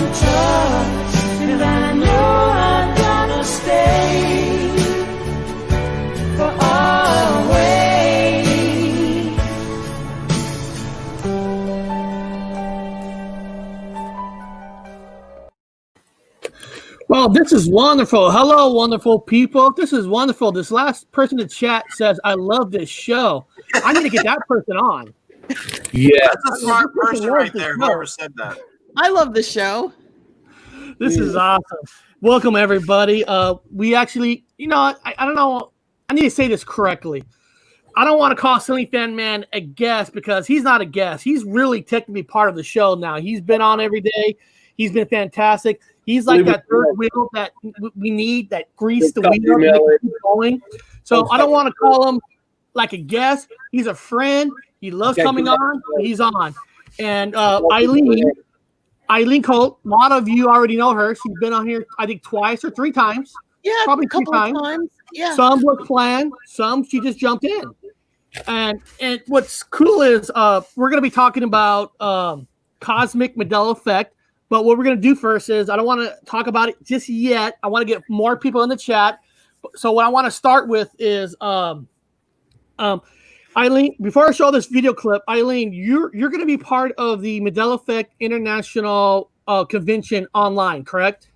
touch, and I know I'm gonna stay for always. Well, this is wonderful. Hello, wonderful people. This is wonderful. This last person in chat says, I love this show. I need to get that person on. Yeah. That's a smart person right there, whoever said that. I love the show. This is awesome. Welcome, everybody. We actually, I don't know. I need to say this correctly. I don't want to call Silly Fan Man a guest because he's not a guest. He's really technically part of the show now. He's been on every day. He's been fantastic. He's like that third wheel that we need, that grease the wheel to keep going. So I don't want to call him like a guest. He's a friend. He loves coming on. He's on. And Eileen Colt, a lot of you already know her. She's been on here, I think, twice or three times. Yeah, probably a couple of times. Yeah. Some were planned. Some she just jumped in. And what's cool is we're going to be talking about cosmic Mandela effect. But what we're going to do first is I don't want to talk about it just yet. I want to get more people in the chat. So what I want to start with is Eileen, before I show this video clip, Eileen, you're going to be part of the Mandela Effect International Convention online, correct?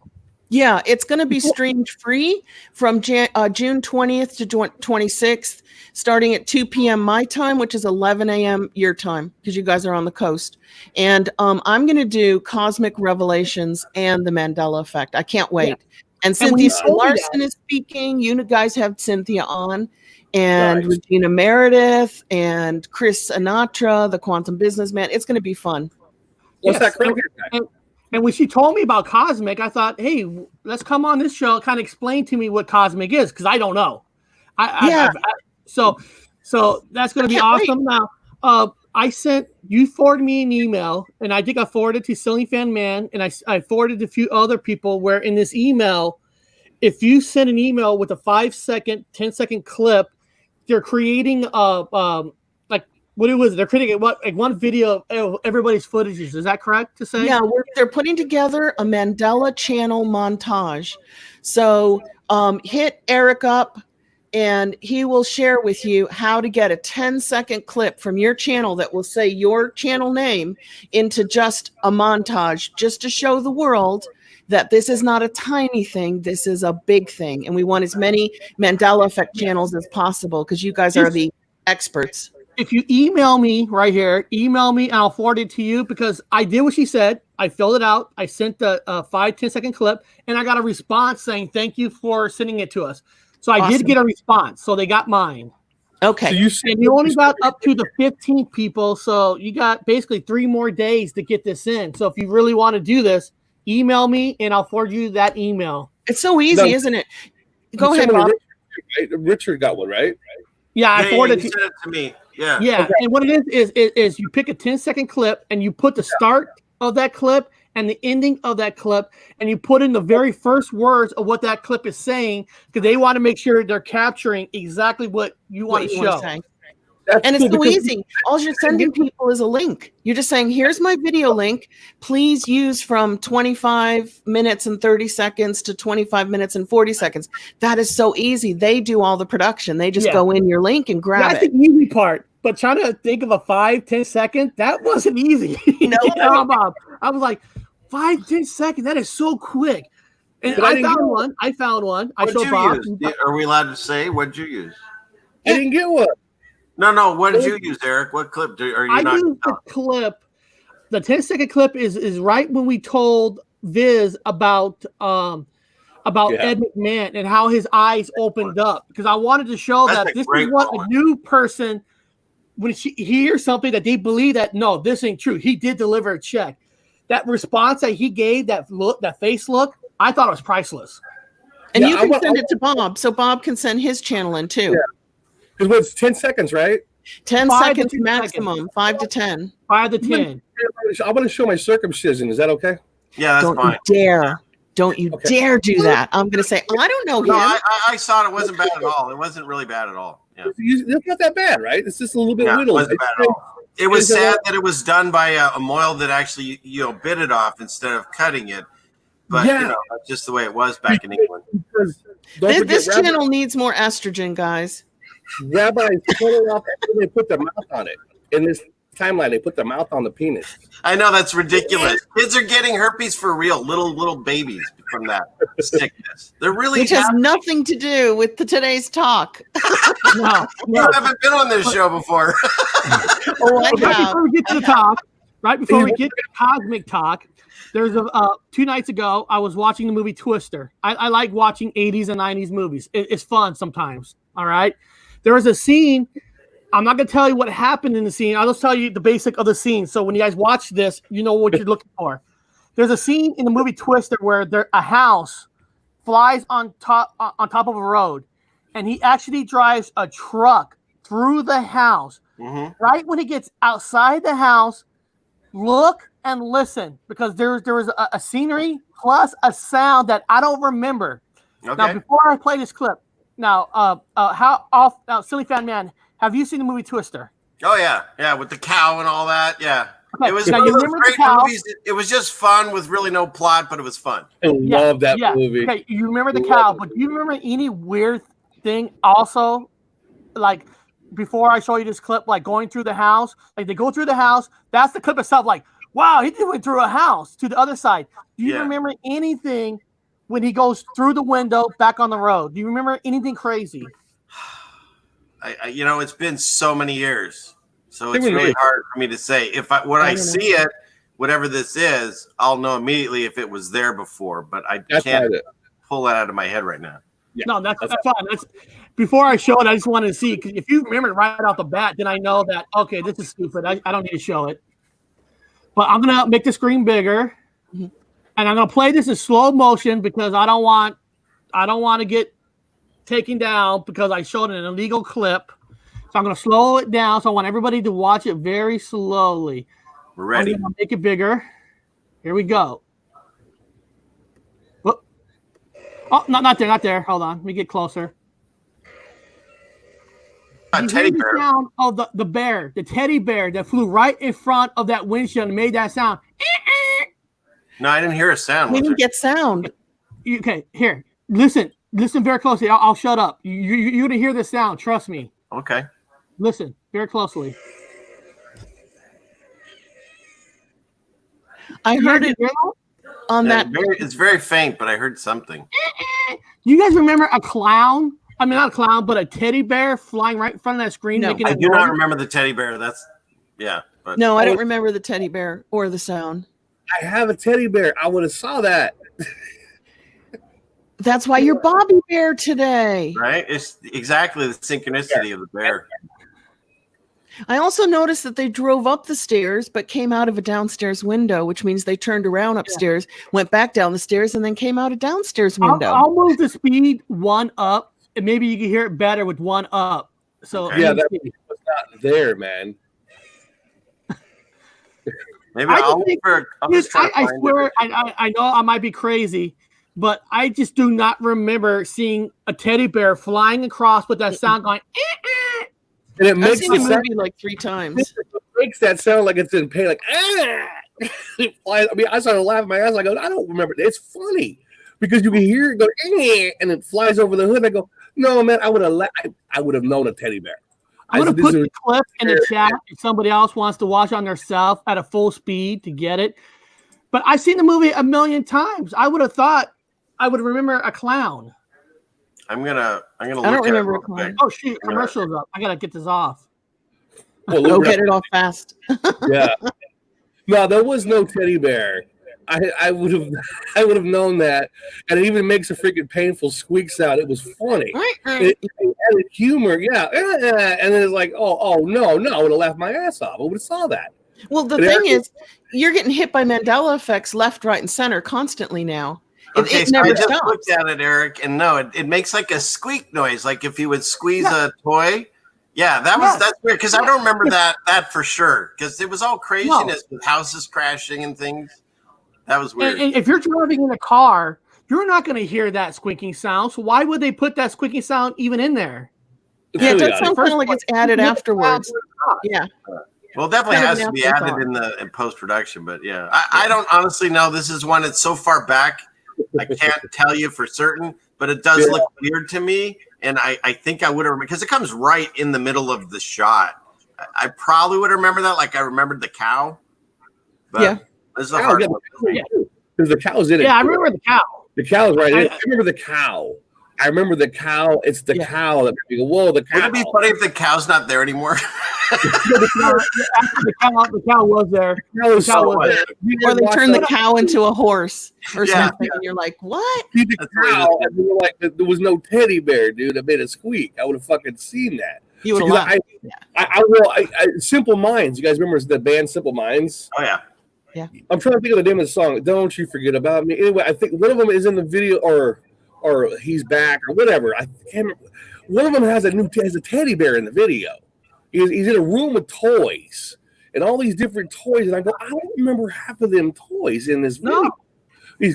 Yeah, it's going to be streamed free from June 20th to 26th, starting at 2 p.m. my time, which is 11 a.m. your time, because you guys are on the coast. And I'm going to do Cosmic Revelations and the Mandela Effect. I can't wait. Yeah. And Cynthia Larson is speaking. You guys have Cynthia on. And Regina Meredith and Chris Sinatra, the quantum businessman. It's going to be fun. What's that crazy? And when she told me about Cosmic, I thought, hey, let's come on this show, kind of explain to me what Cosmic is, because I don't know. So that's going to be awesome. Wait. Now, you forwarded me an email, and I think I forwarded it to Silly Fan Man, and I forwarded to a few other people where in this email, if you send an email with a 5-second, 10-second clip, they're creating what it was. They're creating one video of everybody's footages. Is that correct to say? Yeah, they're putting together a Mandela channel montage. So hit Eric up, and he will share with you how to get a 10-second clip from your channel that will say your channel name into just a montage, just to show the world that this is not a tiny thing. This is a big thing. And we want as many Mandela Effect channels as possible because you guys are the experts. If you email me right here, email me and I'll forward it to you because I did what she said. I filled it out. I sent the 5-10-second clip and I got a response saying, thank you for sending it to us. So I did get a response. So they got mine. Okay. So you only got up to the 15 people. So you got basically 3 more days to get this in. So if you really want to do this, email me and I'll forward you that email. It's so easy, isn't it? Go ahead, Bob. Richard got one, right? Yeah, I forwarded it to me. Yeah. Yeah. Okay. And what it is you pick a 10-second clip and you put the start of that clip and the ending of that clip, and you put in the very first words of what that clip is saying because they want to make sure they're capturing exactly what you want to show. And it's so easy. All you're sending people is a link. You're just saying, here's my video link. Please use from 25 minutes and 30 seconds to 25 minutes and 40 seconds. That is so easy. They do all the production. They just go in your link and grab it. That's the easy part. But trying to think of a 5-10 second, that wasn't easy. No, Bob. I was like, 5-10 seconds. That is so quick. And I found one. I showed Bob. Are we allowed to say what'd you use? I didn't get one. No. What did you use, Eric? What clip are you not? I used the clip. The 10-second clip is right when we told Viz about Ed McMahon and how his eyes opened up because I wanted to show that this is what a new person when she hears something that they believe that no, this ain't true. He did deliver a check. That response that he gave, that look, that face look, I thought it was priceless. And you can send it to Bob, so Bob can send his channel in too. Because what's 10 seconds, right? 10 seconds maximum, 5 to 10. 5 to 10. I want to show my circumcision. Is that okay? Yeah, that's fine. Don't you dare do that. I'm going to say, I don't know him. No, I saw it wasn't bad at all. It wasn't really bad at all. Yeah. It's not that bad, right? It's just a little bit little. little. It wasn't bad at all. It was sad that it was done by a mohel that actually, bit it off instead of cutting it. But, that's just the way it was back in England. This channel needs more estrogen, guys. Rabbis cut it off and they put their mouth on it. In this timeline, they put their mouth on the penis. I know, that's ridiculous. Kids are getting herpes for real, little babies from that sickness. They're really Which has nothing to do with today's talk. No. You haven't been on this show before. Oh, I Right have. before we get to the talk, right before we get to cosmic talk, there's 2 nights ago, I was watching the movie Twister. I like watching 80s and 90s movies. It's fun sometimes, all right? There was a scene. I'm not going to tell you what happened in the scene. I'll just tell you the basic of the scene. So when you guys watch this, you know what you're looking for. There's a scene in the movie Twister where a house flies on top of a road, and he actually drives a truck through the house. Mm-hmm. Right when he gets outside the house, look and listen, because there was a scenery plus a sound that I don't remember. Okay. Now, before I play this clip, now, Silly Fan Man, have you seen the movie Twister? Oh, yeah, with the cow and all that, yeah. Okay, It was now one you of those remember the great cow? movies. It was just fun with really no plot, but it was fun. I love that yeah. movie. Okay, you remember the cow, but do you remember any weird thing also? Like, before I show you this clip, like going through the house, like they go through the house, that's the clip itself, like, wow, he just went through a house to the other side. Do you remember anything when he goes through the window back on the road? Do you remember anything crazy? It's been so many years, so it's really hard for me to say. When I see it, whatever this is, I'll know immediately if it was there before, but I can't pull that out of my head right now. Yeah, no, that's fine. That's before I show it. I just wanted to see, because if you remember it right off the bat, then I know that this is stupid. I don't need to show it. But I'm gonna make the screen bigger, and I'm gonna play this in slow motion because I don't want to get taken down because I showed an illegal clip. So I'm gonna slow it down. So I want everybody to watch it very slowly. We're ready. I'm gonna make it bigger. Here we go. Whoop. Oh, not there. Hold on. Let me get closer. A teddy bear. The sound of the bear, the teddy bear that flew right in front of that windshield and made that sound. No, I didn't hear a sound. We didn't get sound. Okay, here. Listen very closely. I'll shut up. You're gonna hear the sound. Trust me. Okay. Listen very closely. I heard it on that. It's very faint, but I heard something. You guys remember a clown? I mean, not a clown, but a teddy bear flying right in front of that screen. No. Making I it do noise? not remember the teddy bear. But No, I don't remember the teddy bear or the sound. I have a teddy bear. I would have saw that. That's why you're Bobby Bear today. Right? It's exactly the synchronicity of the bear. I also noticed that they drove up the stairs, but came out of a downstairs window, which means they turned around upstairs, went back down the stairs, and then came out a downstairs window. I'll move the speed 1 up, and maybe you can hear it better with 1 up. So Okay. Yeah, that was not there, man. Maybe I'll just try to I find swear, it. I know I might be crazy, but I just do not remember seeing a teddy bear flying across with that sound going. And it I've makes seen the the sound, movie like 3 times. it makes that sound like it's in pain, like It flies. I mean, I started laughing my ass. I go, I don't remember. It's funny because you can hear it go, and it flies over the hood. I go, no, man, I would have known a teddy bear. I'm gonna put the clip in the chat if somebody else wants to watch on themselves at a full speed to get it. But I've seen the movie a million times. I would have thought I would remember a clown. I'm gonna I look don't at remember it a real clown. quick. Oh shoot, commercials up. I gotta get this off. Go get it off fast. Yeah. No, there was no teddy bear. I would have known that, and it even makes a freaking painful squeak sound. It was funny. It added humor, yeah. And then it's like, oh no, I would have laughed my ass off. I would have saw that. Well, the thing is, you're getting hit by Mandela effects left, right, and center constantly now. Okay, It so I never just stops. looked at it, Eric, and no, it makes like a squeak noise, like if you would squeeze a toy. Yeah, that's weird because I don't remember that for sure because it was all craziness with houses crashing and things. That was weird. And if you're driving in a car, you're not going to hear that squeaking sound. So why would they put that squeaking sound even in there? Yeah, it does sound First kind of like it's added afterwards. Yeah. Well, it definitely Kind of has an to be added afterthought. in post production, but yeah, I don't honestly know. This is one that's so far back, I can't tell you for certain, but it does look weird to me, and I think I would have, because it comes right in the middle of the shot. I probably would remember that, like I remembered the cow. But Yeah. this is a hard one. Because the cow's in it. Yeah, I remember the cow. The cow's right in it. I remember the cow. I remember the cow. It's the cow that made me go, whoa, the cow. Would it be funny if the cow's not there anymore? the cow was there. The cow was there. Or they turn the cow into a horse or something, and you're like, what? See the cow, and we were like, there was no teddy bear, dude. That made it squeak. I would have fucking seen that. You would have laughed. Simple Minds. You guys remember the band Simple Minds? Oh, yeah. Yeah. I'm trying to think of the name of the song. Don't you forget about me. Anyway, I think one of them is in the video, or he's back, or whatever. I can't remember. One of them has a teddy bear in the video. He's in a room with toys and all these different toys, and I go, I don't remember half of them toys in this video. No.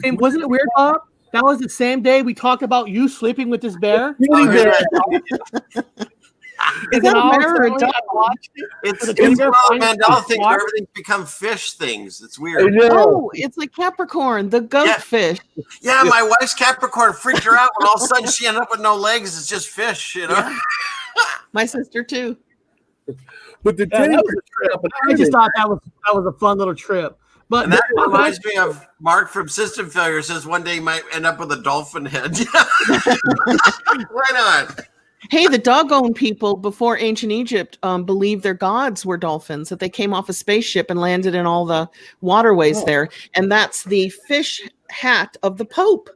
And wasn't it weird, Bob? That was the same day we talked about you sleeping with this bear. Is that a bear or a dog? It's one of the Mandela things where everything's become fish things. It's weird. Oh, it's like Capricorn, the goat fish. Yeah, my wife's Capricorn freaked her out when all of a sudden she ended up with no legs. It's just fish, you know? Yeah. My sister, too. But the I just thought that was a fun little trip. But and that reminds me of Mark from System Failure says one day you might end up with a dolphin head. Why not? Hey, the doggone people before ancient Egypt believed their gods were dolphins, that they came off a spaceship and landed in all the waterways there. And that's the fish hat of the Pope.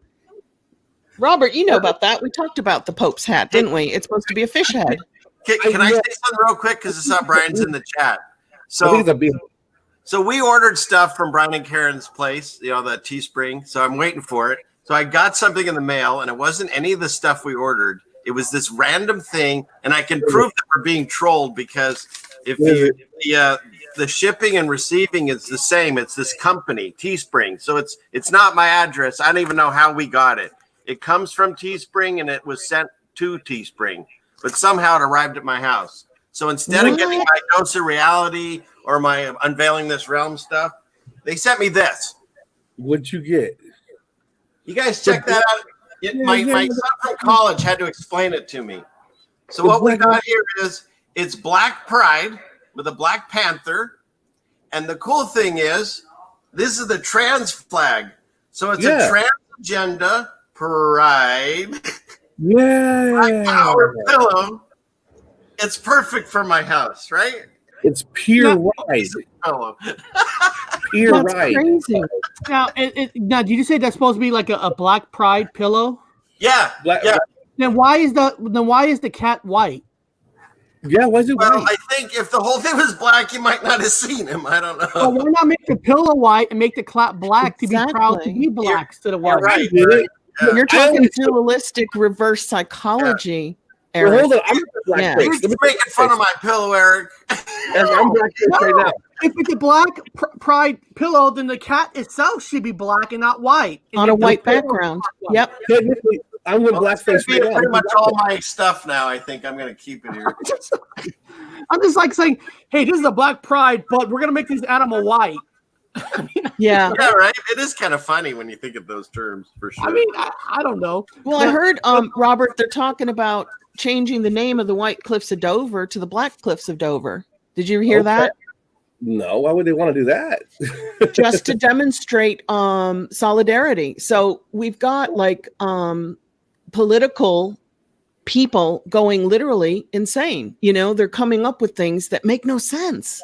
Robert, you know about that. We talked about the Pope's hat, didn't we? It's supposed to be a fish head. Can I say something real quick? Because I saw Brian's in the chat. So we ordered stuff from Brian and Karen's place, the Teespring. So I'm waiting for it. So I got something in the mail, and it wasn't any of the stuff we ordered. It was this random thing, and I can prove that we're being trolled because if the shipping and receiving is the same, it's this company, Teespring. So it's not my address. I don't even know how we got it. It comes from Teespring, and it was sent to Teespring, but somehow it arrived at my house. So instead of getting my dose of reality or my unveiling this realm stuff, they sent me this. What'd you get? You guys check that out. My son from college had to explain it to me. So what we got here is it's Black Pride with a Black Panther. And the cool thing is this is the trans flag. So it's a transgender pride. Yeah. Black power pillow. It's perfect for my house, right? It's pure right. Pure right. Crazy. Now, did you say that's supposed to be like a Black Pride pillow? Yeah. Then why is the cat white? Yeah, why is it white? Well, I think if the whole thing was black, you might not have seen him. I don't know. Well, why not make the pillow white and make the cat black to be proud to be black instead of white? Right. You're talking dualistic reverse psychology. Well, hold on, I'm blackface. You're making fun of my pillow, Eric. I'm blackface right now. If it's a Black Pride pillow, then the cat itself should be black and not white. On a white background. Yep. Technically, I'm with blackface right now. Pretty much all my stuff now. I think I'm going to keep it here. I'm just like saying, hey, this is a Black Pride, but we're going to make this animal white. Yeah, right. It is kind of funny when you think of those terms, for sure. I mean, I don't know. Well, I heard, Robert, they're talking about changing the name of the White Cliffs of Dover to the Black Cliffs of Dover. Did you hear that? No, why would they want to do that? Just to demonstrate solidarity. So we've got like political people going literally insane. You know, they're coming up with things that make no sense.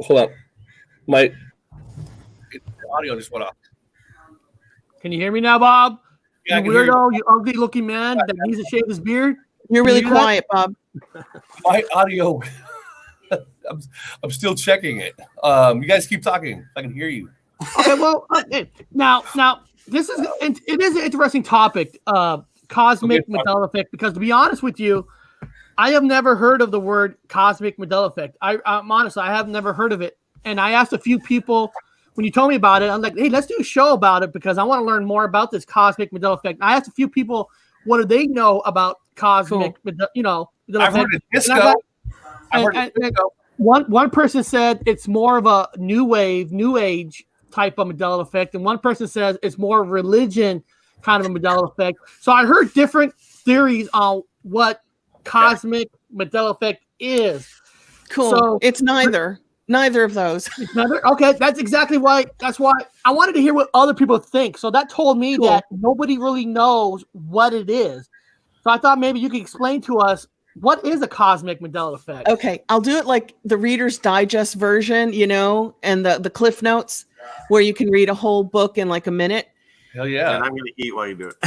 Hold up. My audio just went off. Can you hear me now, Bob? Yeah, you weirdo, you ugly looking man that needs to shave his beard. You're really quiet, Bob. My audio, I'm still checking it. You guys keep talking. I can hear you. Okay, well, now this is it is an interesting topic, cosmic Mandela effect. Because to be honest with you, I have never heard of the word cosmic Mandela effect. I'm honest, I have never heard of it. And I asked a few people when you told me about it. I'm like, hey, let's do a show about it because I want to learn more about this cosmic Mandela effect. And I asked a few people, what do they know about cosmic, Mandela I've heard of disco. one person said it's more of a new age type of Mandela effect, and one person says it's more religion kind of a Mandela effect. So I heard different theories on what cosmic Mandela effect is. Cool. So it's neither of those. Okay, that's why I wanted to hear what other people think. So that told me that nobody really knows what it is. So I thought maybe you could explain to us what is a cosmic Mandela effect. Okay, I'll do it like the Reader's Digest version, and the Cliff Notes, where you can read a whole book in like a minute. Hell yeah. And I'm going to eat while you do it.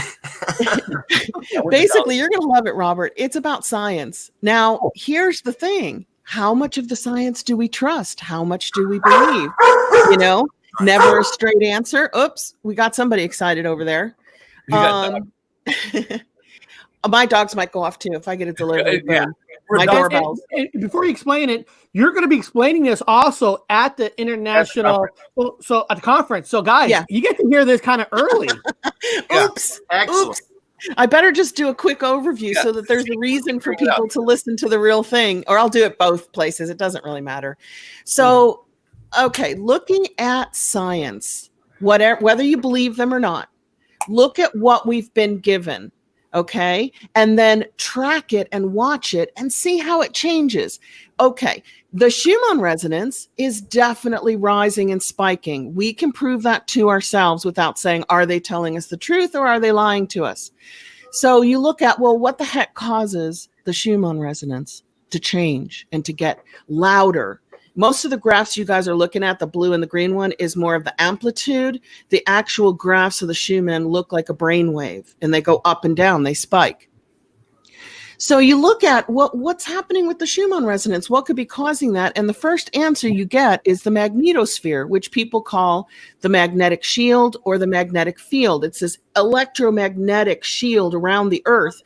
Basically, you're going to love it, Robert. It's about science. Now, here's the thing. How much of the science do we trust? How much do we believe? Never a straight answer. Oops, we got somebody excited over there. My dogs might go off too if I get a delivery. My doorbells. And before you explain it, you're going to be explaining this also at the international, at the conference. So, guys, you get to hear this kind of early. Oops. Excellent. Oops. I better just do a quick overview so that there's a reason for people to listen to the real thing, or I'll do it both places. It doesn't really matter. So, okay, looking at science, whether you believe them or not, look at what we've been given, okay? And then track it and watch it and see how it changes. Okay, the Schumann resonance is definitely rising and spiking. We can prove that to ourselves without saying, are they telling us the truth or are they lying to us? So you look at, well, what the heck causes the Schumann resonance to change and to get louder? Most of the graphs you guys are looking at, the blue and the green one, is more of the amplitude. The actual graphs of the Schumann look like a brainwave, and they go up and down, they spike. So you look at what's happening with the Schumann resonance, what could be causing that? And the first answer you get is the magnetosphere, which people call the magnetic shield or the magnetic field. It's this electromagnetic shield around the Earth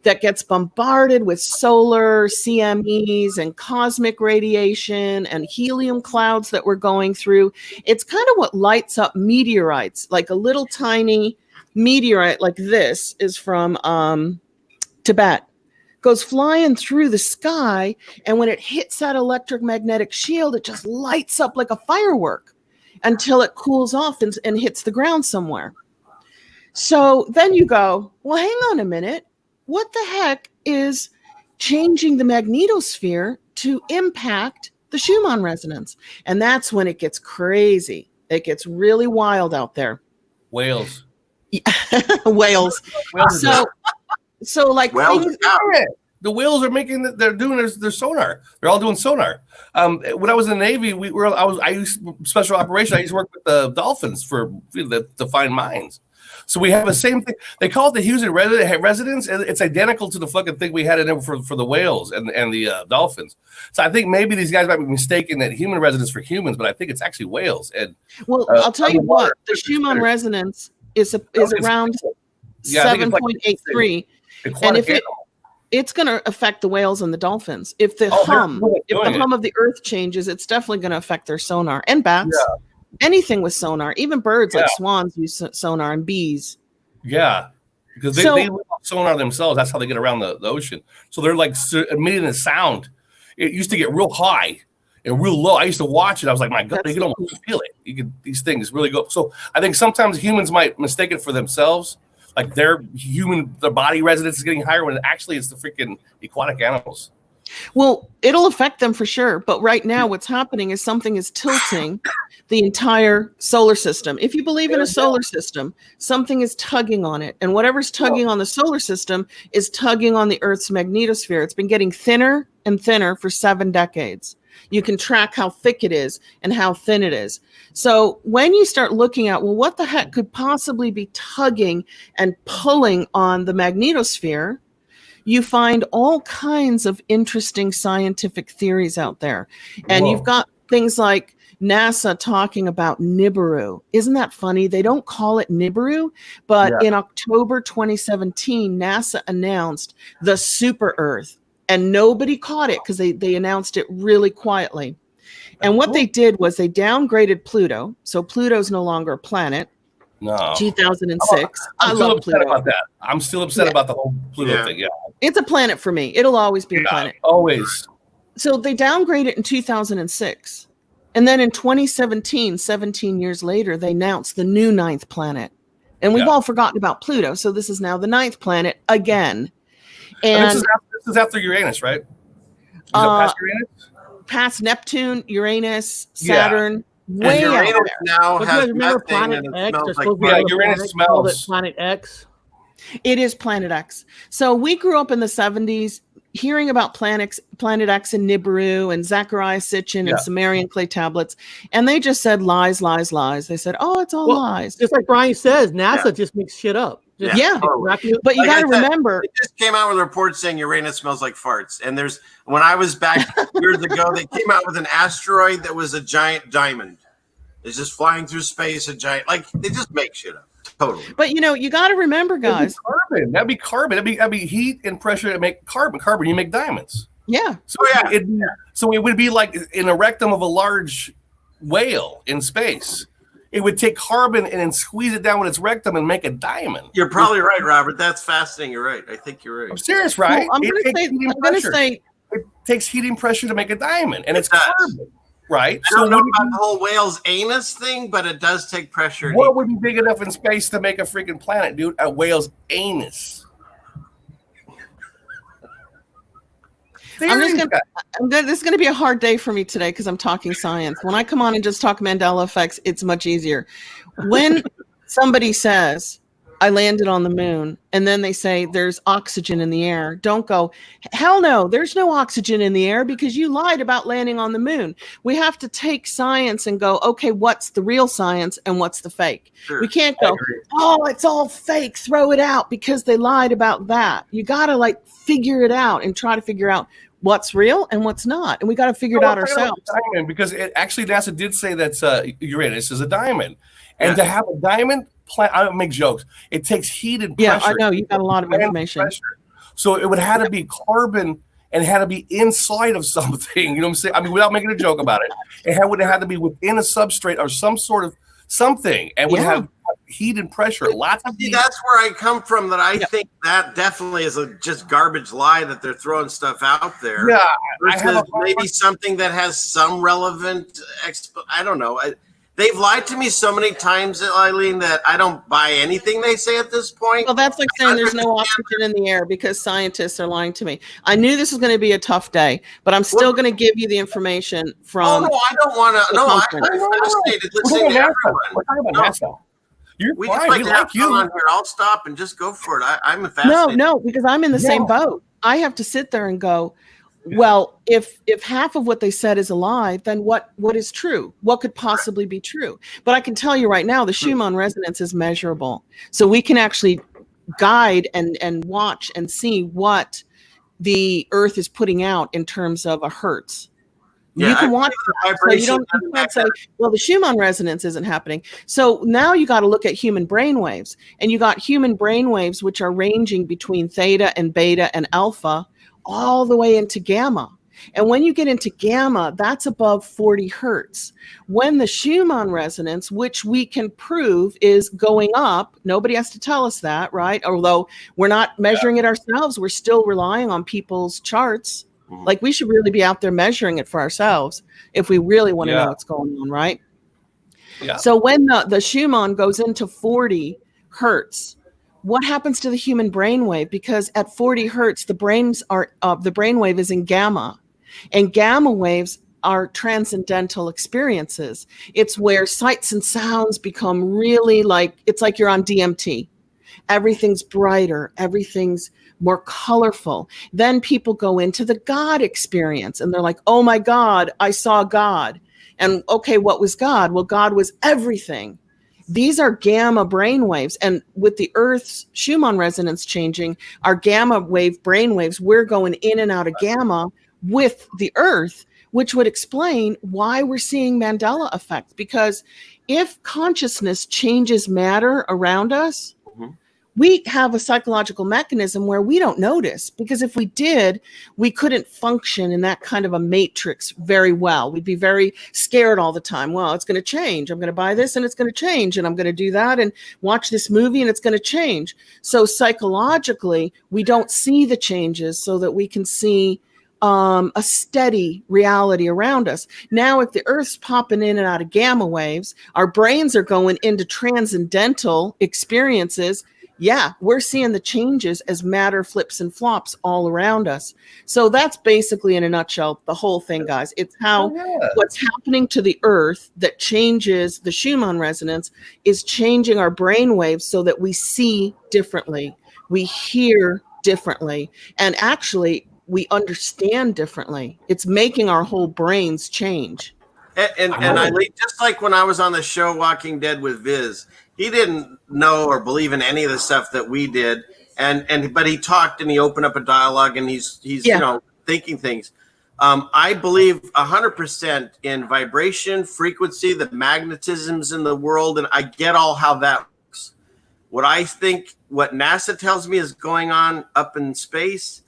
that gets bombarded with solar CMEs and cosmic radiation and helium clouds that we're going through. It's kind of what lights up meteorites, like a little tiny meteorite like this is from Tibet. Goes flying through the sky, and when it hits that electromagnetic shield, it just lights up like a firework until it cools off and hits the ground somewhere. So then you go, well, hang on a minute. What the heck is changing the magnetosphere to impact the Schumann resonance? And that's when it gets crazy. It gets really wild out there. Whales. Whales. So like the whales are they're doing their sonar. They're all doing sonar. When I was in the Navy, I used special operations. I used to work with the dolphins to find mines. So we have the same thing. They call it the Houston resonance, and it's identical to the fucking thing we had in there for the whales and the dolphins. So I think maybe these guys might be mistaken that human resonance for humans, but I think it's actually whales. And I'll tell you what, the Schumann resonance is around 7.83. And if it's going to affect the whales and the dolphins. If the hum of the Earth changes, it's definitely going to affect their sonar, and bats. Yeah. Anything with sonar, even birds like swans use sonar, and bees. Yeah, because they live off sonar themselves. That's how they get around the ocean. So they're like emitting a sound. It used to get real high and real low. I used to watch it. I was like, my God, you can almost feel it. These things really go. So I think sometimes humans might mistake it for themselves. Like their body resonance is getting higher when actually it's the freaking aquatic animals. Well, it'll affect them for sure. But right now what's happening is something is tilting the entire solar system. If you believe in a solar system, something is tugging on it. And whatever's tugging on the solar system is tugging on the Earth's magnetosphere. It's been getting thinner and thinner for 7 decades. You can track how thick it is and how thin it is. So when you start looking at, well, what the heck could possibly be tugging and pulling on the magnetosphere, you find all kinds of interesting scientific theories out there. And you've got things like NASA talking about Nibiru. Isn't that funny? They don't call it Nibiru, but in October 2017, NASA announced the super Earth. And nobody caught it because they announced it really quietly. And what they did was they downgraded Pluto. So Pluto's no longer a planet. No. 2006. I love Pluto. About that. I'm still upset about the whole Pluto thing. Yeah. It's a planet for me. It'll always be a planet. Always. So they downgraded it in 2006. And then in 2017, 17 years later, they announced the new ninth planet. And we've all forgotten about Pluto. So this is now the ninth planet again. And this is after Uranus, right? Is it past Uranus? Past Neptune, Uranus, Saturn, way out Uranus there. now But has you remember methane Planet and it X? smells There's like supposed to be Yeah, another Uranus planet called smells. Planet X. It is Planet X. So we grew up in the 70s hearing about Planet X and Nibiru and Zechariah Sitchin and Sumerian clay tablets. And they just said lies, lies, lies. They said, oh, it's all lies. Just like Brian says, NASA just makes shit up. Just But you Like got to I said, remember. It just came out with a report saying Uranus smells like farts. And when I was back years ago, they came out with an asteroid that was a giant diamond. It's just flying through space, a giant, like they just make shit up. Totally. But you got to remember, guys. That'd be carbon. That'd be heat and pressure to make carbon. You make diamonds. Yeah. So so it would be like in a rectum of a large whale in space. It would take carbon and then squeeze it down with its rectum and make a diamond. You're probably right, Robert. That's fascinating. You're right. I think you're right. I'm serious, right? Well, I'm going to say it takes heat and pressure to make a diamond, and it's carbon, right? I don't know about the whole whale's anus thing, but it does take pressure. What would be big enough in space to make a freaking planet, dude? A whale's anus. This is going to be a hard day for me today because I'm talking science. When I come on and just talk Mandela effects, it's much easier. When somebody says, I landed on the moon, and then they say there's oxygen in the air, don't go, hell no, there's no oxygen in the air because you lied about landing on the moon. We have to take science and go, okay, what's the real science and what's the fake? Sure. We can't go, oh, it's all fake, throw it out because they lied about that. You got to figure it out and try to figure out what's real and what's not, and we got to figure it out ourselves. Diamond, because actually NASA did say that Uranus is a diamond, and to have a diamond, I don't make jokes. It takes heat and pressure. Yeah, I know you got a lot of information. So it would have to be carbon and had to be inside of something. You know what I'm saying? I mean, without making a joke about it, would have to be within a substrate or some sort of something, and would have heat and pressure. Lots of heat. That's where I come from. That I think that definitely is a just garbage lie that they're throwing stuff out there. Yeah, versus maybe something that has some relevant. I don't know. They've lied to me so many times, Eileen, that I don't buy anything they say at this point. Well, that's like saying there's no oxygen in the air because scientists are lying to me. I knew this was going to be a tough day, but I'm still going to give you the information from. Oh, no, I don't want to. No, I'm fascinated listening to everyone. We're talking about NASA. You're we fine. just like We to have like you. fun on here. I'll stop and just go for it. I'm fascinated. No, because I'm in the same boat. I have to sit there and go, well, if half of what they said is a lie, then what is true? What could possibly be true? But I can tell you right now, the Schumann resonance is measurable. So we can actually guide and watch and see what the Earth is putting out in terms of a hertz. You can watch that. So you can't say, well, the Schumann resonance isn't happening. So now you got to look at human brain waves. And you got human brain waves, which are ranging between theta and beta and alpha, all the way into gamma. And when you get into gamma, that's above 40 hertz. When the Schumann resonance, which we can prove is going up, nobody has to tell us that, right? Although we're not measuring it ourselves, we're still relying on people's charts. Like we should really be out there measuring it for ourselves if we really want to know what's going on, right? Yeah. So when the Schumann goes into 40 hertz, what happens to the human brainwave? Because at 40 hertz, the brainwave is in gamma, and gamma waves are transcendental experiences. It's where sights and sounds become really it's like you're on DMT. Everything's brighter, everything's more colorful. Then people go into the God experience and they're like, oh my God, I saw God. And okay, what was God? Well, God was everything. These are gamma brainwaves. And with the Earth's Schumann resonance changing, our gamma wave brainwaves, we're going in and out of gamma with the Earth, which would explain why we're seeing Mandela effects. Because if consciousness changes matter around us, we have a psychological mechanism where we don't notice, because if we did, we couldn't function in that kind of a matrix very well. We'd be very scared all the time. Well, it's going to change. I'm going to buy this and it's going to change, and I'm going to do that and watch this movie and it's going to change. So psychologically, we don't see the changes so that we can see a steady reality around us. Now, if the Earth's popping in and out of gamma waves, our brains are going into transcendental experiences. Yeah, we're seeing the changes as matter flips and flops all around us. So that's basically, in a nutshell, the whole thing, guys. It's how what's happening to the Earth that changes the Schumann resonance is changing our brain waves so that we see differently, we hear differently, and actually we understand differently. It's making our whole brains change. And Eileen, just like when I was on the show Walking Dead with Viz, he didn't know or believe in any of the stuff that we did, but he talked and he opened up a dialogue and he's thinking things. I believe 100% in vibration, frequency, the magnetisms in the world, and I get all how that works. What NASA tells me is going on up in space,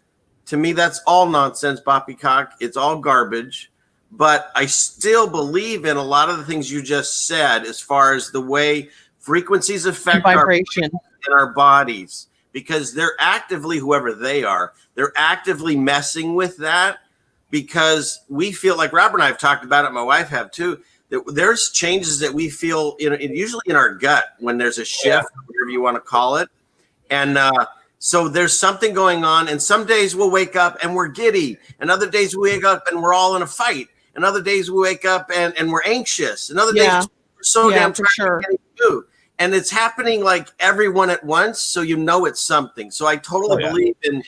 to me that's all nonsense, poppycock. It's all garbage. But I still believe in a lot of the things you just said as far as the way frequencies affect vibration in our bodies, because they're actively, whoever they are, they're actively messing with that, because we feel like Robert and I have talked about it. My wife have too. That there's changes that we feel usually in our gut when there's a shift, whatever you want to call it. And so there's something going on. And some days we'll wake up and we're giddy. And other days we wake up and we're all in a fight. And other days we wake up and we're anxious. And other days we're so damn tired of getting food. And it's happening like everyone at once. So it's something. So I totally believe in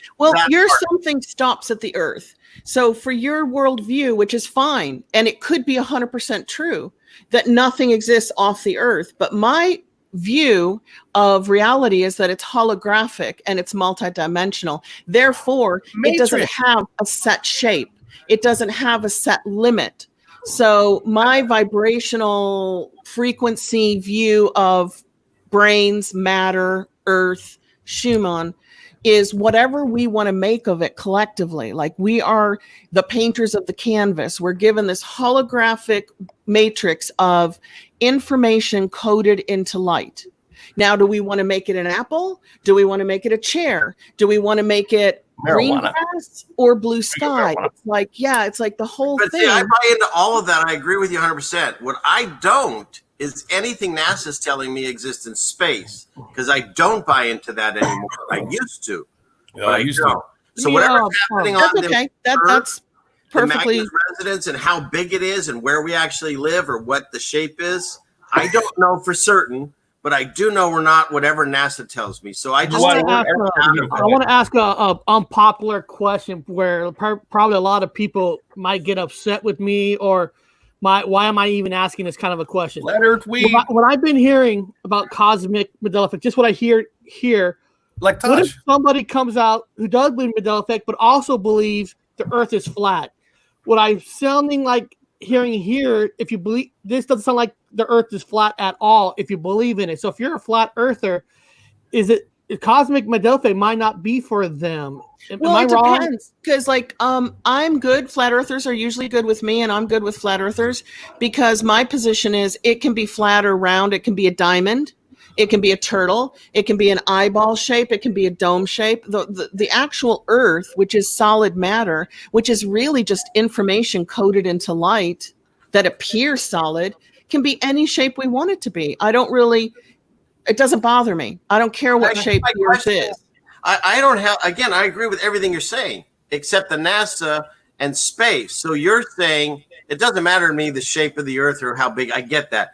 something stops at the Earth. So for your worldview, which is fine, and it could be 100% true, that nothing exists off the Earth. But my view of reality is that it's holographic and it's multidimensional. Therefore, it doesn't have a set shape. It doesn't have a set limit. So my vibrational frequency view of brains, matter, Earth, Schumann is whatever we want to make of it collectively. Like we are the painters of the canvas. We're given this holographic matrix of information coded into light. Now, do we want to make it an apple? Do we want to make it a chair? Do we want to make it green grass or blue sky? It's like the whole thing. See, I buy into all of that. I agree with you 100%. What I don't is anything NASA's telling me exists in space, because I don't buy into that anymore. I used to. Yeah, I used to. So whatever's happening on the that's perfectly the residence and how big it is and where we actually live or what the shape is, I don't know for certain. But I do know we're not whatever NASA tells me. So I want to ask a unpopular question where probably a lot of people might get upset with me, or why am I even asking this kind of a question? Let Earth weep. What I've been hearing about cosmic Mandela effect, just what I hear here. Like what if somebody comes out who does believe in Mandela effect, but also believes the Earth is flat? What I'm sounding like hearing here, if you believe, this doesn't sound like the Earth is flat at all if you believe in it. So if you're a flat earther, cosmic Mandela effect might not be for them. Am I wrong? Depends, because I'm good. Flat earthers are usually good with me, and I'm good with flat earthers because my position is it can be flat or round. It can be a diamond. It can be a turtle. It can be an eyeball shape. It can be a dome shape. The actual Earth, which is solid matter, which is really just information coded into light that appears solid, can be any shape we want it to be. It doesn't bother me. I don't care what shape the Earth is. I agree with everything you're saying, except the NASA and space. So you're saying it doesn't matter to me the shape of the Earth or how big. I get that.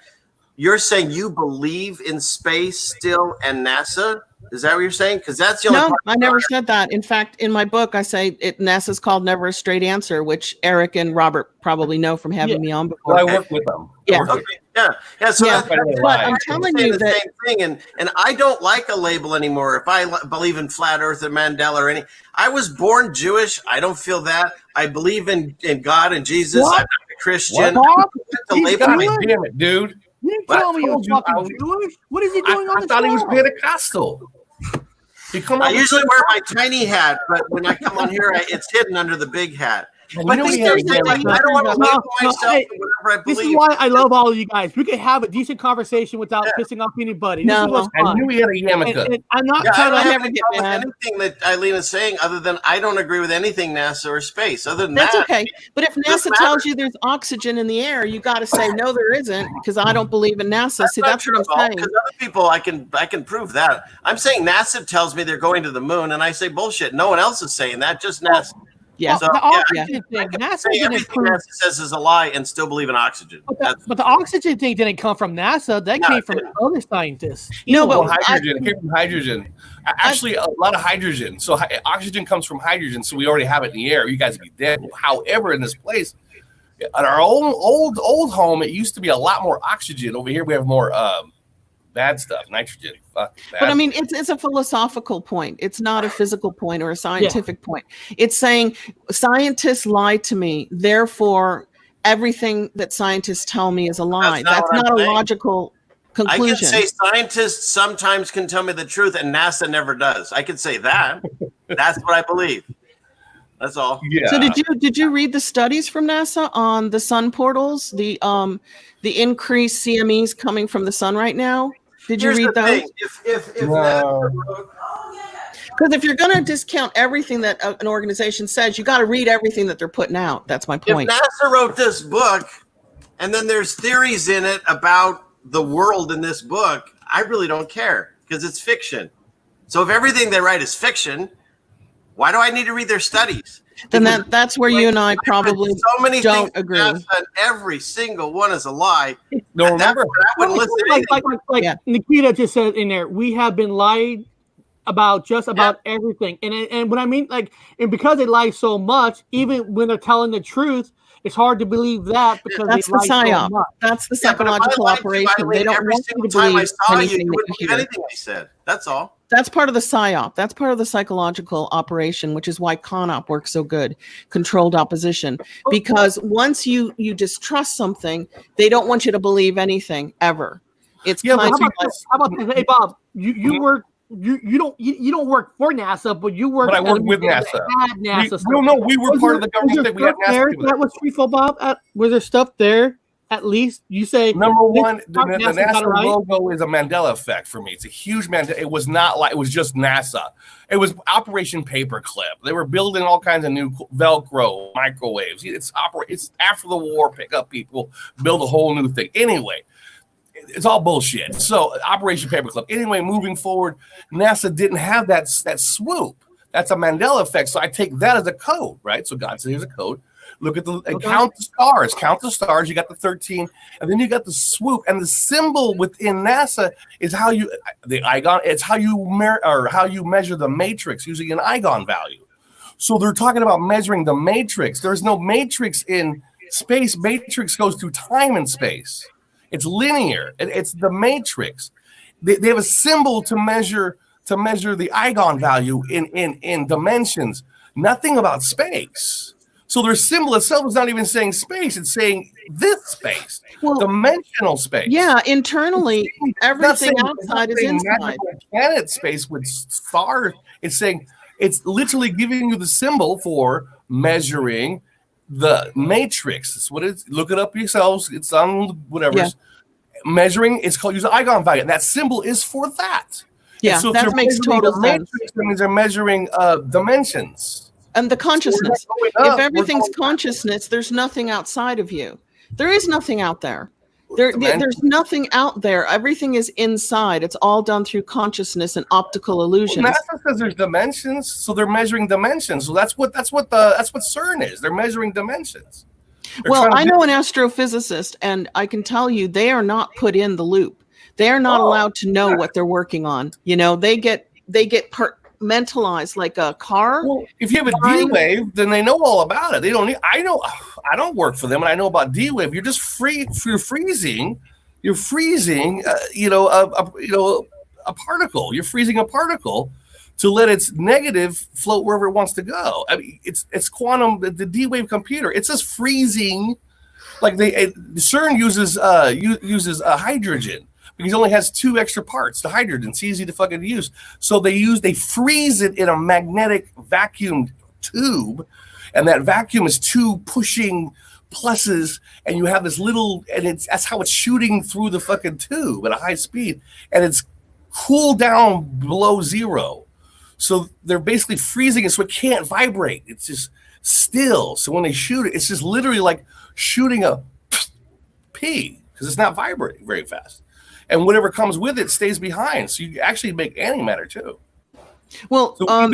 You're saying you believe in space still and NASA? Is that what you're saying? Because that's the only part. No, I never said that. In fact, in my book, I say NASA's called Never a Straight Answer, which Eric and Robert probably know from having me on before. Well, I work with them. Yeah. So but I'm telling you the same thing, and I don't like a label anymore. If I believe in flat Earth or Mandela or any, I was born Jewish. I don't feel that. I believe in God and Jesus. What? I'm not a Christian. God damn it, dude. You didn't tell me he was fucking Jewish. What is he doing on the show? I thought he was Pentecostal. I usually wear my tiny hat, but when I come on here, it's hidden under the big hat. But You know this we have is like, I don't want to No, label no, myself hey, to whatever I This believe. is why I love all of you guys. We can have a decent conversation without pissing off anybody. This No. is what's I fun. knew we had a yarmulke. And I'm not Yeah, I trying don't to have never any get problem mad. with anything that Eileen is saying, other than I don't agree with anything NASA or space. Other than That's that, okay. But if doesn't NASA tells matter. you there's oxygen in the air, you got to say no, there isn't, because I don't believe in NASA. See, not that's true what at I'm all, saying. because other people, I can prove that. I'm saying NASA tells me they're going to the moon, and I say bullshit. No one else is saying that, just NASA. Yeah. So, the yeah, oxygen I thing, can NASA say didn't everything prove. NASA says is a lie and still believe in oxygen. But the oxygen thing didn't come from NASA. That No, came it from didn't. other scientists. No, but Well, hydrogen. It came from hydrogen. Actually, a lot of hydrogen. So oxygen comes from hydrogen. So we already have it in the air. You guys would be dead. However, in this place, at our own old home, it used to be a lot more oxygen. Over here, we have more bad stuff, nitrogen. But I mean, it's a philosophical point. It's not a physical point or a scientific point. It's saying scientists lied to me. Therefore, everything that scientists tell me is a lie. That's That's not what not I'm a saying. logical I can conclusion. say scientists sometimes can tell me the truth, and NASA never does. I can say that. That's what I believe. That's all. yeah. So did you read the studies from NASA on the sun portals, the increased CMEs coming from the sun right now? Did you Here's read the those? thing. If No. NASA wrote, Because if you're going to discount everything that an organization says, you got to read everything that they're putting out. That's my if point. NASA wrote this book, and then there's theories in it about the world in this book, I really don't care because it's fiction. So if everything they write is fiction, why do I need to read their studies? Then Because that's where you and I probably so many don't things agree. NASA, and every single one is a lie. No, At that remember, point, I wouldn't listen to anything. Like Yeah. Nikita just said in there, we have been lied about just about everything. And what I mean, like, and because they lie so much, even when they're telling the truth, it's hard to believe that because That's they the lie so psyop. much. That's the Yeah, but if I psychological lied to you, operation. Eileen, They don't every want you single to time I believe saw you, anything you that wouldn't you believe hear. anything I said. That's all. That's part of the psyop. That's part of the psychological operation, which is why CONOP works so good, controlled opposition. Because once you distrust something, they don't want you to believe anything ever. It's Yeah, but kind How of about this? How about this? Hey Bob, you work. You don't work for NASA, but you work. But I at work a with museum NASA. that had NASA. we were part of the government that we had NASA. There people that was truthful, Bob. Was there stuff there? At least you say Number one, this the part NASA got NASA it right. logo is a Mandela effect for me. It's a huge Mandela. It was not like it was just NASA. It was Operation Paperclip. They were building all kinds of new Velcro microwaves. It's after the war. Pick up people, build a whole new thing. Anyway, it's all bullshit. So Operation Paperclip. Anyway, moving forward, NASA didn't have that swoop. That's a Mandela effect. So I take that as a code, right? So God says here's a code. Look at and count the stars. Count the stars. You got the 13, and then you got the swoop. And the symbol within NASA is how you the Eigen. It's how you measure the matrix using an Eigen value. So they're talking about measuring the matrix. There's no matrix in space. Matrix goes through time and space. It's linear. It's the matrix. They have a symbol to measure the Eigen value in dimensions. Nothing about space. So their symbol itself is not even saying space; it's saying this space, dimensional space. Yeah, internally, everything outside is inside. Magical planet space with stars. It's saying it's literally giving you the symbol for measuring the matrix. That's what it's. Look it up yourselves. It's on whatever. Yeah. Measuring. It's called use an Eigen value, and that symbol is for that. Yeah, and so if that you're makes measuring total the sense. matrix, that means they're measuring dimensions. And the consciousness. We're going up, If everything's we're going consciousness, there's nothing outside of you. There is nothing out there. There's nothing out there. Everything is inside. It's all done through consciousness and optical illusions. Well, NASA says there's dimensions, so they're measuring dimensions. So that's what CERN is. They're measuring dimensions. Well, I know an astrophysicist, and I can tell you they are not put in the loop. They are not allowed to know what they're working on. You know, they get mentalized like a car. Well, if you have a D wave, then they know all about it. They don't need. I don't work for them, and I know about D wave. You're just You're freezing. You're freezing. A particle. You're freezing a particle to let its negative float wherever it wants to go. I mean, it's quantum. The D wave computer. It's just freezing. Like CERN uses hydrogen. Because it only has 2 extra parts. The hydrogen, it's easy to fucking use. So they freeze it in a magnetic vacuum tube, and that vacuum is two pushing pluses, and you have this little, and that's how it's shooting through the fucking tube at a high speed, and it's cooled down below zero. So they're basically freezing it so it can't vibrate. It's just still. So when they shoot it, it's just literally like shooting a pea because it's not vibrating very fast. And whatever comes with it stays behind. So you actually make antimatter too. Well, So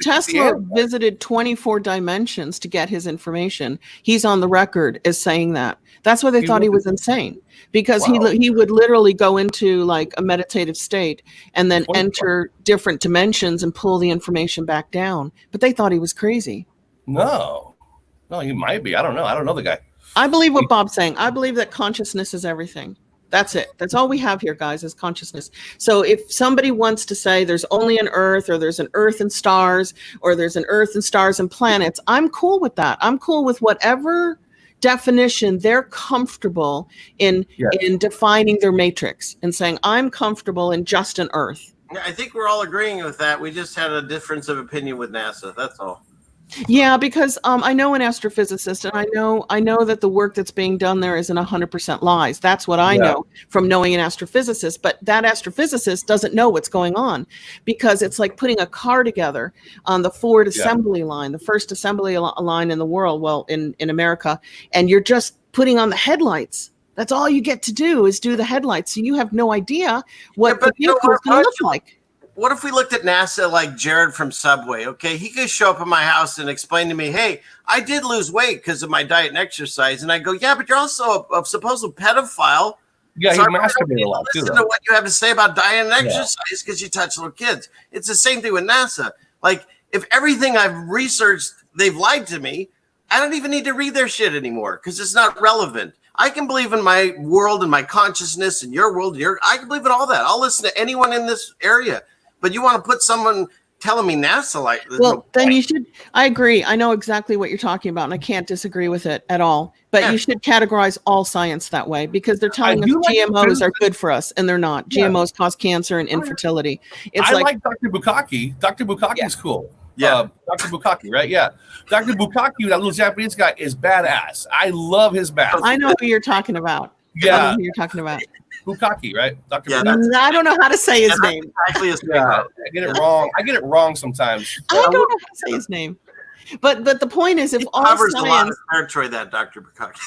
Tesla visited 24 dimensions to get his information. He's on the record as saying that. That's why they thought he was insane, because he would literally go into like a meditative state and then enter different dimensions and pull the information back down. But they thought he was crazy. No, he might be. I don't know. I don't know the guy. I believe what Bob's saying. I believe that consciousness is everything. That's it. That's all we have here, guys, is consciousness. So if somebody wants to say there's only an Earth, or there's an Earth and stars, or there's an Earth and stars and planets, I'm cool with that. I'm cool with whatever definition they're comfortable in defining their matrix and saying, I'm comfortable in just an Earth. Yeah, I think we're all agreeing with that. We just had a difference of opinion with NASA. That's all. Yeah, because I know an astrophysicist, and I know that the work that's being done there isn't 100% lies. That's what I know from knowing an astrophysicist. But that astrophysicist doesn't know what's going on, because it's like putting a car together on the Ford assembly line, the first assembly line in the world, well, in America, and you're just putting on the headlights. That's all you get to do is do the headlights. So you have no idea what the vehicle is going to look like. What if we looked at NASA like Jared from Subway? Okay, he could show up at my house and explain to me, hey, I did lose weight because of my diet and exercise. And I go, yeah, but you're also a supposed pedophile. Yeah, so he masturbated a lot too. Listen to what you have to say about diet and exercise because you touch little kids. It's the same thing with NASA. Like, if everything I've researched, they've lied to me, I don't even need to read their shit anymore because it's not relevant. I can believe in my world and my consciousness and your world. I can believe in all that. I'll listen to anyone in this area. But you want to put someone telling me NASA like this? Well, then you should. I agree. I know exactly what you're talking about, and I can't disagree with it at all. But you should categorize all science that way, because they're telling us GMOs are good for us, and they're not. GMOs cause cancer and infertility. It's like Dr. Bukaki. Dr. Bukaki's cool. Yeah. Dr. Bukaki, right? Yeah. Dr. Bukaki, that little Japanese guy, is badass. I love his math. I know who you're talking about. Yeah. I know who you're talking about. Bukaki, right? Dr. Yeah, Bukaki. I don't know how to say his name. Exactly his name. I get it wrong. I get it wrong sometimes. I don't know how to say his name. But the point is, if all covers a lot science, of territory, that Dr. Bukaki.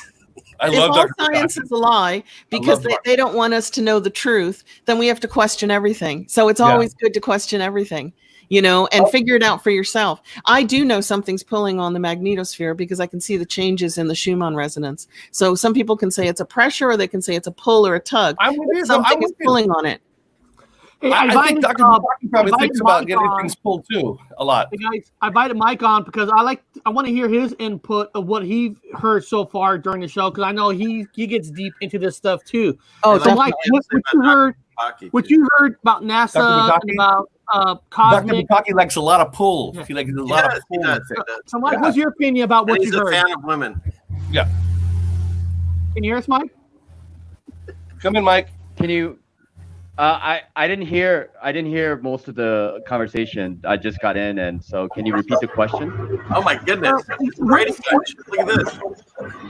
I love if all Dr. science Bukaki. is a lie because they don't want us to know the truth, then we have to question everything. So it's always good to question everything, and figure it out for yourself. I do know something's pulling on the magnetosphere because I can see the changes in the Schumann resonance. So some people can say it's a pressure, or they can say it's a pull or a tug. Something is pulling on it. Hey, I think Dr. Bukaki probably thinks about getting things pulled too a lot. Hey guys, I invited Mike on because I want to hear his input of what he heard so far during the show, because I know he gets deep into this stuff too. Oh, so Mike, what you heard about NASA and about cosmic. Dr. Bukaki likes a lot of pull. He likes a lot of pull. So Mike, what's your opinion about what you heard? He's a fan of women. Yeah. Can you hear us, Mike? Come in, Mike. Can you? I didn't hear most of the conversation. I just got in, and so can you repeat the question? Oh my goodness! Look at this.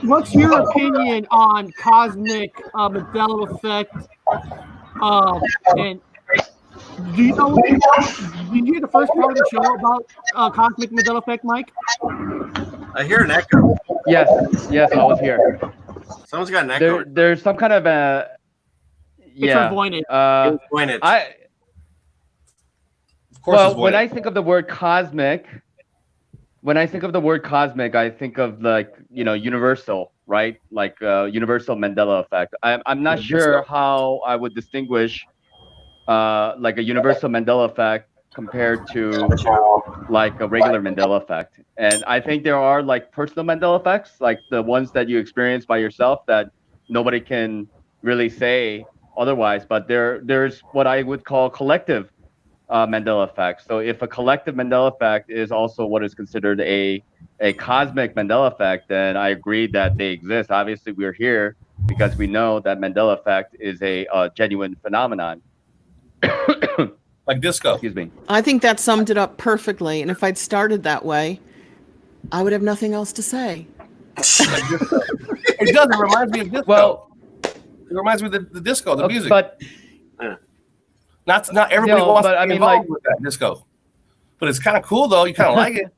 What's your opinion on cosmic Mandela effect? And do you know? Did you hear the first part of the show about cosmic Mandela effect, Mike? I hear an echo. Yes, I was here. Someone's got an echo. There's some kind of a. Yeah. Voynich. When I think of the word cosmic, I think of like, universal, right? Like universal Mandela effect. I'm not sure how I would distinguish like a universal Mandela effect compared to like a regular Mandela effect. And I think there are like personal Mandela effects, like the ones that you experience by yourself that nobody can really say otherwise, but there's what I would call collective Mandela effect. So if a collective Mandela effect is also what is considered a cosmic Mandela effect, then I agree that they exist. Obviously, we're here because we know that Mandela effect is a genuine phenomenon. Like disco. Excuse me. I think that summed it up perfectly. And if I'd started that way, I would have nothing else to say. It does. It reminds me of disco. Well, it reminds me of the disco, the music. But not everybody wants to be involved like, with that disco. But it's kind of cool though. You kind of like it.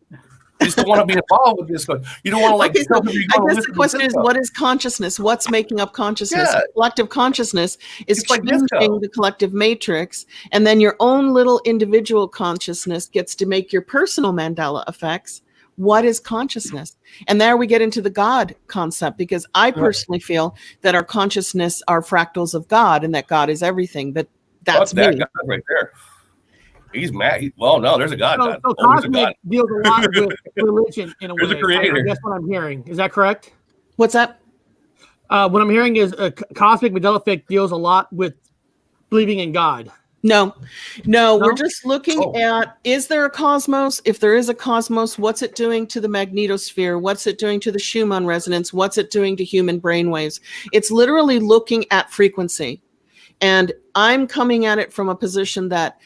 You just don't want to be involved with disco. You don't want to like. Okay, so I guess the question is, what is consciousness? What's making up consciousness? Yeah. Collective consciousness is It's like changing disco. the collective matrix, and then your own little individual consciousness gets to make your personal Mandela effects. What is consciousness? And there we get into the God concept, because I personally feel that our consciousness are fractals of God, and that God is everything. But that's that me. guy right there. He's mad. Well, no, there's a God. So There's a cosmic God. deals a lot with religion in a There's a way. creator. That's what I'm hearing. Is that correct? What's that? What I'm hearing is cosmic Mandela effect deals a lot with believing in God. No, No? we're just looking at, is there a cosmos? If there is a cosmos, what's it doing to the magnetosphere? What's it doing to the Schumann resonance? What's it doing to human brainwaves? It's literally looking at frequency. And I'm coming at it from a position that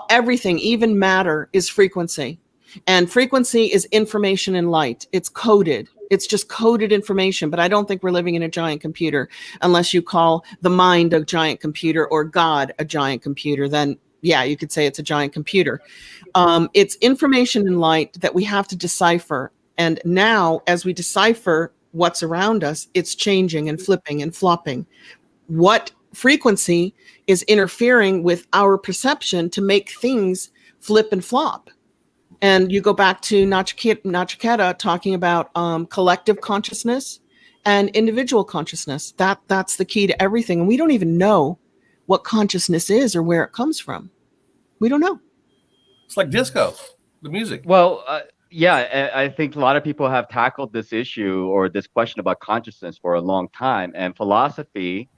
everything, even matter, is frequency. And frequency is information and light. It's coded. It's just coded information. But I don't think we're living in a giant computer unless you call the mind a giant computer or God a giant computer. Then, yeah, you could say it's a giant computer. It's information and light that we have to decipher. And now, as we decipher what's around us, it's changing and flipping and flopping. What frequency is interfering with our perception to make things flip and flop? And you go back to Nachiketa talking about collective consciousness and individual consciousness. That's the key to everything. And we don't even know what consciousness is or where it comes from. We don't know. It's like disco, the music. Well, yeah, I think a lot of people have tackled this issue or this question about consciousness for a long time. And philosophy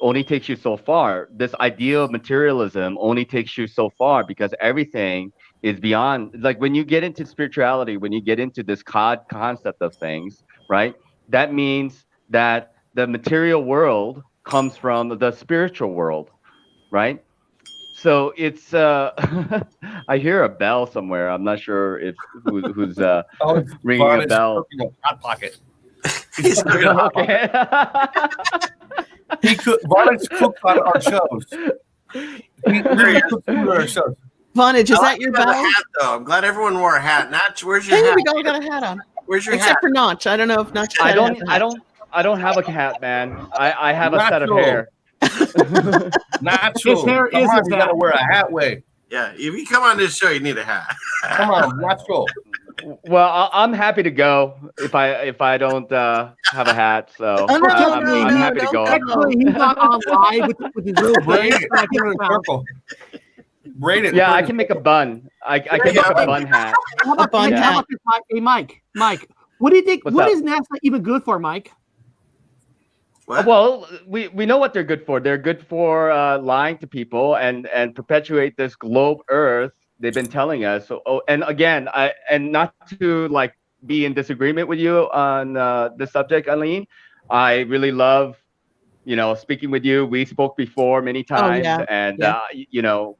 only takes you so far. This idea of materialism only takes you so far, because everything is beyond. Like when you get into spirituality, when you get into this concept of things, right? That means that the material world comes from the spiritual world, right? So it's I hear a bell somewhere. I'm not sure if who's ringing a bell. Hot pocket. Okay. Varnage cooks on our shows. He cooks food on our shows. Vonage, is that your bell? Hat, though. I'm glad everyone wore a hat. Notch, where's your Hey, hat? we got a hat on. Where's your Except hat? for Notch. I don't know if Notch. I don't have a hat, man. I have a set of Natural. hair. Natural. His hair Come is on, his you gotta hat. wear a hat way. Yeah, if you come on this show, you need a hat. Come on, natural. Well, I'm happy to go if I don't have a hat. So Oh, no, I'm happy to go. Actually, he's not on live with his little Braid braid. it. Put it in a circle. Braid it. Yeah, Put I it- can make a bun. I can make a bun hat. How about, bun how hat. about this, Mike? Hey, Mike, what do you think? What's What up? is NASA even good for, Mike? What? Well, we know what they're good for. They're good for lying to people and perpetuate this globe Earth. They've been telling us. So, and again, and not to like be in disagreement with you on this subject, Eileen. I really love, speaking with you. We spoke before many times, and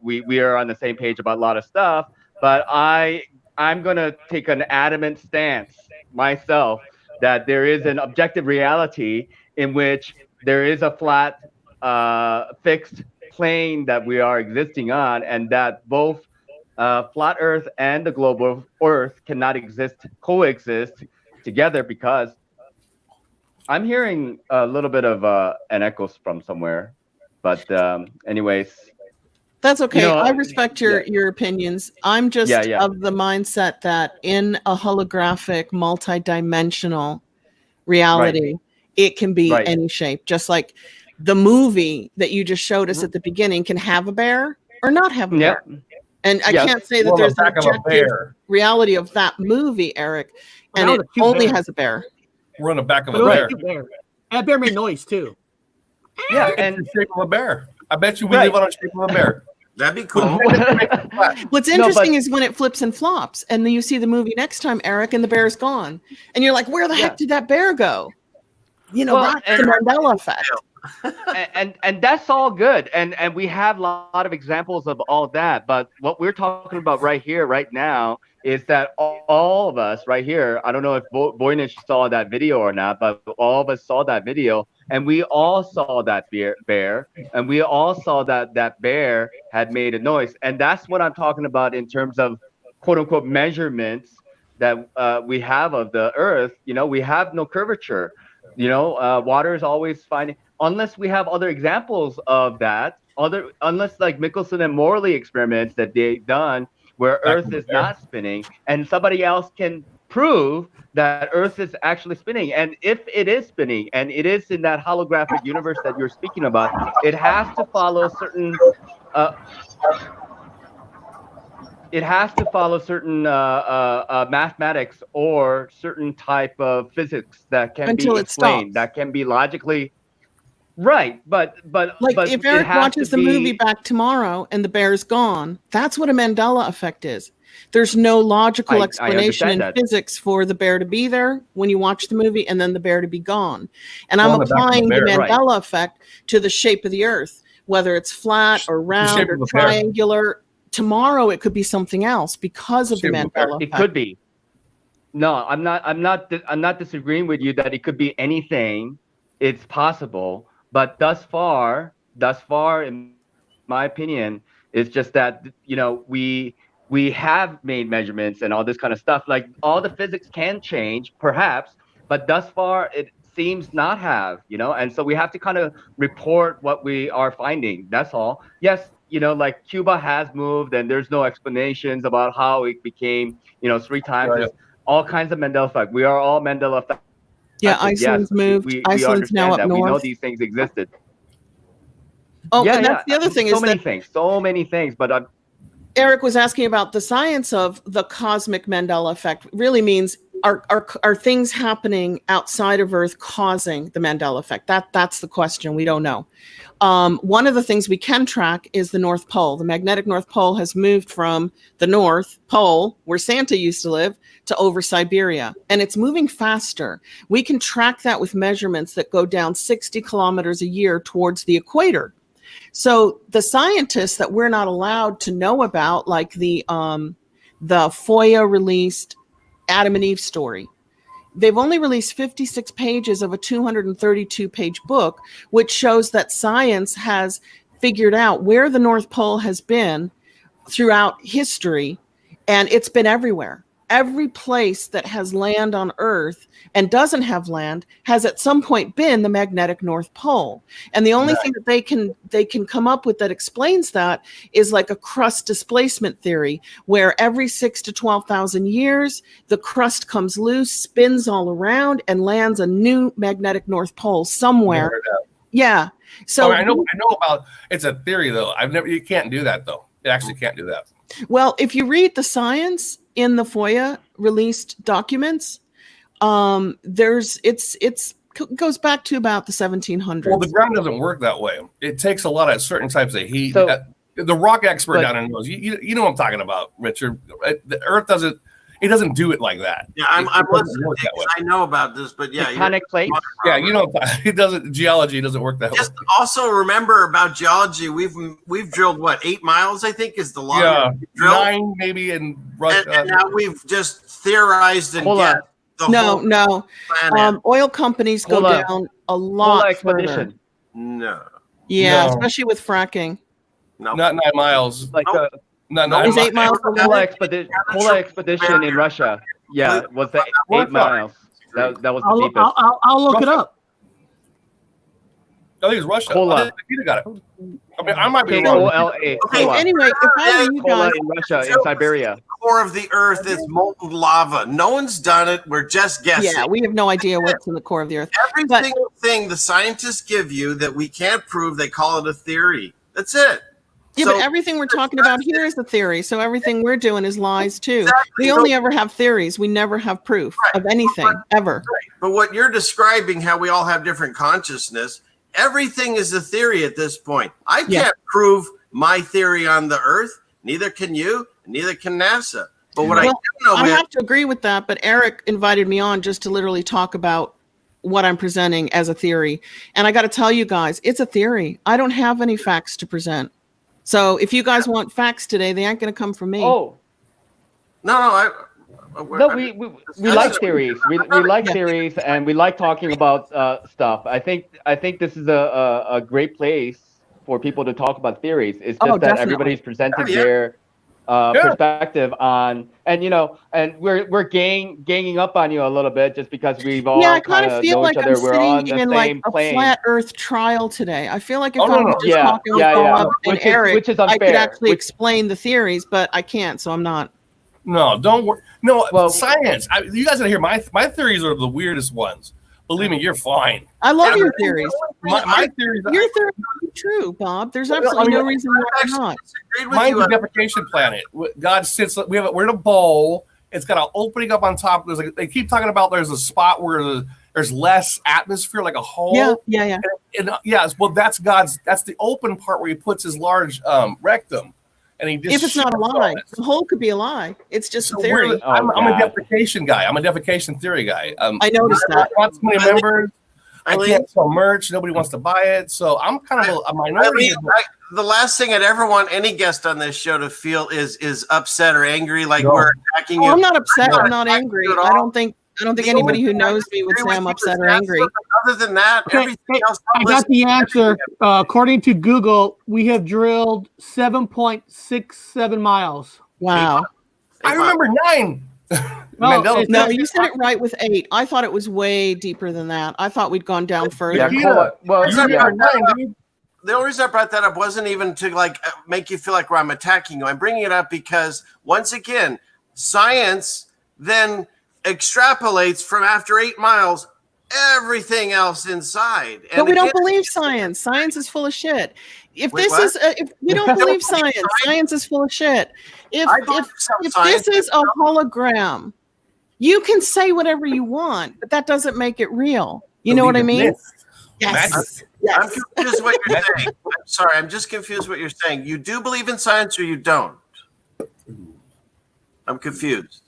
we are on the same page about a lot of stuff. But I'm gonna take an adamant stance myself that there is an objective reality in which there is a flat, fixed plane that we are existing on, and that both flat Earth and the globe of Earth cannot coexist together, because I'm hearing a little bit of an echo from somewhere. But anyways. That's okay. You know, I respect your opinions. I'm just of the mindset that in a holographic, multi-dimensional reality, it can be any shape. Just like the movie that you just showed us at the beginning can have a bear or not have a bear. And I can't say that there's an objective reality of that movie, Eric, and it only has a bear. We're on the back of a But bear. That bear made noise too. Yeah, and the shape of a bear. I bet you we live on the shape of a bear. That'd be cool. What's interesting is when it flips and flops, and then you see the movie next time, Eric, and the bear's gone, and you're like, "Where the heck did that bear go?" That's the Mandela effect. and that's all good, and we have a lot of examples of all of that. But what we're talking about right here, right now, is that all of us right here, I don't know if Voynich saw that video or not, but all of us saw that video, and we all saw that bear, and we all saw that bear had made a noise. And that's what I'm talking about in terms of quote unquote measurements that we have of the earth. You know, we have no curvature. You know, water is always finding, unless we have other examples of that, unless like Michelson and Morley experiments that they've done where Earth is not spinning, and somebody else can prove that Earth is actually spinning. And if it is spinning, and it is in that holographic universe that you're speaking about, it has to follow certain mathematics or certain type of physics that can be explained, that can be logically right. But like if Eric watches the movie Back Tomorrow and the bear's gone, that's what a Mandela effect is. There's no logical explanation in physics for the bear to be there when you watch the movie and then the bear to be gone. And I'm applying the Mandela effect to the shape of the earth, whether it's flat or round or triangular. Tomorrow it could be something else because of the Mandela effect. It could be. No, I'm not disagreeing with you that it could be anything. It's possible, but thus far, in my opinion, it's just that, you know, we have made measurements and all this kind of stuff. Like all the physics can change, perhaps, but thus far it seems not have, you know, and so we have to kind of report what we are finding. That's all. Yes. You know, like Cuba has moved, and there's no explanations about how it became, you know, 3 times. Right. All kinds of Mandela effect. We are all Mandela effect. Yeah, Iceland's moved. Iceland's now up north. We know these things existed. Oh, yeah, and that's the other thing. So many things. But Eric was asking about the science of the cosmic Mandela effect. Really means are things happening outside of Earth causing the Mandela effect? That's the question. We don't know. One of the things we can track is the North Pole. The magnetic North Pole has moved from the North Pole, where Santa used to live, to over Siberia. And it's moving faster. We can track that with measurements that go down 60 kilometers a year towards the equator. So the scientists that we're not allowed to know about, like the FOIA released Adam and Eve story, they've only released 56 pages of a 232-page book, which shows that science has figured out where the North Pole has been throughout history, and it's been everywhere. Every place that has land on Earth and doesn't have land has at some point been the magnetic North Pole. And the only thing that they can come up with that explains that is like a crust displacement theory, where every 6,000 to 12,000 years, the crust comes loose, spins all around, and lands a new magnetic North Pole somewhere. Yeah. So I know about, it's a theory though. You can't do that though. It actually can't do that. Well, if you read the science in the FOIA released documents, it goes back to about the 1700s. Well, the ground doesn't work that way. It takes a lot of certain types of heat. So, the rock expert down in knows. You know what I'm talking about, Richard. The Earth doesn't. It doesn't do it like that. Yeah, I'm listening. I know about this, but yeah, tectonic plates. Yeah, you know, it doesn't. Geology doesn't work that way. Just also remember about geology. We've drilled what, 8 miles? I think is the longest. Yeah, 9 maybe in Russia. And now we've just theorized and guessed. No. Oil companies go down a lot further. No. Yeah, especially with fracking. No, not 9 miles. Like no, is 8 miles. Polar expedition in Russia. Yeah, was the 8 miles. That was the deepest. I'll look it up. I think it's Russia. Cola. You got it. I mean, I might be wrong. K-O-L-A. Okay, anyway, if I were you guys, in Russia, in Siberia. The core of the Earth is molten lava. No one's done it. We're just guessing. Yeah, we have no idea what's in the core of the Earth. Every single thing the scientists give you that we can't prove, they call it a theory. That's it. Yeah, but everything we're talking about here is a theory. So everything we're doing is lies too. Exactly. We only ever have theories. We never have proof of anything, ever. Right. But what you're describing, how we all have different consciousness, everything is a theory at this point. I can't prove my theory on the Earth. Neither can you. Neither can NASA. But what I do know I have to agree with that. But Eric invited me on just to literally talk about what I'm presenting as a theory. And I got to tell you guys, it's a theory. I don't have any facts to present. So if you guys want facts today, they aren't going to come from me. Oh, We like theories. We like theories, and we like talking about stuff. I think this is a great place for people to talk about theories. It's just that everybody's presenting their perspective on, and we're ganging up on you a little bit just because we've all I kind of feel know like each other. I'm We're on sitting the in same like plane. a flat Earth trial today. I feel like if I was just talking with Bob and Eric, which is I could unfair. actually explain the theories, but I can't, so I'm not. No, don't worry. No, science. You guys gotta hear my theories are the weirdest ones. Believe me, you're fine. I love your theories. My theories. Your theories are true, Bob. There's absolutely no reason why not. Mine's a defecation planet. God sits. We're in a bowl. It's got an opening up on top. They keep talking about there's a spot where there's less atmosphere, like a hole. Yeah. And well, that's God's. That's the open part where he puts his large rectum. And he just if it's not a lie, the whole could be a lie. It's just a theory. I'm a defecation guy. I'm a defecation theory guy. I noticed that. Not so many members. I can't sell merch. Nobody wants to buy it. So I'm kind of a minority. The last thing I'd ever want any guest on this show to feel is upset or angry, like we're attacking you. I'm not upset. I'm not angry. I don't think anybody who knows me would say I'm upset or angry. Other than that, everything else. I got the answer. According to Google, we have drilled 7.67 miles. Wow. I remember 9. No, you said it right with 8. I thought it was way deeper than that. I thought we'd gone down further. The only reason I brought that up wasn't even to make you feel like I'm attacking you. I'm bringing it up because once again, science then extrapolates from after 8 miles everything else inside. And but we don't believe science. Science is full of shit. If we don't believe science, science is full of shit. If this is a hologram, you can say whatever you want, but that doesn't make it real. You know what I mean? Yes. I'm confused what you're saying. I'm sorry, I'm just confused what you're saying. You do believe in science or you don't? I'm confused.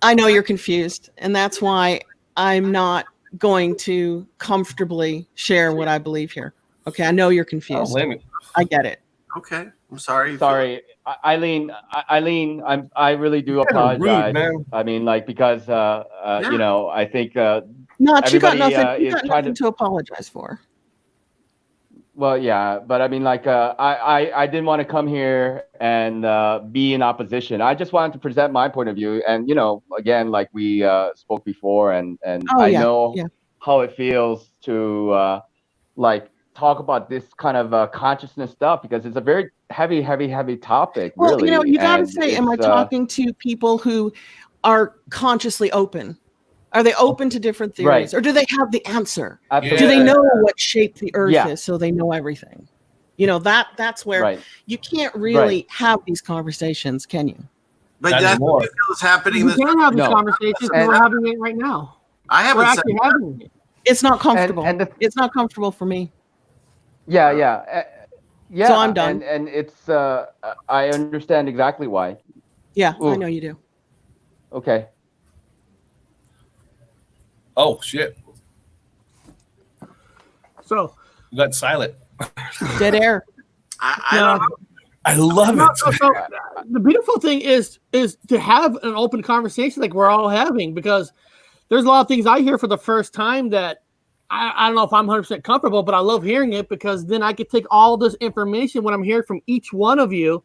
I know you're confused, and that's why I'm not going to comfortably share what I believe here. Okay, I know you're confused. I get it. Okay, I'm sorry. Sorry, Eileen. I really do apologize. Rude, I mean, because I think you got nothing to apologize for. Well, yeah, but I mean, I didn't want to come here and be in opposition. I just wanted to present my point of view, and again, like we spoke before, and I know how it feels to talk about this kind of consciousness stuff because it's a very heavy topic. Well, really. You got to say, am I talking to people who are consciously open? Are they open to different theories, or do they have the answer? Absolutely. Do they know what shape the Earth is, so they know everything? That's where you can't really have these conversations, can you? But that's what feels happening. We can have these conversations. We're having it right now. We're actually having it. It's not comfortable. It's not comfortable for me. Yeah. So I'm done. And it's I understand exactly why. Yeah, I know you do. Okay. Oh shit! So you got silent. Dead air. I love it. So the beautiful thing is to have an open conversation like we're all having, because there's a lot of things I hear for the first time that I don't know if I'm 100% comfortable, but I love hearing it because then I could take all this information when I'm hearing from each one of you,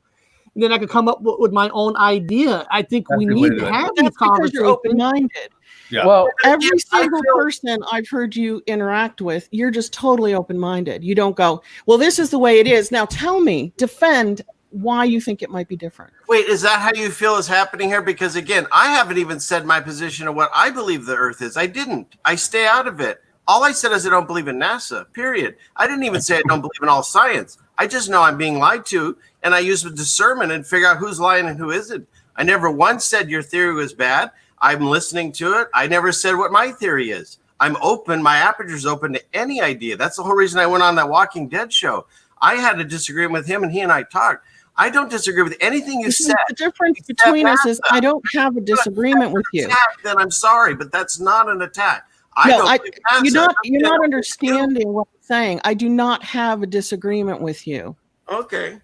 and then I could come up with my own idea. I think we need to have these conversations. You're open-minded. Yeah. Well, every single person I've heard you interact with, you're just totally open-minded. You don't go, well, this is the way it is. Now tell me, defend why you think it might be different. Wait, is that how you feel is happening here? Because again, I haven't even said my position of what I believe the Earth is. I didn't. I stay out of it. All I said is I don't believe in NASA, period. I didn't even say I don't believe in all science. I just know I'm being lied to, and I use discernment and figure out who's lying and who isn't. I never once said your theory was bad. I'm listening to it. I never said what my theory is. I'm open. My aperture's open to any idea. That's the whole reason I went on that Walking Dead show. I had a disagreement with him, and he and I talked. I don't disagree with anything you said. The difference between us is I don't have a disagreement with you. Then I'm sorry, but that's not an attack. You're not understanding what I'm saying. I do not have a disagreement with you. Okay.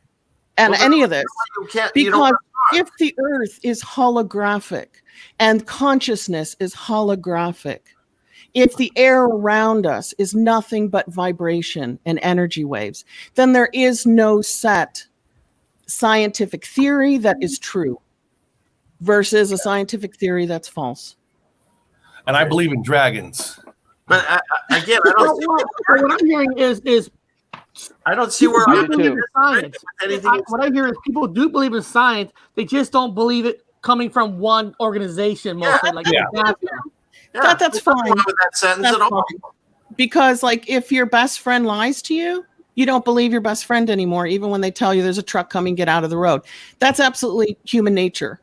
And any of this, because if the Earth is holographic and consciousness is holographic, if the air around us is nothing but vibration and energy waves, then there is no set scientific theory that is true versus a scientific theory that's false. And I believe in dragons. But again, I don't see what I'm hearing is I don't see where I believe in science. What I hear is people do believe in science. They just don't believe it coming from one organization mostly. That's fine. With that sentence at all. Because like if your best friend lies to you, you don't believe your best friend anymore, even when they tell you there's a truck coming, get out of the road. That's absolutely human nature.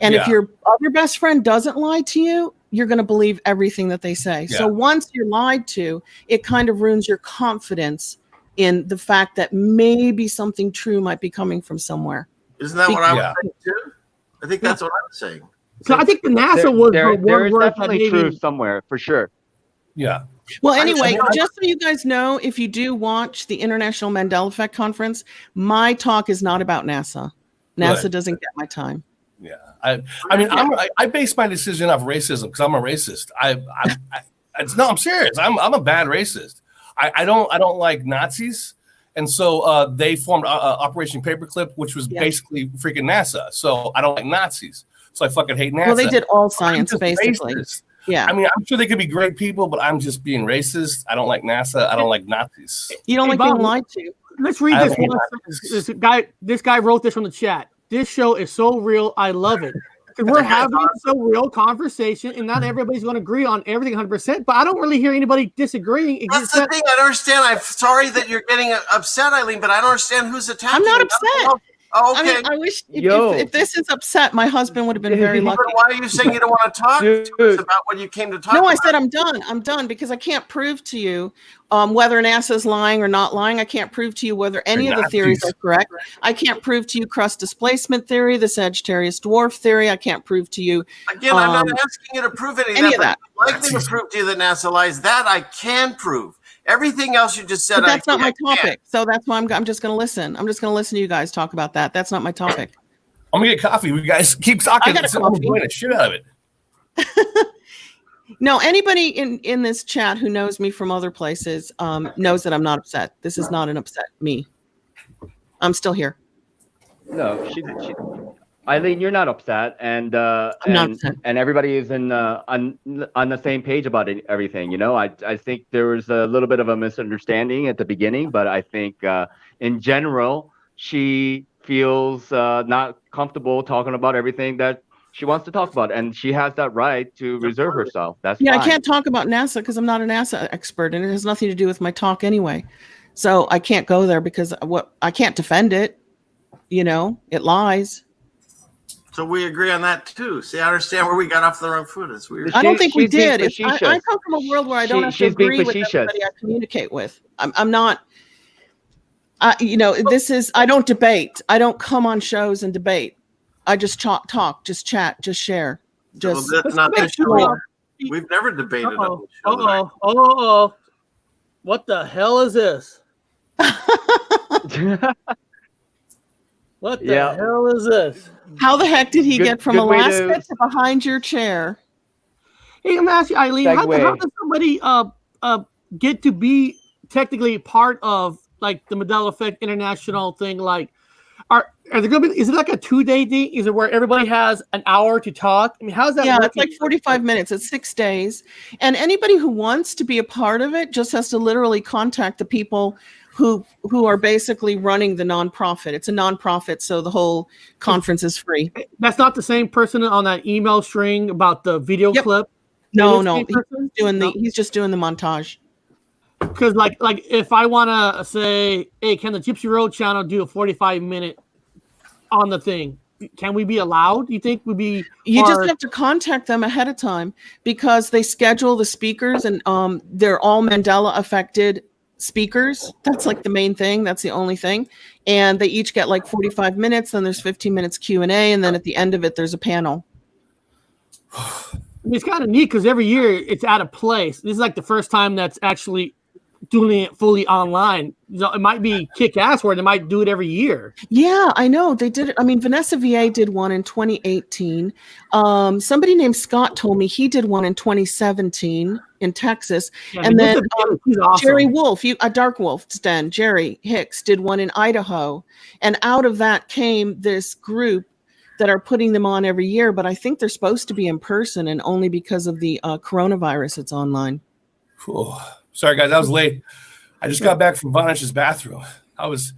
And if your other best friend doesn't lie to you, you're going to believe everything that they say. Yeah. So once you're lied to, it kind of ruins your confidence in the fact that maybe something true might be coming from somewhere. Isn't that what I was saying too? I think that's what I'm saying. So I think the NASA was there is word definitely truth somewhere for sure. Yeah. Well, anyway, just so you guys know, if you do watch the International Mandela Effect Conference, my talk is not about NASA. NASA doesn't get my time. Yeah. I mean, I base my decision off racism because I'm a racist. I'm serious. I'm a bad racist. I don't like Nazis. And so they formed Operation Paperclip, which was basically freaking NASA. So I don't like Nazis. So I fucking hate NASA. Well, they did all science, basically. Racist. Yeah. I mean, I'm sure they could be great people, but I'm just being racist. I don't like NASA. I don't like Nazis. You don't like being lied to. Let's read this one. This guy wrote this from the chat. This show is so real. I love it. We're having a so real conversation, and not everybody's going to agree on everything 100%. But I don't really hear anybody disagreeing. That's the thing. I don't understand. I'm sorry that you're getting upset, Eileen, but I don't understand who's attacking. I'm not upset. Oh, okay. I mean, I wish if this is upset, my husband would have been very lucky. Why are you saying you don't want to talk to us about what you came to talk about? No, I said I'm done. I'm done because I can't prove to you whether NASA's lying or not lying. I can't prove to you whether any of the theories are correct. I can't prove to you crust displacement theory, the Sagittarius dwarf theory. I can't prove to you. Again, I'm not asking you to prove any of that. I'd like me to prove to you that NASA lies. That I can prove. Everything else you just said, but that's not my topic. So that's why I'm just going to listen. I'm just going to listen to you guys talk about that. That's not my topic. I'm going to get coffee. We guys keep talking. I got a coffee. The shit out of it. No, anybody in this chat who knows me from other places knows that I'm not upset. This is not an upset me. I'm still here. No, Eileen, you're not upset, and everybody is on the same page about everything. You know, I think there was a little bit of a misunderstanding at the beginning, but I think in general she feels not comfortable talking about everything that she wants to talk about, and she has that right to reserve herself. That's fine. I can't talk about NASA because I'm not a NASA expert, and it has nothing to do with my talk anyway. So I can't go there because I can't defend it. You know, it lies. So we agree on that too. See, I understand where we got off the wrong foot. It's weird. I don't think we did. I come from a world where I don't have to agree with everybody I communicate with. I'm not. You know, I don't debate. I don't come on shows and debate. I just talk, just chat, just share. Just. Well, that's not the show. We've never debated on the show. What the hell is this? What the hell is this? How the heck did he get from Alaska to behind your chair? Hey, I'm asking Eileen, how does somebody get to be technically part of like the Mandela Effect International thing? Like, are there going to be? Is it like a 2-day thing? Is it where everybody has an hour to talk? I mean, how's that? Yeah, it's like 45 minutes. It's 6 days, and anybody who wants to be a part of it just has to literally contact the people who are basically running the nonprofit. It's a nonprofit, so the whole conference is free. That's not the same person on that email string about the video clip? No. He's just doing the montage. Because like if I want to say, hey, can the Gypsy Road channel do a 45-minute on the thing? Can we be allowed? You think would be? You just have to contact them ahead of time because they schedule the speakers and they're all Mandela affected speakers. That's like the main thing. That's the only thing. And they each get like 45 minutes. Then there's 15 minutes Q&A. And then at the end of it, there's a panel. It's kind of neat because every year it's out of place. This is like the first time that's actually doing it fully online. It might be kick-ass where they might do it every year. Yeah, I know. They did it. I mean, Vanessa VA did one in 2018. Somebody named Scott told me he did one in 2017 in Texas. Yeah, and then awesome. Jerry Wolf, a Dark Wolf's Den, Jerry Hicks did one in Idaho. And out of that came this group that are putting them on every year. But I think they're supposed to be in person, and only because of the coronavirus, it's online. Cool. Sorry, guys, I was late. I just got back from Vonich's bathroom. I was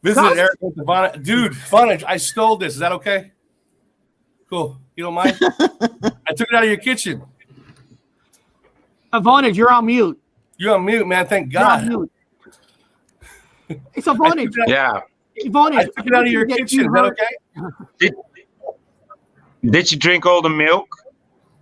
visiting Eric with the Vonich. Dude, Vonich, I stole this. Is that okay? Cool. You don't mind? I took it out of your kitchen. Vonich, you're on mute. You're on mute, man. Thank God. You're on mute. It's a Vonich. Yeah. Vonich, I took it out of your kitchen. Is that okay? Did you drink all the milk?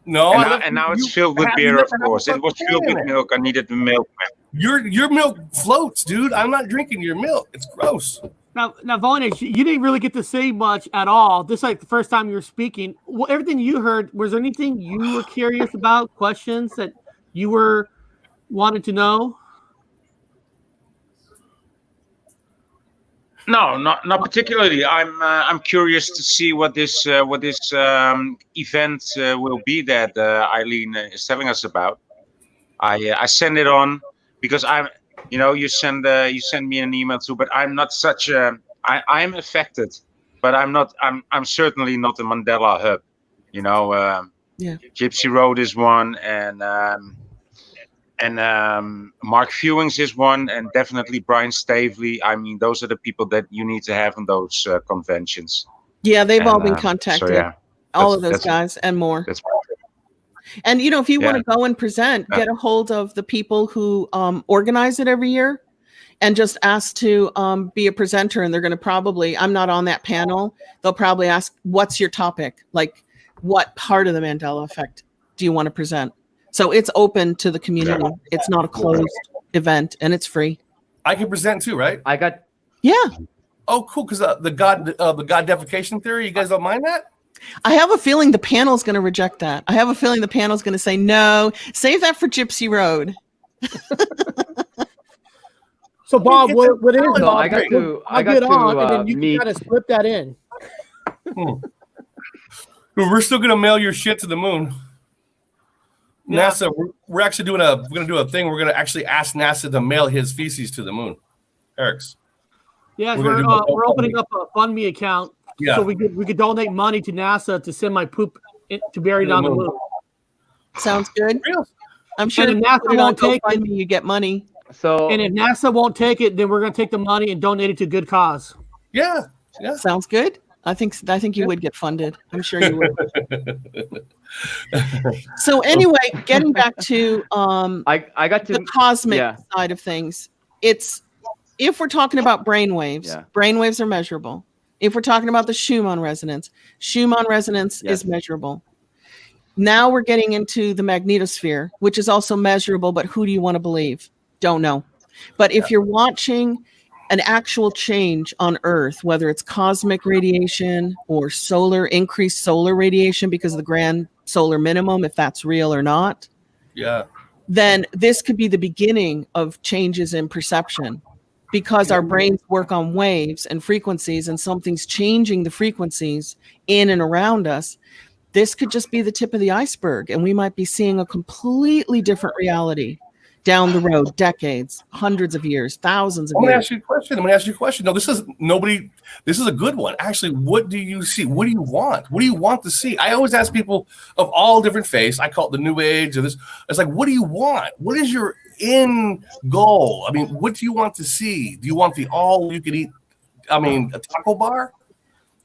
No. And now it's filled with beer, of course. It was filled with milk. I needed the milk. Your milk floats, dude. I'm not drinking your milk. It's gross. Now, Vonich, you didn't really get to say much at all. This is like the first time you were speaking. Everything you heard, was there anything you were curious about, questions that you were wanting to know? No, not particularly. I'm curious to see what this event will be that Eileen is telling us about. I send it on because you send me an email too, but I'm not such a. I'm affected, but I'm certainly not a Mandela hub. Gypsy Road is one, and Mark Fewings is one, and definitely Brian Stavely. I mean, those are the people that you need to have on those conventions. Yeah, they've all been contacted. So, yeah, all of those guys and more. And if you want to go and present, get a hold of the people who organize it every year, and just ask to be a presenter. And they're going to probably, I'm not on that panel. They'll probably ask, "What's your topic? Like, what part of the Mandela effect do you want to present?" So it's open to the community. It's not a closed event, and it's free. I can present too, right? Yeah. Oh, cool. Because the God defecation theory, you guys don't mind that? I have a feeling the panel's going to reject that. I have a feeling the panel's going to say, no, save that for Gypsy Road. So, Bob, what is it? No, I got to and then you can kind of slip that in. We're still going to mail your shit to the moon. Yeah. NASA, we're actually we're going to do a thing. We're going to actually ask NASA to mail his feces to the moon. Eric's. Yes, we're opening up a FundMe account so we could donate money to NASA to send my poop to bury it on the moon. Sounds good. I'm sure if NASA won't take it, you get money. And if NASA won't take it, then we're going to take the money and donate it to good cause. Yeah. Sounds good. I think you would get funded. I'm sure you would. So anyway, getting back to I got to the cosmic side of things. It's, if we're talking about brainwaves, brainwaves are measurable. If we're talking about the Schumann resonance is measurable. Now we're getting into the magnetosphere, which is also measurable, but who do you want to believe? Don't know. But if you're watching an actual change on Earth, whether it's cosmic radiation or increased solar radiation because of the grand solar minimum, if that's real or not, then this could be the beginning of changes in perception, because our brains work on waves and frequencies, and something's changing the frequencies in and around us. This could just be the tip of the iceberg, and we might be seeing a completely different reality down the road, decades, hundreds of years, thousands of years. I'm going to ask you a question. No, this is a good one. Actually, what do you see? What do you want? What do you want to see? I always ask people of all different faiths. I call it the New Age or this. It's like, what do you want? What is your end goal? I mean, what do you want to see? Do you want the all you can eat? I mean, a taco bar?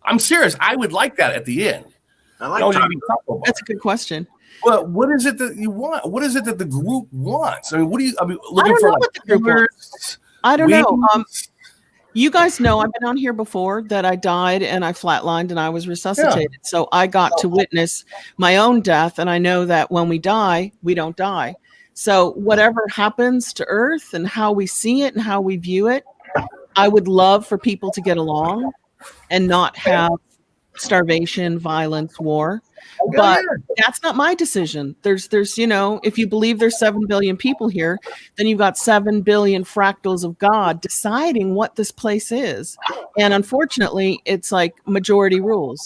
I'm serious. I would like that at the end. I like taco bar. That's a good question. But what is it that you want? What is it that the group wants? I mean, looking for what the group wants. I don't know. You guys know I've been on here before that I died and I flatlined and I was resuscitated. Yeah. So I got to witness my own death, and I know that when we die, we don't die. So whatever happens to Earth and how we see it and how we view it, I would love for people to get along and not have starvation, violence, war. But that's not my decision. There's, if you believe there's 7 billion people here, then you've got 7 billion fractals of God deciding what this place is. And unfortunately, it's like majority rules,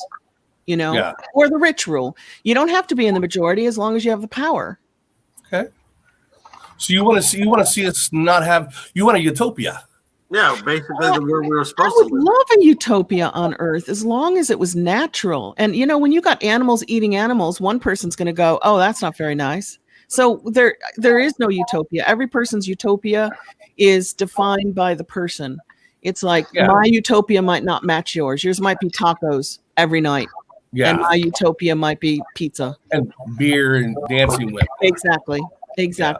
or the rich rule. You don't have to be in the majority as long as you have the power. Okay. So you want to see us not have, you want a utopia. Yeah, basically the word we were supposed to live. I would love a utopia on Earth as long as it was natural. And, when you got animals eating animals, one person's going to go, oh, that's not very nice. So there is no utopia. Every person's utopia is defined by the person. It's like my utopia might not match yours. Yours might be tacos every night. Yeah. And my utopia might be pizza. And beer and dancing women. Exactly. Yeah.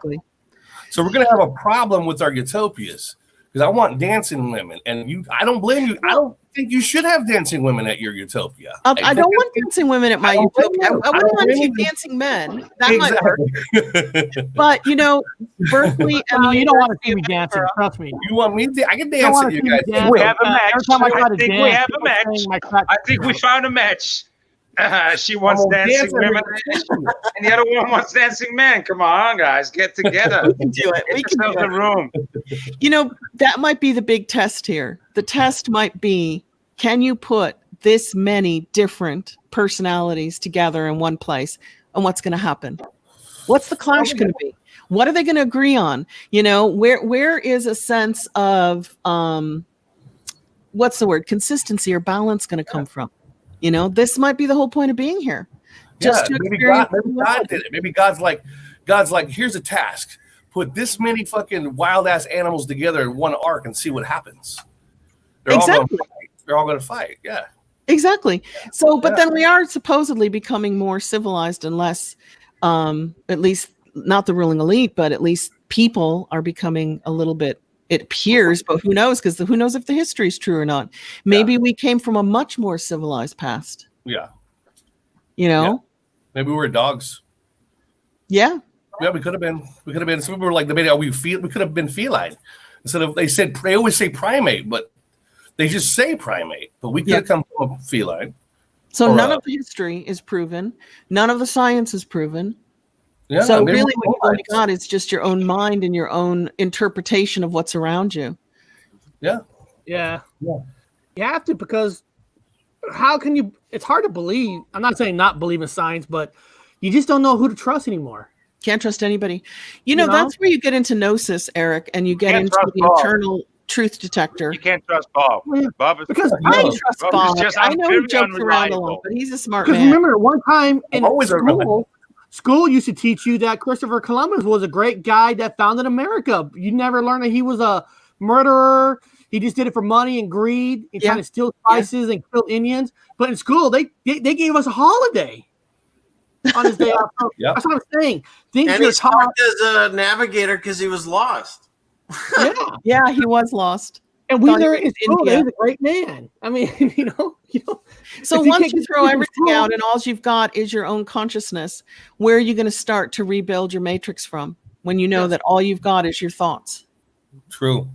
So we're going to have a problem with our utopias. Because I want dancing women, and I don't blame you. I don't think you should have dancing women at your utopia. I don't want dancing women at my utopia. I wouldn't want to see dancing men. That might work. But Berkeley, you don't want to see me dancing. Trust me. You want me to? I can dance at you guys. We have a match. I think we have a match. I think we found a match. She wants dancing women, and the other one wants dancing men. Come on, guys, get together. We can do it. We can do the room. That might be the big test here. The test might be: can you put this many different personalities together in one place, and what's going to happen? What's the clash going to be? What are they going to agree on? Where is a sense of what's the word? Consistency or balance going to come from? This might be the whole point of being here. Just to maybe God did it. Maybe God's like, here's a task. Put this many fucking wild ass animals together in one ark and see what happens. They're all going to fight. Yeah. Exactly. So, but then we are supposedly becoming more civilized and less, at least not the ruling elite, but at least people are becoming a little bit. It appears, but who knows? Because who knows if the history is true or not? Maybe we came from a much more civilized past. Yeah. Maybe we're dogs. Yeah. Yeah, we could have been. Some people were like debating, we could have been feline. Instead of, they always say primate, but they just say primate. But we could have come from a feline. So none of the history is proven. None of the science is proven. Yeah, so really what you've only got is just your own mind and your own interpretation of what's around you. Yeah. You have to, because how can you, it's hard to believe. I'm not saying not believe in science, but you just don't know who to trust anymore. Can't trust anybody. That's where you get into gnosis, Eric, and you get into the internal truth detector. You can't trust Bob. Bob is because I trust Bob. I know he jokes around a lot, but he's a smart man. Because remember, one time in school used to teach you that Christopher Columbus was a great guy that founded America. You never learned that he was a murderer. He just did it for money and greed and trying to steal spices and kill Indians. But in school, they gave us a holiday on his day off. That's what I'm saying. And he started as a navigator because he was lost. Yeah, he was lost. And we were in school. He's a great man. I mean, So once you throw everything out and all you've got is your own consciousness, where are you going to start to rebuild your matrix from when you know that all you've got is your thoughts? True.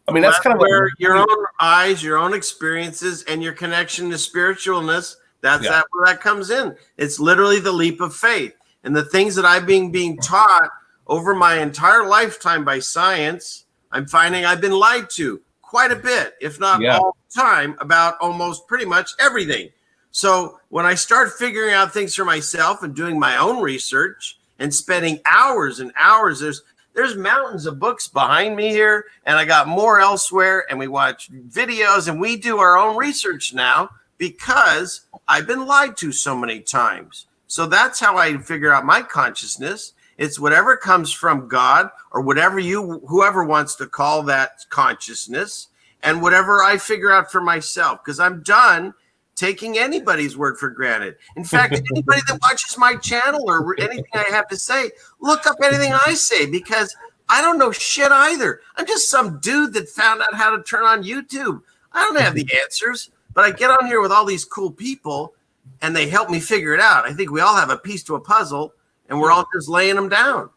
I mean, that's kind of where your own eyes, your own experiences, and your connection to spiritualness, where that comes in. It's literally the leap of faith. And the things that I've been being taught over my entire lifetime by science, I'm finding I've been lied to quite a bit, if not all the time, about almost pretty much everything. So when I start figuring out things for myself and doing my own research and spending hours and hours, there's mountains of books behind me here, and I got more elsewhere, and we watch videos, and we do our own research now because I've been lied to so many times. So that's how I figure out my consciousness. It's whatever comes from God or whoever wants to call that consciousness, and whatever I figure out for myself, because I'm done taking anybody's word for granted. In fact, anybody that watches my channel or anything I have to say, look up anything I say, because I don't know shit either. I'm just some dude that found out how to turn on YouTube. I don't have the answers, but I get on here with all these cool people and they help me figure it out. I think we all have a piece to a puzzle and we're all just laying them down.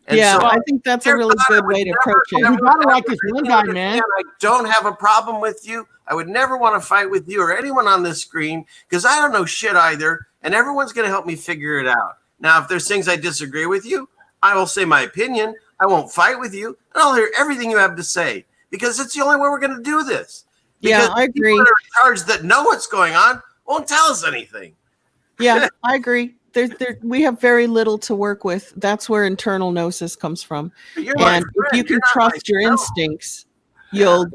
And yeah, so I think that's a really good way to approach it. You gotta like this one guy, man. I don't have a problem with you. I would never want to fight with you or anyone on this screen because I don't know shit either, and everyone's going to help me figure it out. Now, if there's things I disagree with you, I will say my opinion. I won't fight with you, and I'll hear everything you have to say because it's the only way we're going to do this. Because Yeah, I agree. people that are in charge that know what's going on won't tell us anything. Yeah, I agree. We have very little to work with. That's where internal gnosis comes from. You're my And friend. if you can You're not trust your myself. instincts, you'll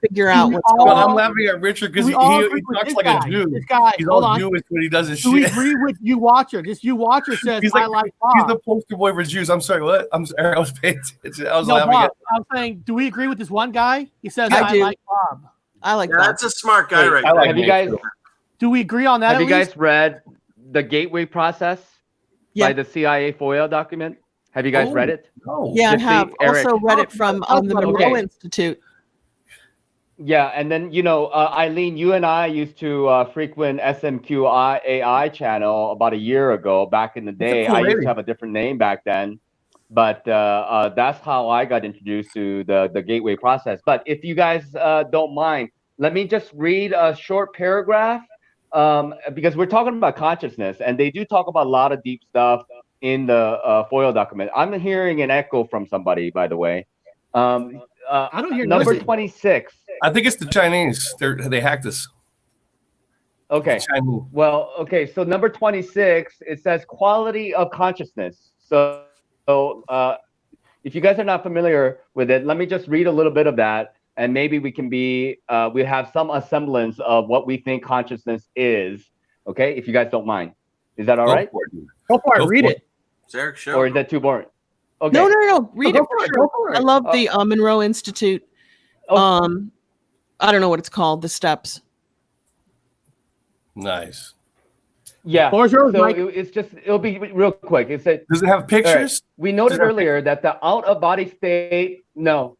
figure out what's Well, going I'm on. laughing at Richard because We he all agree with talks this like guy. a Jew. This guy, He's hold all on. Jewish when he does his Do we shit. agree with you, Watcher? This you Watcher says He's I like like he's Bob. the poster boy for Jews. I'm sorry, what? I'm sorry, I was paying attention. I was No, laughing Bob, at. I'm saying, do we agree with this one guy? He says I I do. like Bob. I like Yeah, that. that's a smart guy, Wait, right I there. like have you Nate, guys too. Do we agree on that? have at you least? guys read the Gateway Process Yeah. by the CIA FOIA document? Have you guys Oh, read it? No. Yeah, I Gypsy, have Eric. also read it from the Monroe Okay. Institute. Yeah, and then Eileen, you and I used to frequent SMQI AI channel about a year ago. Back in the day, cool I used lady. to have a different name back then, but that's how I got introduced to the Gateway Process. But if you guys don't mind, let me just read a short paragraph because we're talking about consciousness, and they do talk about a lot of deep stuff in the FOIA document. I'm hearing an echo from somebody, by the way. I don't hear number nothing. 26. I think it's the Chinese. They hacked us. Okay. Chinese. Well, okay. So number 26, it says quality of consciousness. So if you guys are not familiar with it, let me just read a little bit of that, and maybe we can we have some semblance of what we think consciousness is. Okay, if you guys don't mind, is that all right? Go for it. Go Read for it. It's Eric's show. Or is that too boring? Okay. No. Read Go it for for it, sure. go for it. I love the Monroe Institute. Oh. I don't know what it's called. The steps. Nice. Yeah. Floor's yours, So Mike. it'll be real quick. It said Does it have pictures? we noted earlier that the out of body state out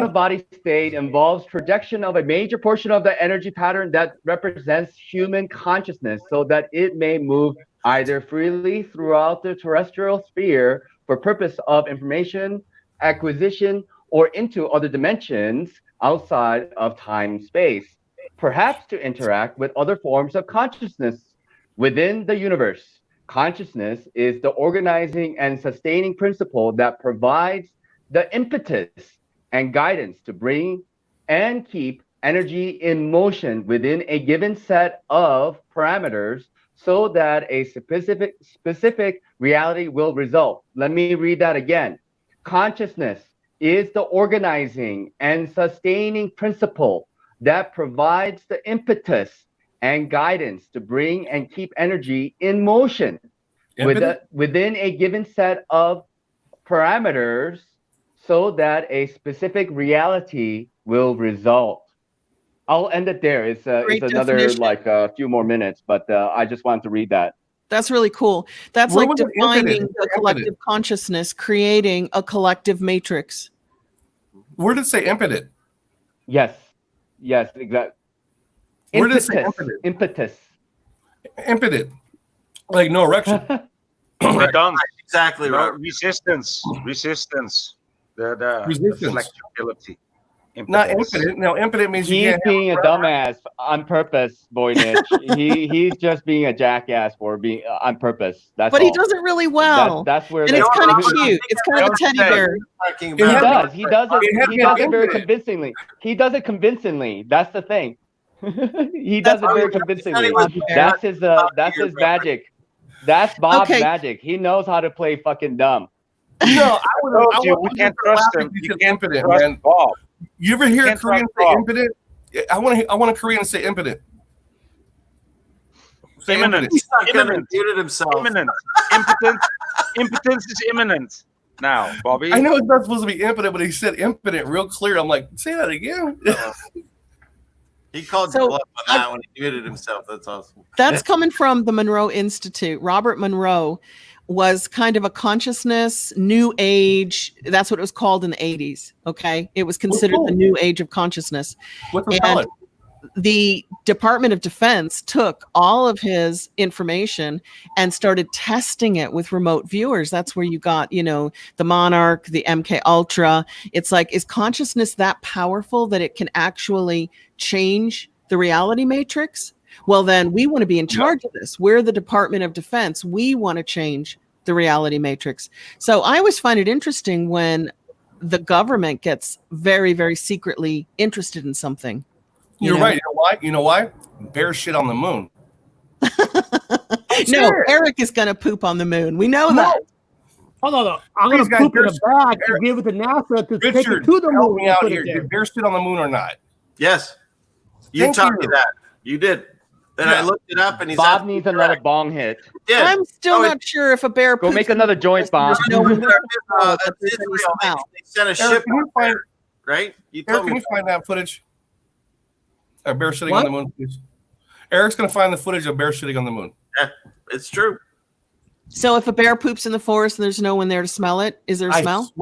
of body state involves projection of a major portion of the energy pattern that represents human consciousness so that it may move either freely throughout the terrestrial sphere for purpose of information acquisition or into other dimensions outside of time space, perhaps to interact with other forms of consciousness within the universe. Consciousness is the organizing and sustaining principle that provides the impetus and guidance to bring and keep energy in motion within a given set of parameters so that a specific reality will result. Let me read that again. Consciousness is the organizing and sustaining principle that provides the impetus and guidance to bring and keep energy in motion within a given set of parameters so that a specific reality will result. I'll end it there. It's another definition. like a few more minutes, but I just wanted to read that. That's really cool. That's Where like was it defining impotent? the collective consciousness, creating a collective matrix. Where did it say impotent? Yes, exactly. Where does it say Impetus. Impotent. Like no erection. Redundant. Exactly No, right. resistance. The Resistance. flexibility. Not Impotence. impotent. No, impotent means you He's can't. being a dumbass on purpose, Voynich. he's just being a jackass for being on purpose. That's But all. he does it really well. That's where And it's kind of No, no, cute. It's kind of a teddy bear. Talking He about does. He does it. It had He to does be it very impotent. convincingly. He does it convincingly. That's the thing. He does it very convincingly. That's his magic. That's Bob's Okay. magic. He knows how to play fucking dumb. No, I you, would we can't trust him. You You said can't impotent, trust man. Bob. You ever hear a Can't Korean trust say Bob. impotent? I want a Korean to say impotent. Say Imminent. impotent. He's not gonna Imminent. muted himself. Imminent. Impotence is imminent now, Bobby. I know it's not supposed to be impotent, but he said impotent real clear. I'm like, say that again. He called So, you bluff on that when he muted himself. That's awesome. That's coming from the Monroe Institute. Robert Monroe was kind of a consciousness, new age. That's what it was called in the 80s. Okay. It was considered the new age of consciousness. What's the And talent? the Department of Defense took all of his information and started testing it with remote viewers. That's where you got, the Monarch, the MK Ultra. It's like, is consciousness that powerful that it can actually change the reality matrix? Well, then we want to be in charge of this. We're the Department of Defense. We want to change the reality matrix. So I always find it interesting when the government gets very, very secretly interested in something. You're right. You know why? Bear shit on the moon. No, Eric is going to poop on the moon. We know that. Hold on. I'm going to poop in the bag to give it to NASA to take it to the moon. Help me out here. Did bear shit on the moon or not? Yes. You taught me that. You did. Then I looked it up, and he's Bob needs another bong hit. Yeah. I'm still not sure if a bear go make another joint, Bob. They sent a ship out, right? Eric, can you find that footage? A bear shitting on the moon, please. Eric's going to find the footage of bear shitting on the moon. Yeah, it's true. So if a bear poops in the forest and there's no one there to smell it, is there a smell?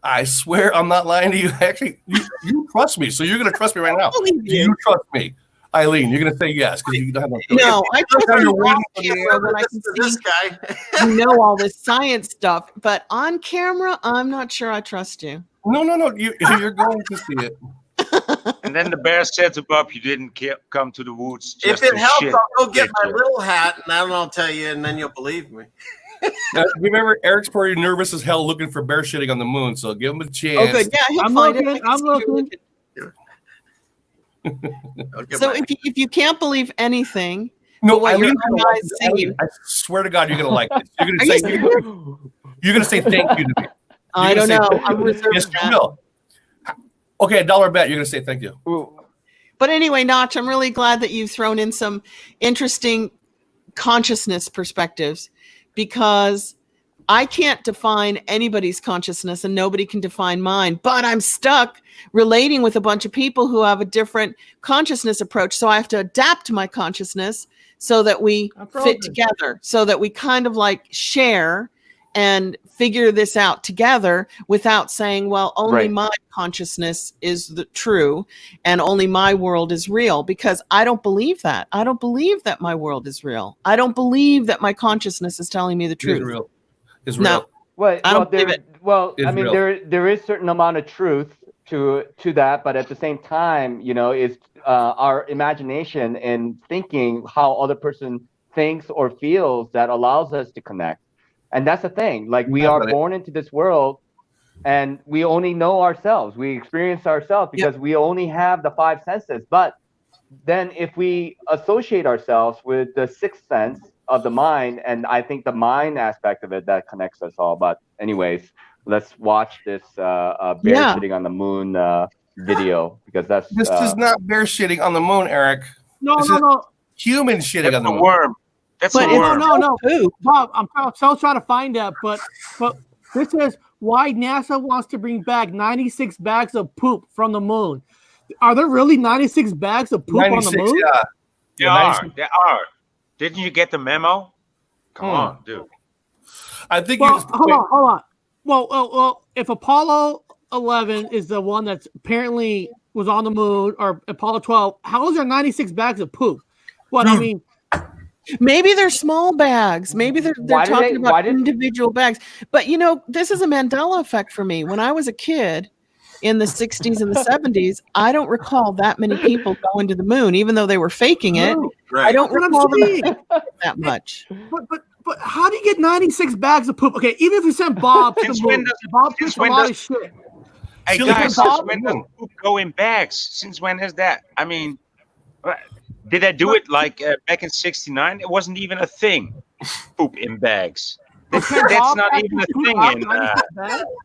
I swear I'm not lying to you. Actually, you trust me, so you're going to trust me right now. You trust me. Eileen, you're going to say yes because you don't have no. I trust you off camera when I can see this guy. you know all this science stuff, but on camera, I'm not sure I trust you. No. You're going to see it. And then the bear said to Bob, "You didn't come to the woods." Just if it helps, shit. I'll go get my little hat, and then I'll tell you, and then you'll believe me. Remember, Eric's pretty nervous as hell looking for bear shitting on the moon, so give him a chance. Oh, good. Yeah, he'll find it. I'm looking. So if you can't believe anything, I swear to God, you're gonna like this. You're gonna say thank you to me. I don't know. I'm reserved. Yes, you will. Okay, $1 bet. You're gonna say thank you. But anyway, Notch, I'm really glad that you've thrown in some interesting consciousness perspectives, because I can't define anybody's consciousness and nobody can define mine, but I'm stuck relating with a bunch of people who have a different consciousness approach. So I have to adapt my consciousness so that we fit together, so that we kind of like share and figure this out together without saying, well, only my consciousness is the true and only my world is real, because I don't believe that. I don't believe that my world is real. I don't believe that my consciousness is telling me the truth. Is real. No, well, I don't believe it. Well, I mean, there is certain amount of truth to that, but at the same time, is our imagination and thinking how other person thinks or feels that allows us to connect. And that's the thing. Like, we are born into this world, and we only know ourselves. We experience ourselves because we only have the 5 senses. But then, if we associate ourselves with the 6th sense of the mind, and I think the mind aspect of it that connects us all. But anyways, let's watch this bear sitting on the moon video, because this is not bear shitting on the moon, Eric. No. Human shitting on the moon. Worm. That's a worm. No. Bob, I'm still trying to find that, but this is why NASA wants to bring back 96 bags of poop from the moon. Are there really 96 bags of poop on the moon? Yeah. There are. Didn't you get the memo? Come on, dude. I think hold on. Well, if Apollo 11 is the one that's apparently was on the moon, or Apollo 12, how is there 96 bags of poop? I mean, maybe they're small bags. Maybe they're talking about individual bags. But this is a Mandela effect for me. When I was a kid in the 60s and the 70s, I don't recall that many people going to the moon, even though they were faking it. Right. I don't recall them that much. But how do you get 96 bags of poop? Okay, even if you send Bob to the moon, Bob takes a lot of shit. Hey guys, since when does poop go in bags? Since when is that? I mean, did I do it like back in '69? It wasn't even a thing. Poop in bags. That's not even a thing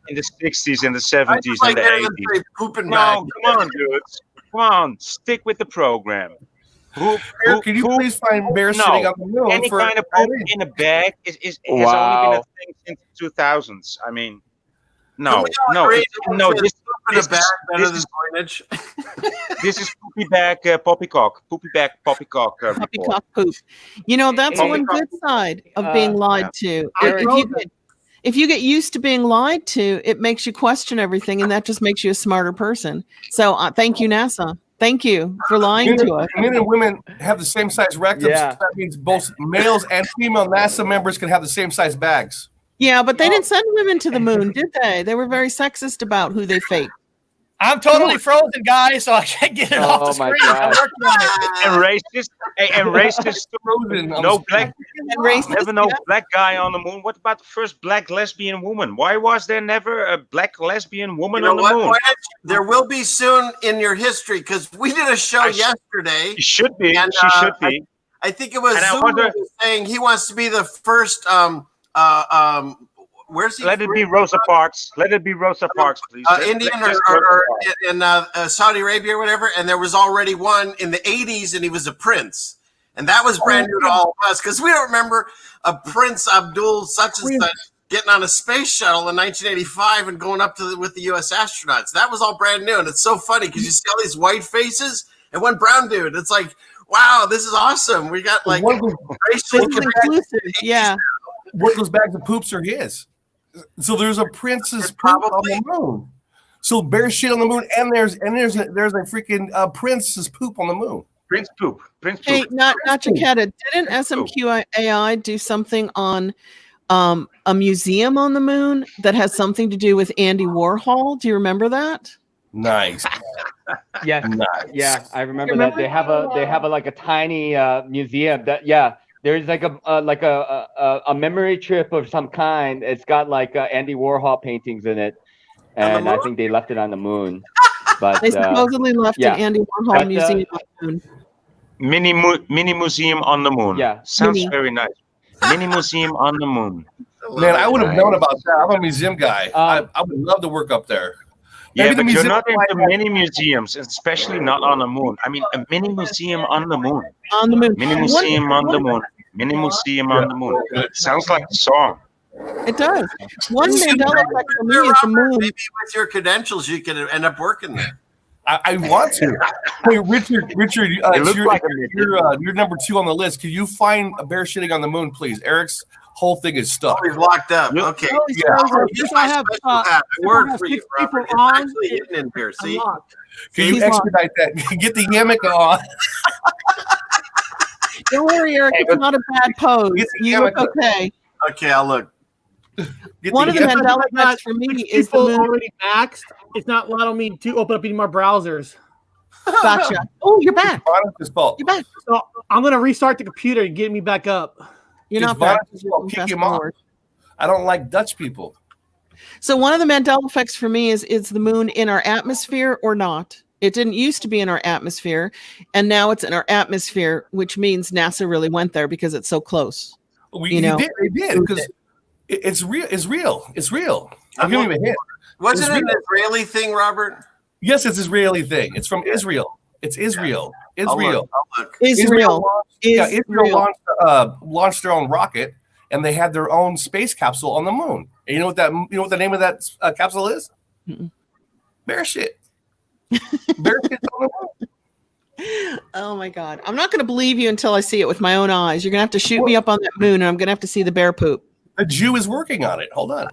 in the 60s and the 70s and the 80s. Pooping no, come on, dudes. Come on, stick with the program. Can you please find bear sitting on the moon? Any kind of poop in a bag has only been a thing since the 2000s. I mean, no. This is poopy bag poppycock. Poopy bag poppycock. Poppycock poop. That's one good side of being lied to. If you get used to being lied to, it makes you question everything, and that just makes you a smarter person. So thank you, NASA. Thank you for lying to us. Men and women have the same size rectums. Yeah. So that means both males and female NASA members can have the same size bags. Yeah, but they didn't send women to the moon, did they? They were very sexist about who they faked. I'm totally frozen, guys, so I can't get it off the Oh my screen. I'm God. working on it. And racist. Hey, and racist. Frozen on No the black. And racist, Never no yeah. black guy on the moon. What about the first black lesbian woman? Why was there never a black lesbian woman You know on the what? moon? Boyanich? There will be soon in your history because we did a show yesterday. She should be. And, She should be. I think it was And I Zuma wonder- was saying he wants to be the first. Where's he? Let it be Rosa Parks. Let it be Rosa Parks, please. Indian Let's or just- in Saudi Arabia or whatever, and there was already one in the 80s, and he was a prince, and that was brand new to all of us because we don't remember a Prince Abdul such and such getting on a space shuttle in 1985 and going up with the U.S. astronauts. That was all brand new, and it's so funny because you see all these white faces and one brown dude. It's like, wow, this is awesome. We got like One of This is inclusive. Yeah. those bags of poops are his. So there's a prince's poop on the moon. So bear shit on the moon, and there's a freaking prince's poop on the moon. Prince poop. Prince poop. Hey, not Jaquetta, didn't SMQAI do something on a museum on the moon that has something to do with Andy Warhol? Do you remember that? Nice. Yes. Nice. Yeah, I remember that. They have a like a tiny museum that there's like a memory trip of some kind. It's got like Andy Warhol paintings in it, and I think they left it on the moon. But They supposedly left yeah. an Andy Warhol But, museum on the moon. Mini museum on the moon. Yeah. Sounds Mini. very nice. Mini museum on the moon. Man, I would have known about that. I'm a museum guy. Um, I would love to work up there. Yeah, Maybe the but you're museum not might into have- mini museums, especially not on the moon. I mean, a mini museum on the moon. On the moon. Mini museum on the moon. Mini museum on the moon. It sounds like a song. It does. One Mandela effect for me is the Robert, moon. maybe with your credentials, you could end up working there. I want to. Hey, Richard, looks like a you're number 2 on the list. Can you find a bear shitting on the moon, please? Eric's whole thing is stuck. Oh, he's locked up. Okay. Oh, he's Yeah. frozen. Here's If my I have, special if word I have for you, 6 Robert. people It's on, actually hidden in here. See? I'm locked. Can you He's locked. expedite that? Get the yarmulke on. Don't worry, Eric. Hey, It's but- not a bad pose. Get the You look yarmulke. okay. Okay, I'll look. Get One of the yarmulke. Mandela Not effects for me 6 is the people moon. already maxed. It's not allowing me to open up any more browsers. Gotcha. Oh, you're back. Vanessa's fault. You're back. So I'm gonna restart the computer and get me back up. You're It's not back. Vanessa's fault. Kick him off. I don't like Dutch people. So one of the Mandela effects for me is the moon in our atmosphere or not? It didn't used to be in our atmosphere, and now it's in our atmosphere, which means NASA really went there because it's so close. They did because it's real. It's real. It's real. I'll give you a hint. Wasn't It's it an real. Israeli thing, Robert? Yes, it's Israeli thing. It's from Israel. It's Israel. Israel. I'll look. Israel. Israel launched their own rocket, and they had their own space capsule on the moon. And you know what the name of that capsule is? Mm-mm. Bear shit. Bear shit on the moon. Oh my God. I'm not going to believe you until I see it with my own eyes. You're going to have to shoot me up on that moon, and I'm going to have to see the bear poop. The Jew is working on it. Hold on.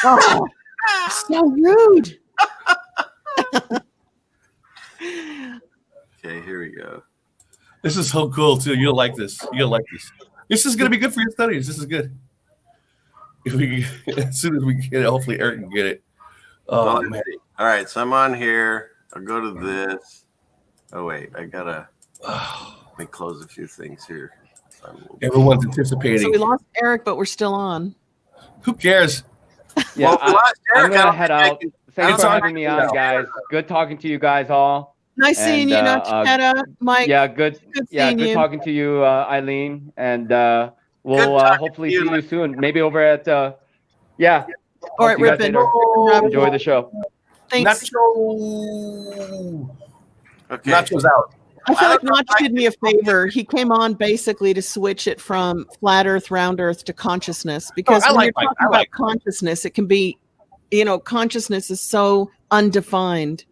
Oh, so rude. Okay, here we go. This is so cool too. You'll like this. You'll like this. This is gonna be good for your studies. This is good. If we as soon as we get it, hopefully Eric can get it. Oh man. All right, so I'm on here. I'll go to this. Oh wait, I gotta let me close a few things here. Everyone's So anticipating. we lost Eric, but we're still on. Who cares? Yeah, Well, we lost I'm Eric. I gonna don't head think I out. can- Thanks It's for all having me on, guys. Good talking to you guys all. Nice seeing you, And, Nachetta, Mike. Yeah, good. Good Yeah, seeing good you. talking to you, Eileen. And Good we'll talking hopefully to you, see you soon. Maybe over at yeah. All right, See you guys Rippin. later. Enjoy the show. Thanks. Nacho. Okay. Nacho's out. I feel I like don't know if Notch I did me a favor. He came on basically to switch it from flat Earth, round Earth to consciousness. Because I when like you're Mike. talking I about like consciousness, it can be, consciousness is so undefined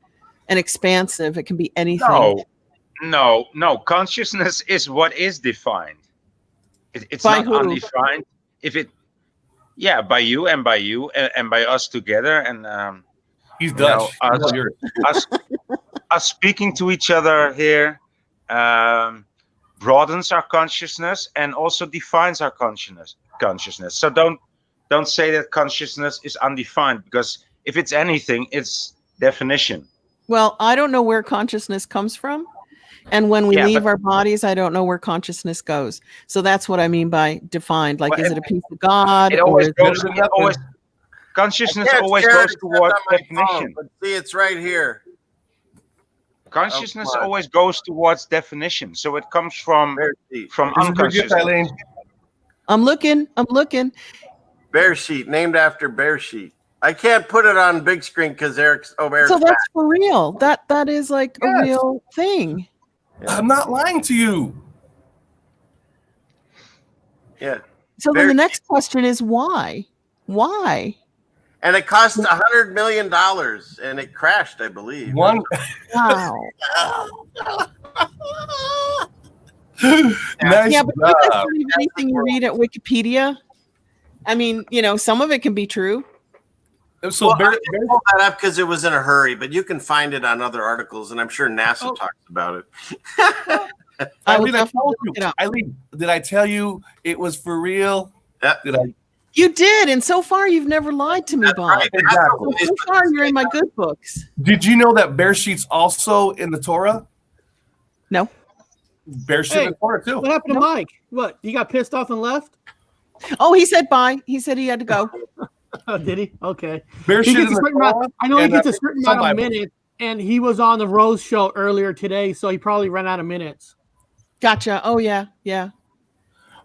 and expansive. It can be anything. No. Consciousness is what is defined. It's By not who? undefined. By you and by us together, and He's you know, Dutch. He's yours. us speaking to each other here broadens our consciousness and also defines our consciousness. So don't say that consciousness is undefined, because if it's anything, it's definition. Well, I don't know where consciousness comes from. And when we leave our bodies, I don't know where consciousness goes. So that's what I mean by defined. Like, is it a piece of God? Consciousness always goes towards definition. But see, it's right here. Consciousness always goes towards definition. So it comes from unconsciousness. I'm looking. Bear sheet, named after bear sheet. I can't put it on big screen because Eric's So that's for real. That is like a real thing. Yeah. I'm not lying to you. Yeah. So then the next question is why? Why? And it cost $100 million, and it crashed, I believe. Wow. Nice yeah, but you guys believe anything you read at Wikipedia? I mean, some of it can be true. So I didn't pull that up because it was in a hurry, but you can find it on other articles, and I'm sure NASA talks about it. Eileen, did I tell you it was for real? Yeah. Did I? You did, and so far you've never lied to me, Bob. Right. Exactly. So far you're in my good books. Did you know that bear sheet's also in the Torah? No. Bear sheet in the Torah too. What happened to Mike? What? You got pissed off and left? Oh, he said bye. He said he had to go. Oh, did he? Okay. Bear sheet in the Torah. I know he gets a certain amount of minutes, and he was on the Rose show earlier today, so he probably ran out of minutes. Gotcha. Oh yeah.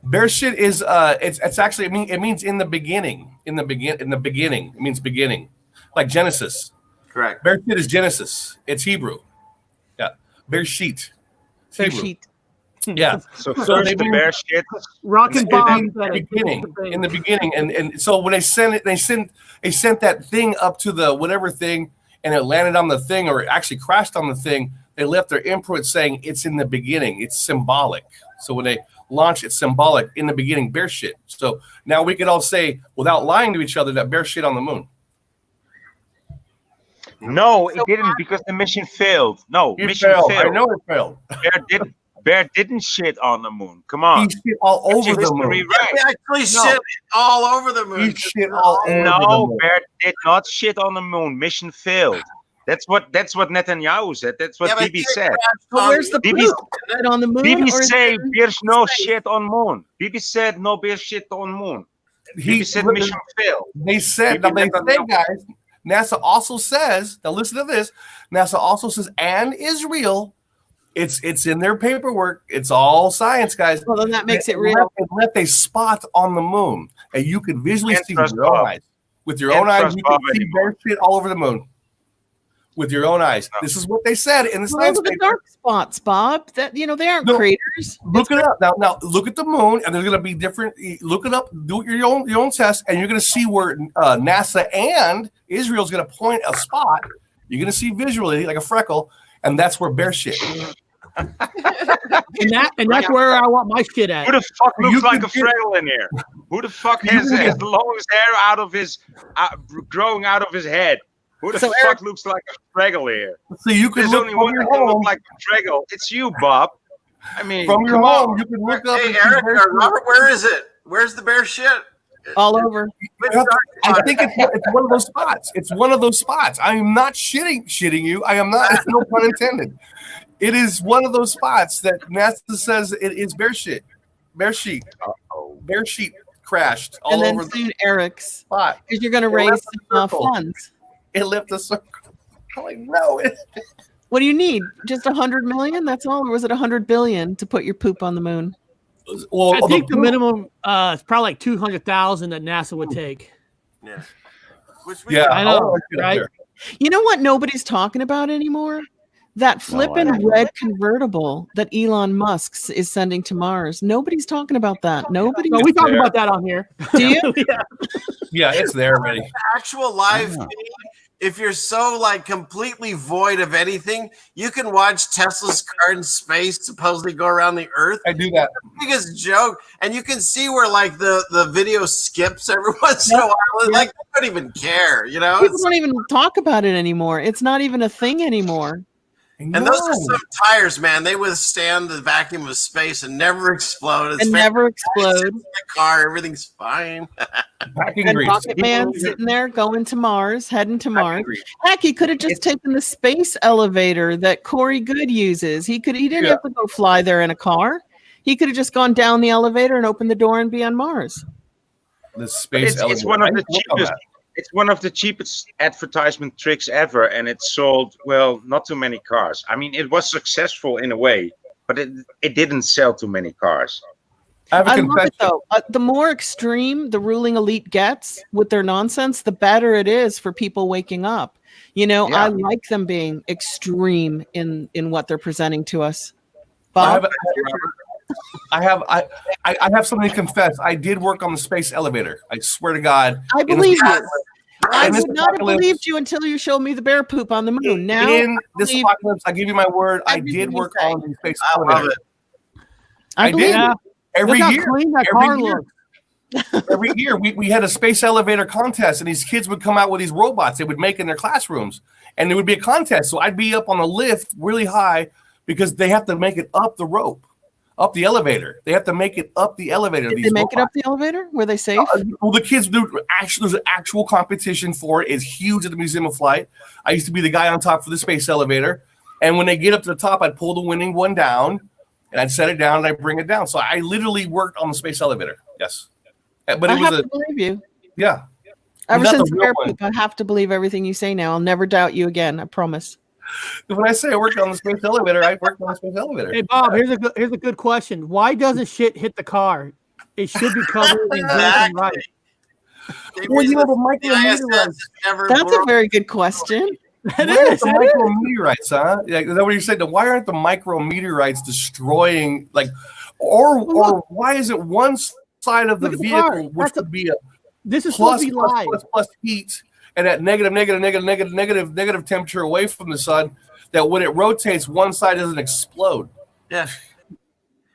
Bear shit is it's actually it means in the beginning. In the beginning. It means beginning. Like Genesis. Correct. Bear shit is Genesis. It's Hebrew. Yeah. Bear sheet. Bear sheet. Yeah. So first the bear shit. Rock and Bob in the beginning. And so when they sent that thing up to the whatever thing, and it landed on the thing, or it actually crashed on the thing, they left their imprint saying it's in the beginning. It's symbolic. So when they launch, it's symbolic in the beginning, bear shit. So now we could all say, without lying to each other, that bear shit on the moon. No, it didn't, because the mission failed. No, mission failed. failed. I know it failed. Bear didn't shit on the moon. Come on. He shit all over the moon. Right. He actually shit all over the moon. He shit all over the moon. No, Bear did not shit on the moon. Mission failed. That's what Netanyahu said. That's what Bibi said. But where's the proof? On the moon? Bibi said there's no shit on moon. Bibi said no bear shit on moon. Bibi said mission failed. They said, guys, NASA also says, now listen to this, NASA also says, and Israel, it's in their paperwork, it's all science, guys. Well, then that makes it real. It left a spot on the moon, and you can visually see with your own eyes. With your own eyes, you can see bear shit all over the moon. With your own eyes. This is what they said in the science paper. The dark spots, Bob. That they aren't craters. Look it up now. Look at the moon, and there's going to be different. Look it up. Do your own test, and you're going to see where NASA and Israel's going to point a spot. You're going to see visually like a freckle, and that's where bear shit. and that's where I want my shit at. Who the fuck looks like a freckle in here? Who the fuck has the longest hair growing out of his head? Who the fuck looks like a freckle here? So you can There's look only from one your that can home. look like a freckle. It's you, Bob. I mean, From your home, you can look up. Hey, Eric or Robert, where is it? Where's the bear shit? All over. I think it's one of those spots. It's one of those spots. I am not shitting you. I am not. No pun intended. It is one of those spots that NASA says it is bear shit. Bear sheet. Bear sheet crashed all and over then soon Eric's spot. Because you're going to raise funds. It left a circle. I'm like, no. What do you need? Just 100 million? That's all, or was it 100 billion to put your poop on the moon? Well, I think the minimum is probably like 200,000 that NASA would take. Yeah. I know, right? You know what nobody's talking about anymore? That flippin' red convertible that Elon Musk is sending to Mars. Nobody's talking about that. Nobody. No, we talk about that on here. Do you? Yeah, it's there already. Actual live feed, if you're so completely void of anything, you can watch Tesla's car in space supposedly go around the Earth. I do that. Biggest joke, and you can see where the video skips every once in a while. They don't even care, People don't even talk about it anymore. It's not even a thing anymore. And those are some tires, man. They withstand the vacuum of space and never explode. It's never explode. In the car, everything's fine. And Rocket Man sitting there going to Mars, heading to Mars. Heck, he could have just taken the space elevator that Corey Good uses. He didn't have to go fly there in a car. He could have just gone down the elevator and opened the door and be on Mars. The space elevator. It's one of the cheapest. It's one of the cheapest advertisement tricks ever, and it sold, well, not too many cars. I mean, it was successful in a way, but it didn't sell too many cars. I love it, though. The more extreme the ruling elite gets with their nonsense, the better it is for people waking up. You know, I like them being extreme in what they're presenting to us. Bob? I have something to confess. I did work on the space elevator. I swear to God. I believe you. I would not have believed you until you showed me the bear poop on the moon. Now, in this apocalypse, I give you my word. I did work on the space elevator. I did. Every year. Every year, we had a space elevator contest, and these kids would come out with these robots they would make in their classrooms, and there would be a contest. So I'd be up on a lift really high because they have to make it up the rope. Up the elevator. They have to make it up the elevator. Did they make it up the elevator? Were they safe? Well, the kids do. Actually, there's an actual competition for it. It's huge at the Museum of Flight. I used to be the guy on top for the space elevator. And when they get up to the top, I'd pull the winning one down, and I'd set it down, and I'd bring it down. So I literally worked on the space elevator. Yes. But I have to believe you. Yeah. Ever since bear poop, I have to believe everything you say now. I'll never doubt you again. I promise. When I say I worked on the space elevator, I worked on the space elevator. Hey Bob, here's a good question. Why doesn't shit hit the car? It should be covered in and right. Well, you know the micrometeorites. That's a very good question. That is the micrometeorites, huh? Yeah, is that what you're saying? Why aren't the micrometeorites destroying or why is it one side of the vehicle which would be a this is supposed to be live plus heat? And at negative temperature away from the sun, that when it rotates, one side doesn't explode. Yeah.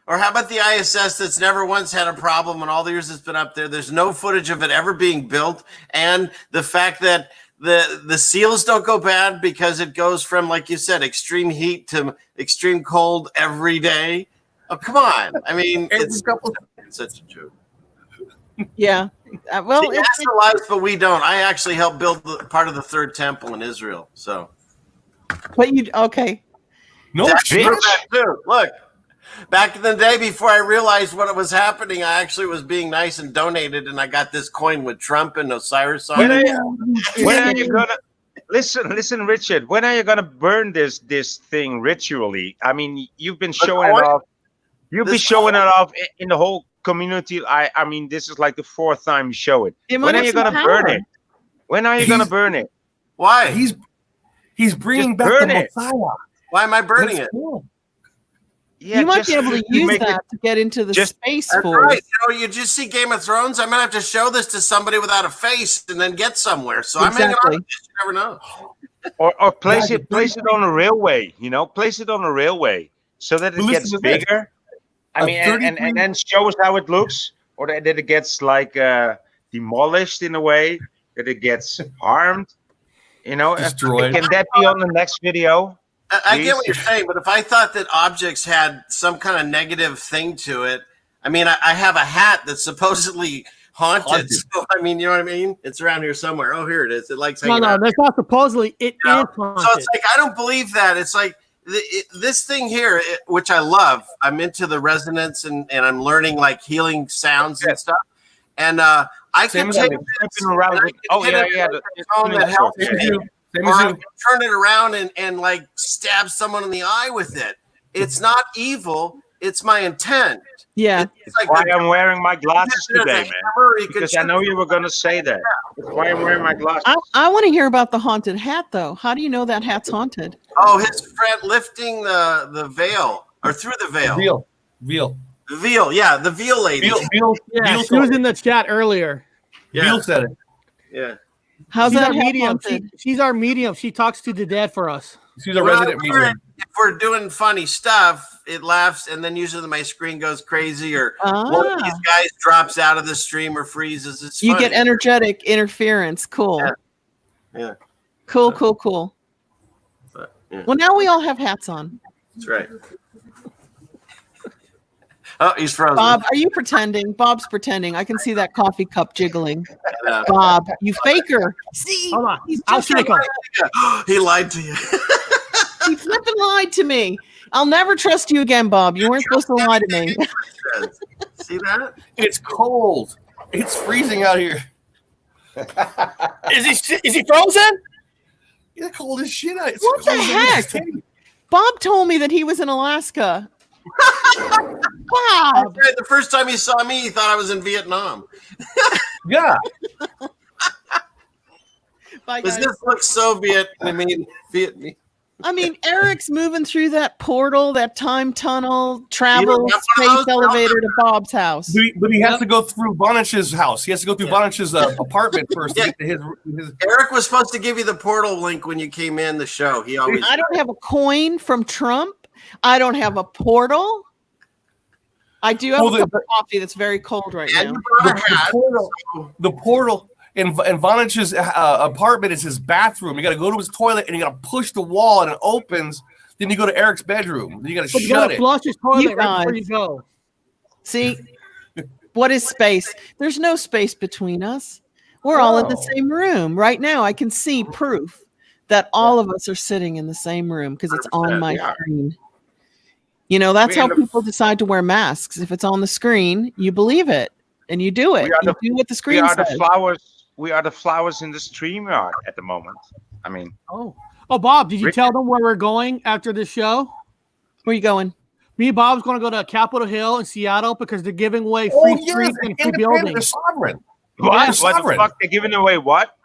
Or how about the ISS that's never once had a problem in all the years it's been up there? There's no footage of it ever being built. And the fact that the seals don't go bad because it goes from, like you said, extreme heat to extreme cold every day. Oh, come on. I mean, it's such a joke. Yeah. Well, See, that's the lives, but we don't. I actually helped build part of the third temple in Israel. So, but you okay? No shit. Look, back in the day before I realized what was happening, I actually was being nice and donated, and I got this coin with Trump and Osiris on it. When are you gonna listen, Richard? When are you gonna burn this thing ritually? I mean, you've been showing it off. You've been showing it off in the whole community. I mean, this is like the fourth time you show it. When are you gonna burn it? When are you gonna burn it? Why? He's bringing back the Messiah. Why am I burning it? Cool. Yeah, you might be able to use that to get into the space force. Right. You know, you just see Game of Thrones. I'm gonna have to show this to somebody without a face and then get somewhere. So I'm hanging on to this. You never know. Or place it on a railway. You know, place it on a railway so that it gets bigger. I mean, and then show us how it looks, or that it gets demolished in a way, that it gets harmed. You know, destroyed. Can that be on the next video? I get what you're saying, but if I thought that objects had some kind of negative thing to it, I mean, I have a hat that's supposedly haunted. So, I mean, you know what I mean? It's around here somewhere. Oh, here it is. It likes hanging out. No, that's not supposedly. It is haunted. So it's like, I don't believe that. It's like this thing here, which I love. I'm into the resonance and I'm learning like healing sounds and stuff. And I can take this around. That helps me. Or I can turn it around and like stab someone in the eye with it. It's not evil. It's my intent. Yeah. It's like why I'm wearing my glasses today, man. Because I know you were going to say that. That's why I'm wearing my glasses. I want to hear about the haunted hat, though. How do you know that hat's haunted? Oh, his friend lifting the veil or through the veil. Veil. The veil, yeah, the veil lady. Veil, she was in the chat earlier. Yeah. Veil said it. Yeah. How's she's that our medium? haunted? She's our medium. She talks to the dead for us. She's a resident medium. If we're doing funny stuff, it laughs, and then usually my screen goes crazy, or one of these guys drops out of the stream or freezes. It's you funny. get energetic interference. Cool. Yeah. Cool. But, Well, now we all have hats on. That's right. Oh, he's frozen. Bob, are you pretending? Bob's pretending. I can see that coffee cup jiggling. Bob, you faker. See? Hold on. He's I'll just shake him. He lied to you. He flipping lied to me. I'll never trust you again, Bob. You weren't supposed to lie to me. See that? It's cold. It's freezing out here. Is he frozen? It's cold as shit out. It's What the cold as heck? shit. Bob told me that he was in Alaska. Bob. The first time he saw me, he thought I was in Vietnam. Yeah. Bye, Does guys. this look Soviet? Vietnamese. I mean, Eric's moving through that portal, that time tunnel, You travel, don't have space one of those? elevator to Bob's house. But he has to go through Bonich's house. He has to go through Bonich's apartment first to get to his. Eric was supposed to give you the portal link when you came in the show. He always. I don't have a coin from Trump. I don't have a portal. I do have a cup of coffee that's very cold right now. The portal in Vonich's apartment is his bathroom. You got to go to his toilet and you got to push the wall and it opens. Then you go to Eric's bedroom. Then you got to shut it. Flush his toilet You right before guys. you go. See, what is space? There's no space between us. We're all in the same room right now. I can see proof that all of us are sitting in the same room because it's on my screen. You know, that's how people decide to wear masks. If it's on the screen, you believe it and you do it. You do what the We screen are the says. flowers. We are the flowers in the StreamYard at the moment. I mean, Oh, Bob, did you tell them where we're going after this show? Where are you going? Me and Bob's going to go to Capitol Hill in Seattle because they're giving away free streets and free They're buildings. sovereign. what the sovereign. fuck? They're giving away what?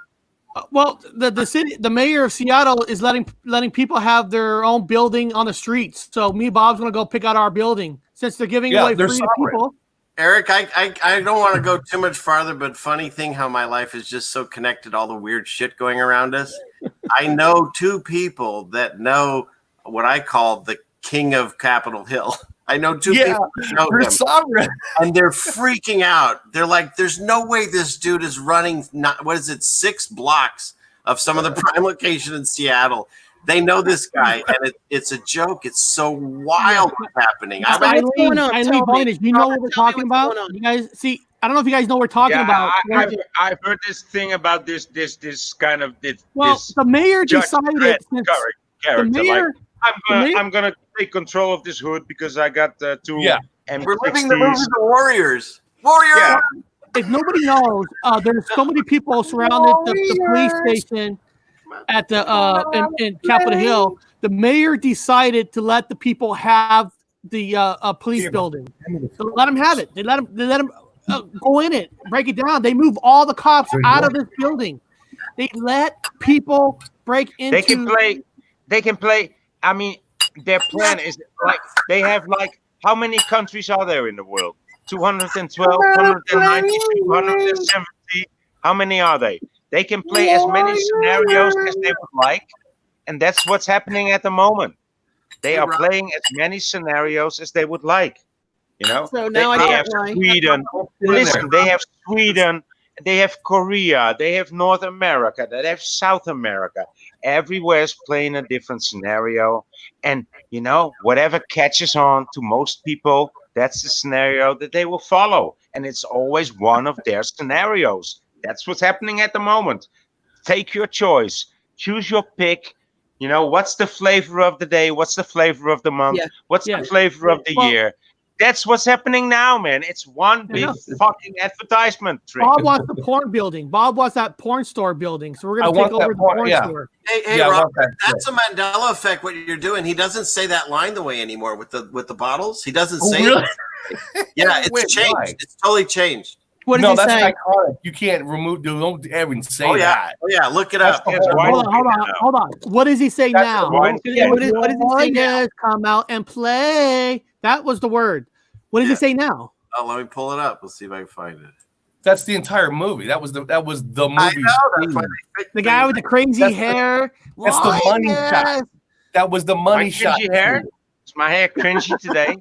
Well, the mayor of Seattle is letting people have their own building on the streets. So me and Bob's going to go pick out our building since they're giving away they're free to sovereign. people. Eric, I don't want to go too much farther, but funny thing how my life is just so connected, all the weird shit going around us. I know two people that know what I call the king of Capitol Hill. I know two people that know They're him, sovereign. and they're freaking out. They're like, there's no way this dude is running, 6 blocks of some of the prime location in Seattle. They know this guy, and it's a joke. It's so wild what's happening. What's going on? Eileen Tell me. Bonus, you know what we're Tell me talking what's about? going on. You guys see, I don't know if you guys know what we're talking about. I've heard this thing about this kind of this. Well, this the mayor Judge decided Dredd since character. the mayor, I'm gonna take control of this hood because I got two. Yeah. We're living the M60s. movie The Warriors. Warrior. Yeah. if nobody knows, there's so many people surrounded the police station at the in Capitol Hill. The mayor decided to let the people have the police building. So let them have it. They let them go in it, break it down. They move all the cops out of this building. They let people break into. They can play. I mean, their plan is like they have like how many countries are there in the world? 212, 290, 270. How many are they? They can play as many scenarios as they would like, and that's what's happening at the moment. They are playing as many scenarios as they would like. You know, So now they I have get why. Sweden. Listen, they have Sweden. They have Korea. They have North America. They have South America. Everywhere is playing a different scenario, and you know, whatever catches on to most people, that's the scenario that they will follow, and it's always one of their scenarios. That's what's happening at the moment. Take your choice. Choose your pick. You know, what's the flavor of the day? What's the flavor of the month? Yeah. What's Yeah. the flavor of the year? That's what's happening now, man. It's one big fucking advertisement trick. Bob wants the porn building. Bob wants that porn store building. So we're I going to want take over that the porn yeah. store. Hey, Yeah, I Rob, want that that's a Mandela effect. What you're doing? He doesn't say that line the way anymore with the bottles. He doesn't say really? it. Yeah, it's Wait, changed. why? It's totally changed. What No, does he that's say? iconic. You can't remove. Don't ever say Oh yeah, that. oh yeah. Look it up. That's why- Hold on. What does he say That's now? why- What does he say now? Warriors, come out and play. That was the word. What does he say now? Oh, let me pull it up. We'll see if I can find it. That's the entire movie. That was the movie. I know. That's why they picked The guy with the crazy That's the- hair. That's the money Warriors. shot. That was the money My shot. cringy hair? Is my hair cringy today?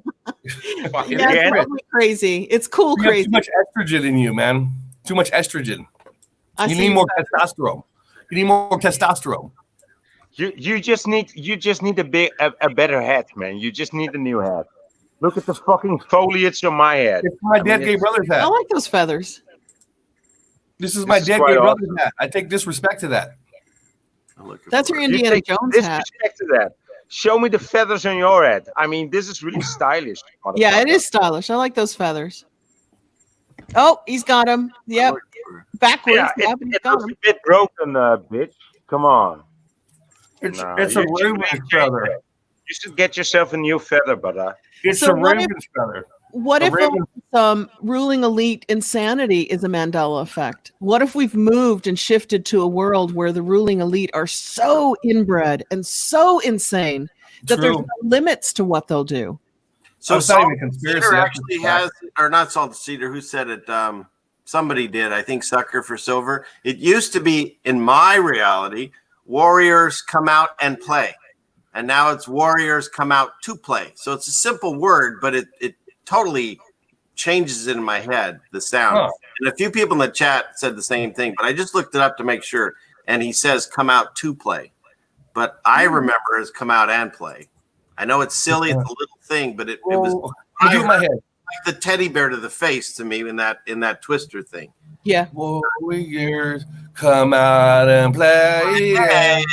Fucking Yeah, get it's it. totally crazy. It's cool You have crazy. too much estrogen in you, man. Too much estrogen. I You see need you more said- testosterone. You need more testosterone. You just need a better hat, man. You just need a new hat. Look at the fucking foliage on my head. It's my dead gay brother's hat. I like those feathers. This is my dead gay brother's hat. I take disrespect to that. That's your Indiana Jones hat. Disrespect to that. Show me the feathers on your head. I mean, this is really stylish. Yeah, it is stylish. I like those feathers. Oh, he's got him. Yep. Backwards. Yeah, Yep, he's got it's him. a bit broken, bitch. Come on. It's No, a you should Raven's feather. You should get yourself a new feather, brother. It's So a what Raven's feather. What A if Raven- ruling elite insanity is a Mandela effect? What if we've moved and shifted to a world where the ruling elite are so inbred and so insane that there's True. no limits to what they'll do? So it's not even a Salt conspiracy. Cedar that's actually just fact. has, or not Salt Cedar, who said it? Somebody did. I think Sucker for Silver. It used to be, in my reality, warriors come out and play. And now it's warriors come out to play. So it's a simple word, but it totally changes it in my head, the sound. Huh. And a few people in the chat said the same thing, but I just looked it up to make sure. And he says come out to play. But I remember as come out and play. I know it's silly, it's a little thing, but it was I do in my head. like the teddy bear to the face to me in that Twister thing. Yeah. Warriors come out and play. Hey,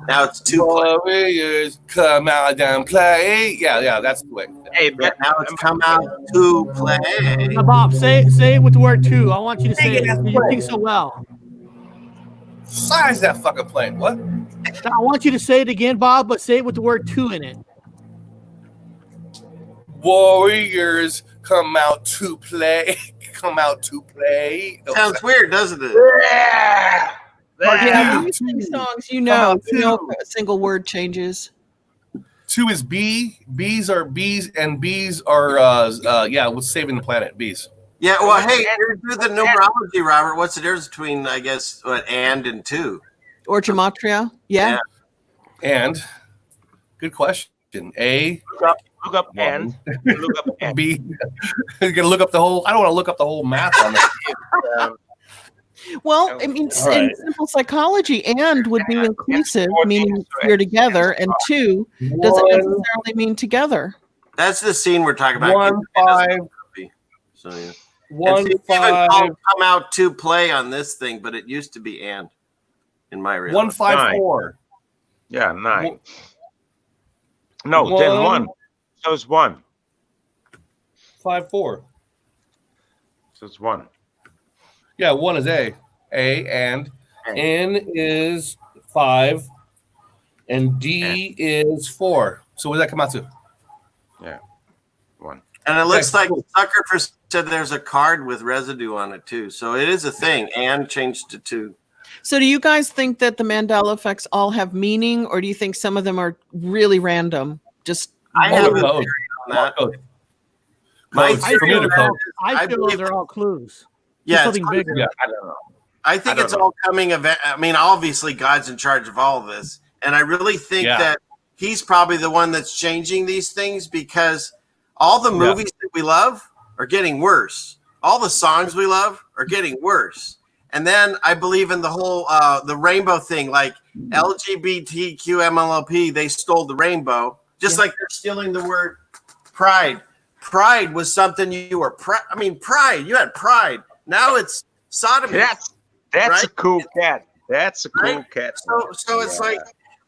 now it's two play. Warriors come out and play. Yeah, that's the way. Hey, Yeah, now it's come out to play. Now, Bob, say it with the word two. I want you to say it. You think so well. Size that fucking plane. What? Now, I want you to say it again, Bob, but say it with the word two in it. Warriors come out to play. Come out to play. Sounds weird, doesn't it? Yeah, when you sing songs, you know a single word changes. Two is B. Bees are bees, and bees are what's saving the planet? Bees. Yeah, well, hey, do the numerology, Robert. What's the difference between, I guess, and two? Or gematria. Yeah. And good question. A. Look up and. Look up and. B. You're gonna look up the whole. I don't want to look up the whole math on that. Well, I mean, All right. in simple psychology, and would be inclusive, meaning you're together, and two doesn't necessarily mean together. That's the scene we're talking about. 1 5. So yeah. 1 even 5. come out to play on this thing, but it used to be and in my reality. 1 5 4. Yeah, 9. No, then 1. So it's 1. 5 4. So it's 1. Yeah, 1 is A. And N is 5, and D is 4. So what does that come out to? Yeah, 1. And it looks like Sucker for said there's a card with residue on it too. So it is a thing. And changed to 2. So do you guys think that the Mandela effects all have meaning, or do you think some of them are really random? Just I have a theory code. on that. My I feel they're all clues. Yeah, Something bigger. Yeah. I don't know. I think it's all coming of. I mean, obviously, God's in charge of all of this, and I really think that He's probably the one that's changing these things because all the movies that we love are getting worse. All the songs we love are getting worse, and then I believe in the whole the rainbow thing, like LGBTQ MLP. They stole the rainbow, just like they're stealing the word pride. Pride was something you were. Pride. You had pride. Now it's sodomy. That's right? a cool cat. That's a cool cat. So it's like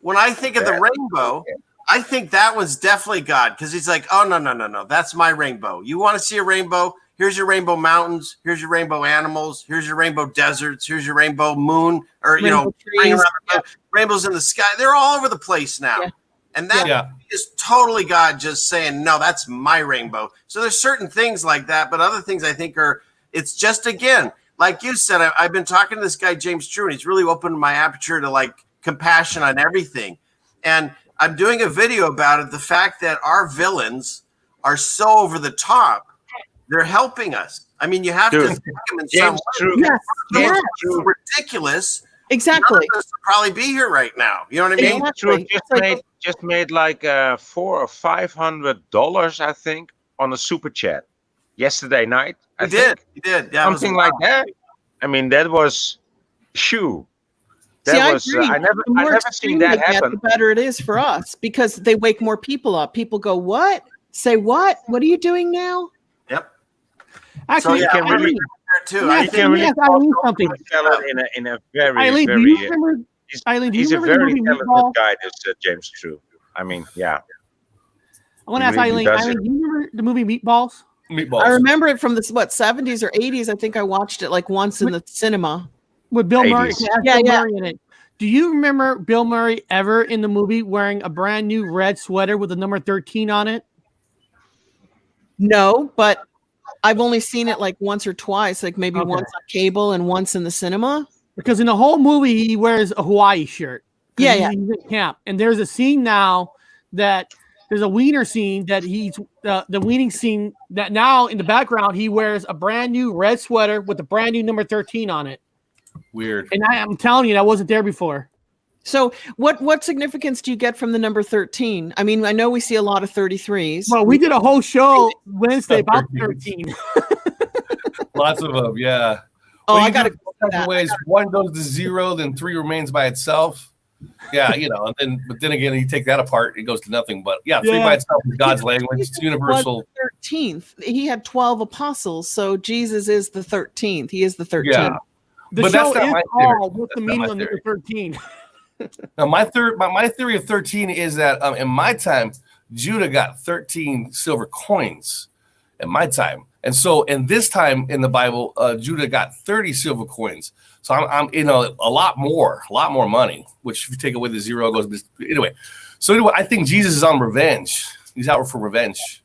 when I think of the rainbow, I think that was definitely God because he's like, oh no, that's my rainbow. You want to see a rainbow? Here's your rainbow mountains. Here's your rainbow animals. Here's your rainbow deserts. Here's your rainbow moon, or rainbows in the sky. They're all over the place now, and that is totally God just saying, no, that's my rainbow. So there's certain things like that, but other things I think are. It's just, again, like you said, I've been talking to this guy, James True, and he's really opened my aperture to like compassion on everything. And I'm doing a video about it. The fact that our villains are so over the top, they're helping us. I mean, you have to think them in some way. Yes. Ridiculous. Exactly. None of us would probably be here right now. You know what I mean? True just made like $400 or $500, I think, on a super chat yesterday night. He did. Yeah, something like that. I mean, that was That was I agree. I never The more seen that extreme they get, happen. the better it is for us because they wake more people up. People go, "What? Say what? What are you doing now?" Yep. Actually, So, yeah, Eileen, Eileen, too. let I me think ask Eileen something. In a very Eileen, do very. you remember? Eileen, do you He's a remember the very movie talented Meatballs? guy. This James True. I mean, yeah. I want to He ask really Eileen. does Eileen, it. do you remember the movie Meatballs? Meatballs. I remember it from the 70s or 80s. I think I watched it like once in the cinema. With Bill Murray. 80s. Bill Murray in it. Do you remember Bill Murray ever in the movie wearing a brand new red sweater with the number 13 on it? No, but I've only seen it like once or twice, like maybe once on cable and once in the cinema. Because in the whole movie, he wears a Hawaii shirt. Yeah, he's in camp. And there's a scene now that there's a wiener scene that he's the weaning scene that now in the background, he wears a brand new red sweater with a brand new number 13 on it. Weird. And I'm telling you, that wasn't there before. So what significance do you get from the number 13? I mean, I know we see a lot of 33s. Well, we did a whole show Wednesday about 13. Lots of them, yeah. Oh, well, I got to go ways. One goes to 0, then 3 remains by itself. Yeah, but then again, you take that apart, it goes to nothing. But 3 by itself is God's language. It's universal. 13th. He had 12 apostles, so Jesus is the 13th. He is the 13th. Yeah. The but show that's not is my called theory. What's the Meaning of number 13? Now, my theory of 13 is that in my time, Judah got 13 silver coins in my time. And so in this time in the Bible, Judah got 30 silver coins. So I'm a lot more money, which if you take away the 0 goes anyway. So anyway, I think Jesus is on revenge. He's out for revenge.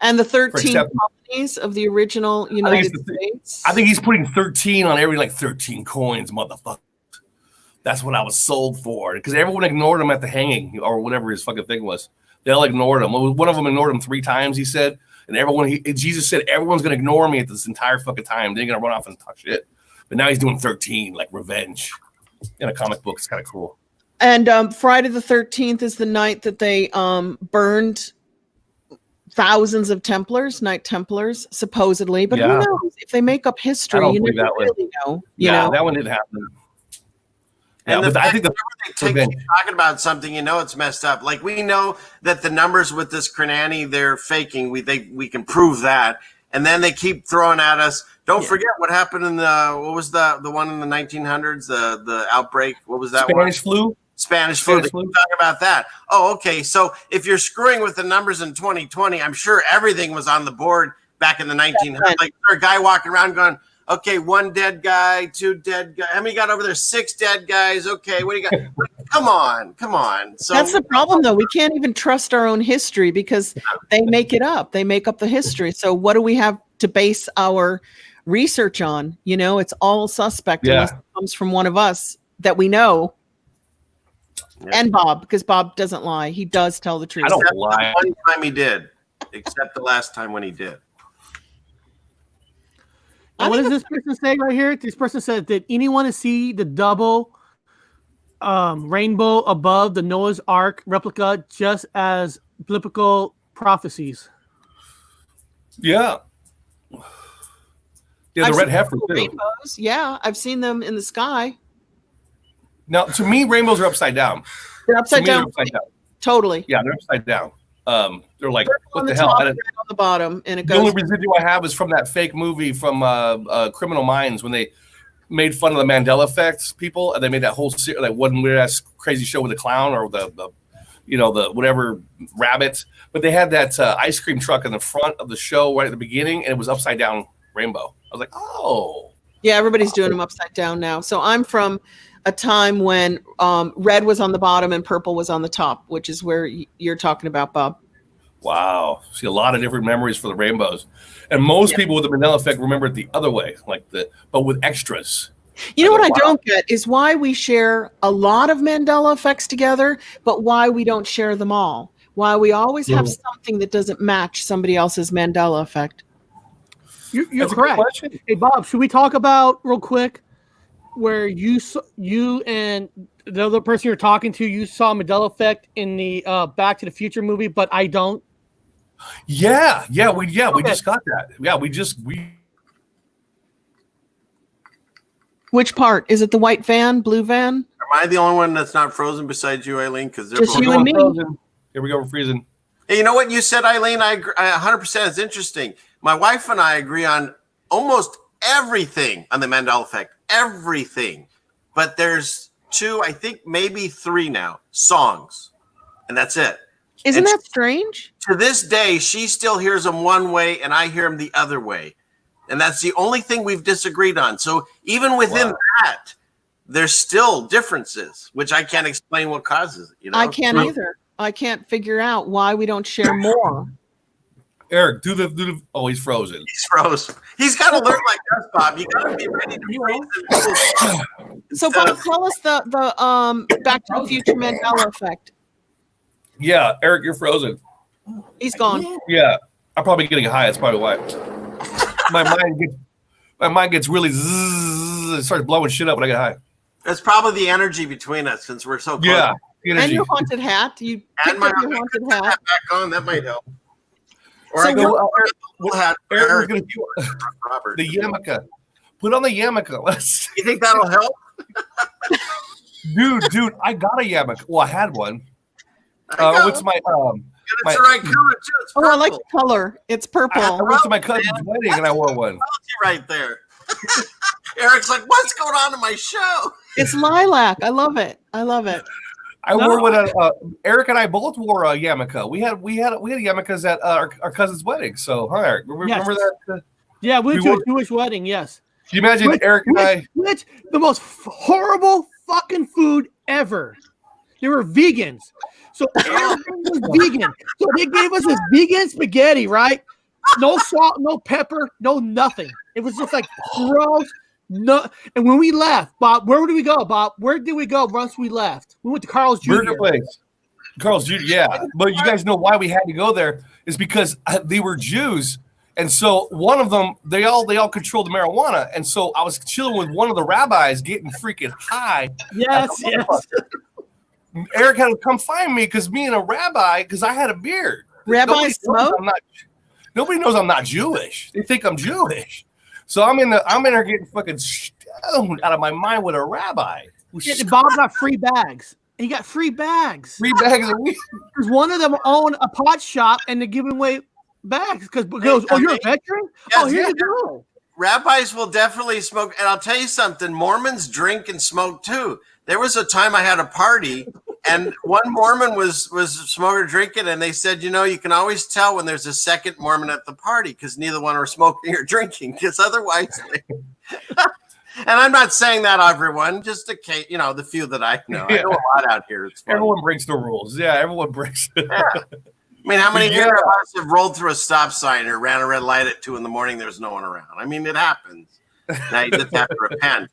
And the 13 colonies of the original United States. I think he's putting 13 on every 13 coins, motherfucker. That's what I was sold for. Because everyone ignored him at the hanging or whatever his fucking thing was. They all ignored him. One of them ignored him 3 times, he said. And Jesus said, everyone's going to ignore me at this entire fucking time. They're going to run off and talk shit. But now he's doing 13, like revenge. In a comic book, it's kind of cool. And Friday the 13th is the night that they burned thousands of Templars, Knight Templars, supposedly. But who knows? If they make up history, you never really know. That one didn't happen. And I think they keep talking about something, it's messed up. Like we know that the numbers with this Crenani, they're faking. We can prove that. And then they keep throwing at us. Don't forget what happened in what was the one in the 1900s, the outbreak. What was that? Spanish flu. Spanish flu. They keep talking about that. Oh, okay. So if you're screwing with the numbers in 2020, I'm sure everything was on the board back in the 1900s. Like a guy walking around going, okay, 1 dead guy, 2 dead guys. How many got over there? 6 dead guys. Okay, what do you got? Come on. So that's the problem, though. We can't even trust our own history because they make it up. They make up the history. So what do we have to base our research on? It's all suspect unless it comes from one of us that we know. Yeah. And Bob, because Bob doesn't lie. He does tell the truth. I don't lie. One time he did, except the last time when he did. And what does this person say right here? This person says, did anyone see the double rainbow above the Noah's Ark replica just as biblical prophecies? Yeah. Yeah, the red heifer too. Rainbows. Yeah, I've seen them in the sky. Now, to me, rainbows are upside down. They're upside down. Totally. Yeah, they're upside down. They're like, what the hell? Top, on the bottom, and it goes. The only residual I have is from that fake movie from Criminal Minds when they made fun of the Mandela effect people, and they made that whole one weird ass crazy show with the clown or the whatever rabbit. But they had that ice cream truck in the front of the show right at the beginning, and it was upside down rainbow. I was like, oh. Yeah, everybody's doing them upside down now. So I'm from a time when red was on the bottom and purple was on the top, which is where you're talking about, Bob. Wow. See a lot of different memories for the rainbows. And most people with the Mandela effect remember it the other way, but with extras. You know what I don't get is why we share a lot of Mandela effects together, but why we don't share them all. Why we always have something that doesn't match somebody else's Mandela effect. You're correct. Hey, Bob, should we talk about real quick where you and the other person you're talking to, you saw Mandela effect in the Back to the Future movie, but I don't? Yeah, we just got that. Yeah, we. Which part? Is it the white van, blue van? Am I the only one that's not frozen besides you, Eileen? Because they're Just you and me. Frozen. Here we go. We're freezing. Hey, you know what you said, Eileen? I agree, 100%. It's interesting. My wife and I agree on almost everything on the Mandela effect. Everything. But there's 2, I think maybe 3 now, songs. And that's it. Isn't that strange? To this day, she still hears them one way and I hear them the other way. And that's the only thing we've disagreed on. So even within that, there's still differences, which I can't explain what causes it. I can't either. I can't figure out why we don't share more. Eric, do the. Oh, he's frozen. He's frozen. He's got to learn like us, Bob. You got to be ready to freeze. So, Bob, tell us the Back to the Future Mandela effect. Yeah, Eric, you're frozen. He's gone. Yeah, I'm probably getting high. That's probably why. My mind gets really zzz, it starts blowing shit up when I get high. That's probably the energy between us since we're so close. Yeah, and your haunted hat. You picked up your haunted hat. Back on. That might help. Or So I go we'll have Eric, Robert. The yarmulke. Put on the yarmulke. You think that'll help? Dude, I got a yarmulke. Well, I had one. What's my It's the right color too. It's purple. I like the color. It's purple. I went to my cousin's wedding and I wore one. Right there. Eric's like, what's going on in my show? It's lilac. I love it. I wore one. Eric and I both wore a yarmulke. We had yarmulkes at our cousin's wedding. So, hi, Eric. Remember that? Yeah, we went to a Jewish wedding. Yes. Can you imagine Eric and I? Which the most horrible fucking food ever. They were vegans. So everything was vegan. So they gave us this vegan spaghetti, right? No salt, no pepper, no nothing. It was just like gross. No, and when we left, Bob, where did we go, Bob? Where did we go once we left? We went to Carl's Jr. Burger place. Carl's Jr. Yeah, but you guys know why we had to go there is because they were Jews, and so one of them they all controlled the marijuana, and so I was chilling with one of the rabbis, getting freaking high. Yes. Eric had to come find me because me and a rabbi, because I had a beard. Rabbi smoke? Nobody knows I'm not Jewish. They think I'm Jewish. So I'm in there getting fucking stoned out of my mind with a rabbi. Bob got free bags. He got free bags. Free bags a week. Because one of them owned a pot shop and they're giving away bags. Because oh, you're a veteran? Yes, Here you go. Rabbis will definitely smoke. And I'll tell you something, Mormons drink and smoke too. There was a time I had a party and one Mormon was smoking or drinking, and they said, you can always tell when there's a second Mormon at the party because neither one are smoking or drinking, because otherwise and I'm not saying that everyone, just a case, the few that I know. I know a lot out here. It's funny. Everyone breaks the rules. Yeah, everyone breaks it. Yeah. I mean, how many of us have rolled through a stop sign or ran a red light at 2 a.m? There's no one around. I mean, it happens. Now you just have to repent.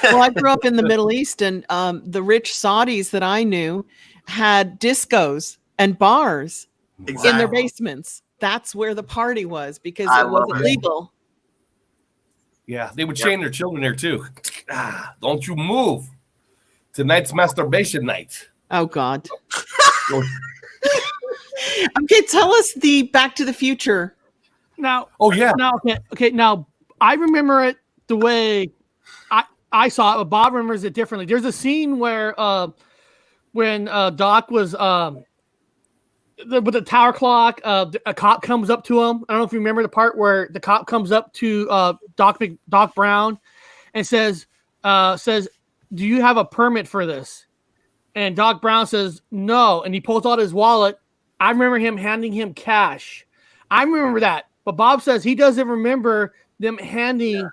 Well, I grew up in the Middle East, and the rich Saudis that I knew had discos and bars in their basements. That's where the party was because it wasn't legal. Yeah, they would chain their children there too. Don't you move. Tonight's masturbation night. Oh, God. Okay, tell us the Back to the Future. Now, Now, I remember it the way I saw it, but Bob remembers it differently. There's a scene where when Doc was with the tower clock, a cop comes up to him. I don't know if you remember the part where the cop comes up to Doc Brown and says, "Do you have a permit for this?" And Doc Brown says, "No." And he pulls out his wallet. I remember him handing him cash. I remember that. But Bob says he doesn't remember them handing.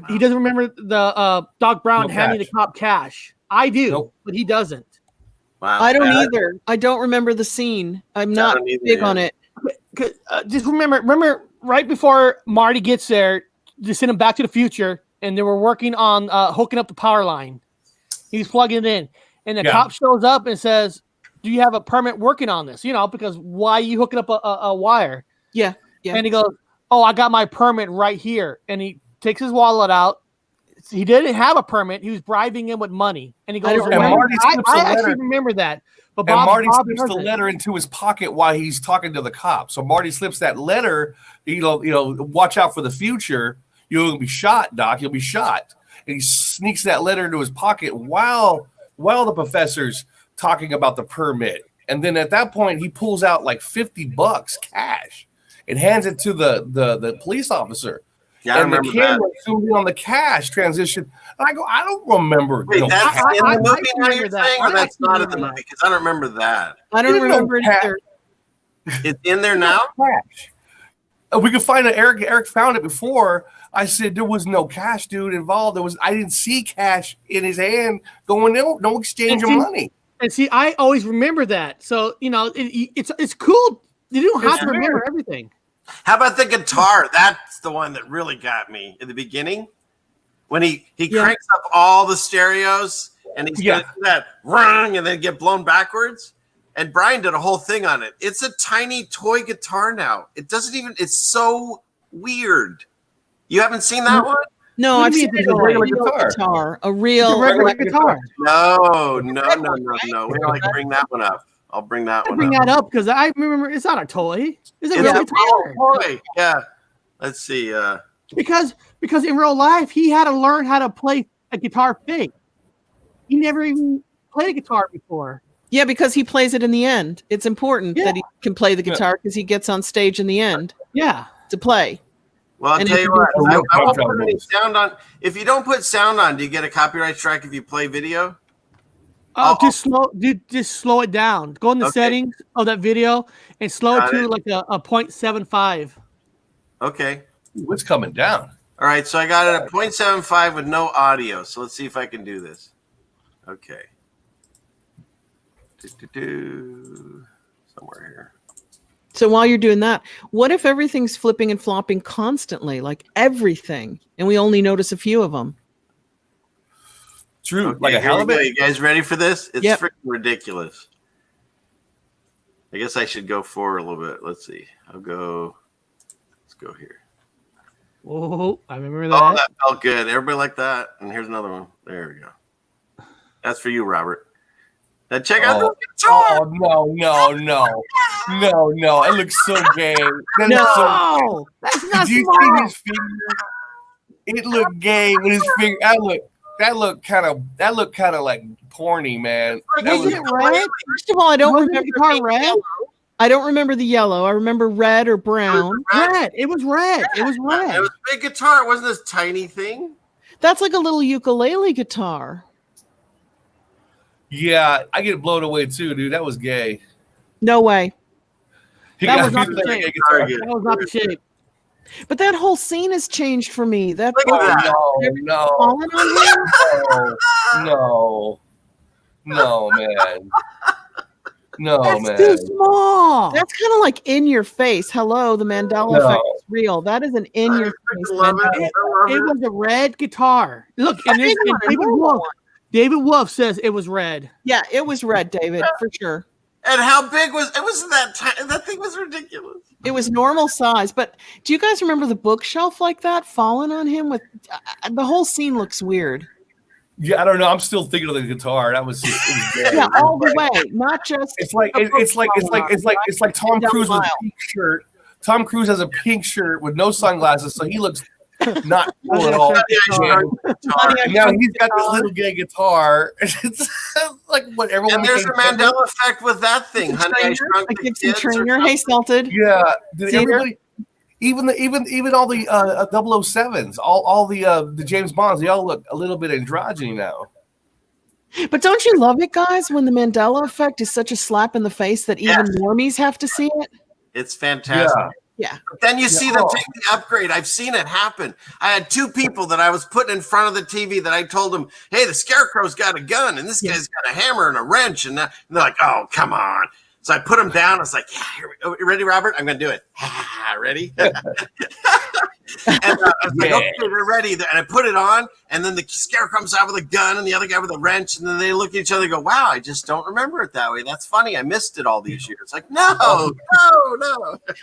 He doesn't remember the Doc Brown handing the cop cash. I do, but he doesn't. Wow. I don't either. I don't remember the scene. I'm not big on it. Just remember right before Marty gets there, to send him Back to the Future, and they were working on hooking up the power line. He's plugging it in, and the cop shows up and says, "Do you have a permit working on this? Because why are you hooking up a wire?" Yeah. And he goes, "Oh, I got my permit right here," and he takes his wallet out. He didn't have a permit. He was bribing him with money. And he goes, I actually remember that. But Marty slips the letter into his pocket while he's talking to the cop. So Marty slips that letter, watch out for the future. You'll be shot, Doc. You'll be shot. and he sneaks that letter into his pocket while the professor's talking about the permit. And then at that point, he pulls out like $50 cash and hands it to the police officer. Yeah, and the camera zoomed in on the cash transition. And I go, I don't remember. Wait, that's in the movie now you're saying, or that's not in the that. movie? Because I don't remember that. I don't remember it either. It's in there now? Cash. We could find it. Eric found it before. I said there was no cash, dude, involved. I didn't see cash in his hand going, no exchange of money. And see, I always remember that. So, you know, it's cool. You don't have to remember everything. How about the guitar? That's the one that really got me in the beginning. When he cranks up all the stereos and he's going to do that rung and then get blown backwards. And Brian did a whole thing on it. It's a tiny toy guitar now. It doesn't even, it's so weird. You haven't seen that one? No, I've seen a regular guitar. A regular guitar. No. We don't like bring that one up. I'll bring that one up. Bring that up because I remember it's not a toy. It's a real guitar. Toy. Yeah. Let's see. Because in real life, he had to learn how to play a guitar fake. He never even played a guitar before. Yeah, because he plays it in the end. It's important that he can play the guitar because he gets on stage in the end. Yeah. To play. Well, I'll tell you what. I won't put any sound on. If you don't put sound on, do you get a copyright strike if you play video? Just slow it down. Go in the settings of that video and slow it to like a 0.75. Okay. What's coming down? All right, so I got it at 0.75 with no audio. So let's see if I can do this. Okay. Somewhere here. So while you're doing that, what if everything's flipping and flopping constantly, like everything, and we only notice a few of them? True. Okay, like a halibut. You guys ready for this? It's freaking ridiculous. I guess I should go forward a little bit. Let's see. Let's go here. Oh, I remember that. Oh, that felt good. Everybody like that. And here's another one. There we go. That's for you, Robert. Now check out the guitar. Oh, no. It looks so gay. That's not Did you see his finger? It looked gay with his finger. That looked kind of like porny, man. Was it red? First of all, I don't remember the guitar red. I don't remember the yellow. I remember red or brown. Red. It was red. It was red. It was a big guitar. It wasn't this tiny thing. That's like a little ukulele guitar. Yeah, I get blown away too, dude. That was gay. No way. That was not the shape. That was not the shape. But that whole scene has changed for me. No. No, man. No, That's man. too small. That's kind of like in your face. Hello, the Mandela effect is real. That is an in your face. It was a red guitar. Look, and David Wolf says it was red. Yeah, it was red, David, for sure. And how big was it? Wasn't that tiny? That thing was ridiculous. It was normal size, but do you guys remember the bookshelf like that falling on him? With the whole scene looks weird. Yeah, I don't know. I'm still thinking of the guitar. That was yeah, all the way, not just. It's like Tom Cruise with a pink shirt. Tom Cruise has a pink shirt with no sunglasses, so he looks not cool at all. And now he's got this little gay guitar. It's like what everyone. And there's a Mandela effect with that thing. Honey, I Shrunk the Gypsy trainer. Hey, Salted. Yeah, did everybody, even all the 007s, all the James Bonds, they all look a little bit androgyny now. But don't you love it, guys, when the Mandela effect is such a slap in the face that even normies have to see it? It's fantastic. Yeah. But then you see them take the upgrade. I've seen it happen. I had two people that I was putting in front of the TV that I told them, hey, the Scarecrow's got a gun and this guy's got a hammer and a wrench. And they're like, oh, come on. So I put them down. I was like, yeah, here we go. You ready, Robert? I'm going to do it. Ready? And I was like, okay, they're ready. And I put it on. And then the Scarecrow comes out with a gun and the other guy with a wrench. And then they look at each other and go, wow, I just don't remember it that way. That's funny. I missed it all these years. Like, no.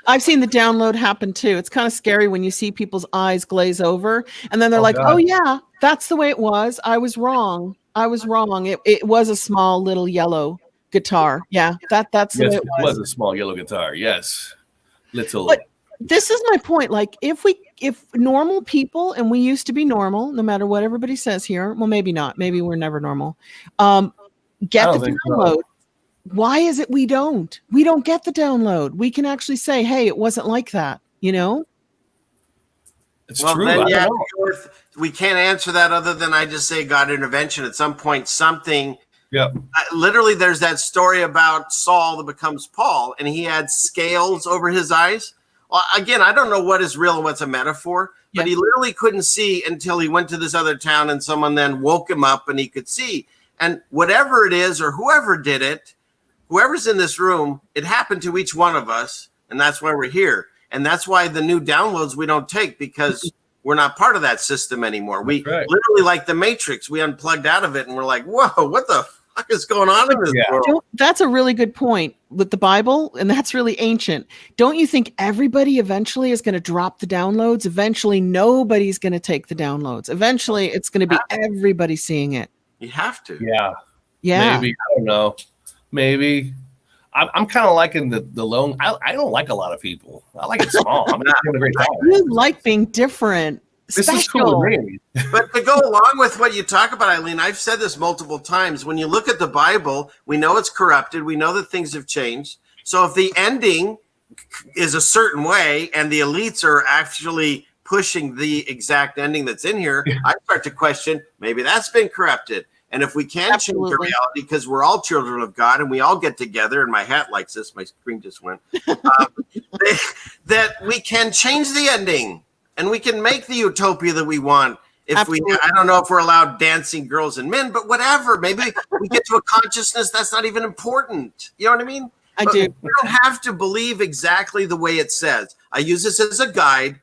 I've seen the download happen too. It's kind of scary when you see people's eyes glaze over. And then they're like, God. Oh, yeah, that's the way it was. I was wrong. It was a small little yellow guitar. Yeah, that's the way it was. It was a small yellow guitar. Yes. Little. But this is my point. Like, if we if normal people, and we used to be normal, no matter what everybody says here, well, maybe not, maybe we're never normal, get the download. Why is it we don't get the download? We can actually say, hey, it wasn't like that, you know? It's true. Then, we can't answer that other than I just say God intervention. At some point, something. Yeah. Literally, there's that story about Saul that becomes Paul, and he had scales over his eyes. Well, again, I don't know what is real and what's a metaphor, but he literally couldn't see until he went to this other town, and someone then woke him up, and he could see. And whatever it is, or whoever did it, whoever's in this room, it happened to each one of us, and that's why we're here. And that's why the new downloads we don't take, because we're not part of that system anymore. We literally, like the Matrix, we unplugged out of it, and we're like, whoa, what the fuck is going on in this world? That's a really good point with the Bible, and that's really ancient. Don't you think everybody eventually is going to drop the downloads? Eventually, nobody's going to take the downloads. Eventually, it's going to be everybody seeing it. You have to. Yeah. Maybe. I don't know. Maybe. I'm kind of liking the lone. I don't like a lot of people. I like it small. I'm having a great time. You like being different. This is cool with me. But to go along with what you talk about, Eileen, I've said this multiple times. When you look at the Bible, we know it's corrupted. We know that things have changed. So if the ending is a certain way and the elites are actually pushing the exact ending that's in here, I start to question, maybe that's been corrupted. And if we can change the reality, because we're all children of God and we all get together, and my hat likes this, my screen just went, that we can change the ending and we can make the utopia that we want. If I don't know if we're allowed dancing girls and men, but whatever, maybe we get to a consciousness that's not even important. You know what I mean? I do. We don't have to believe exactly the way it says. I use this as a guide,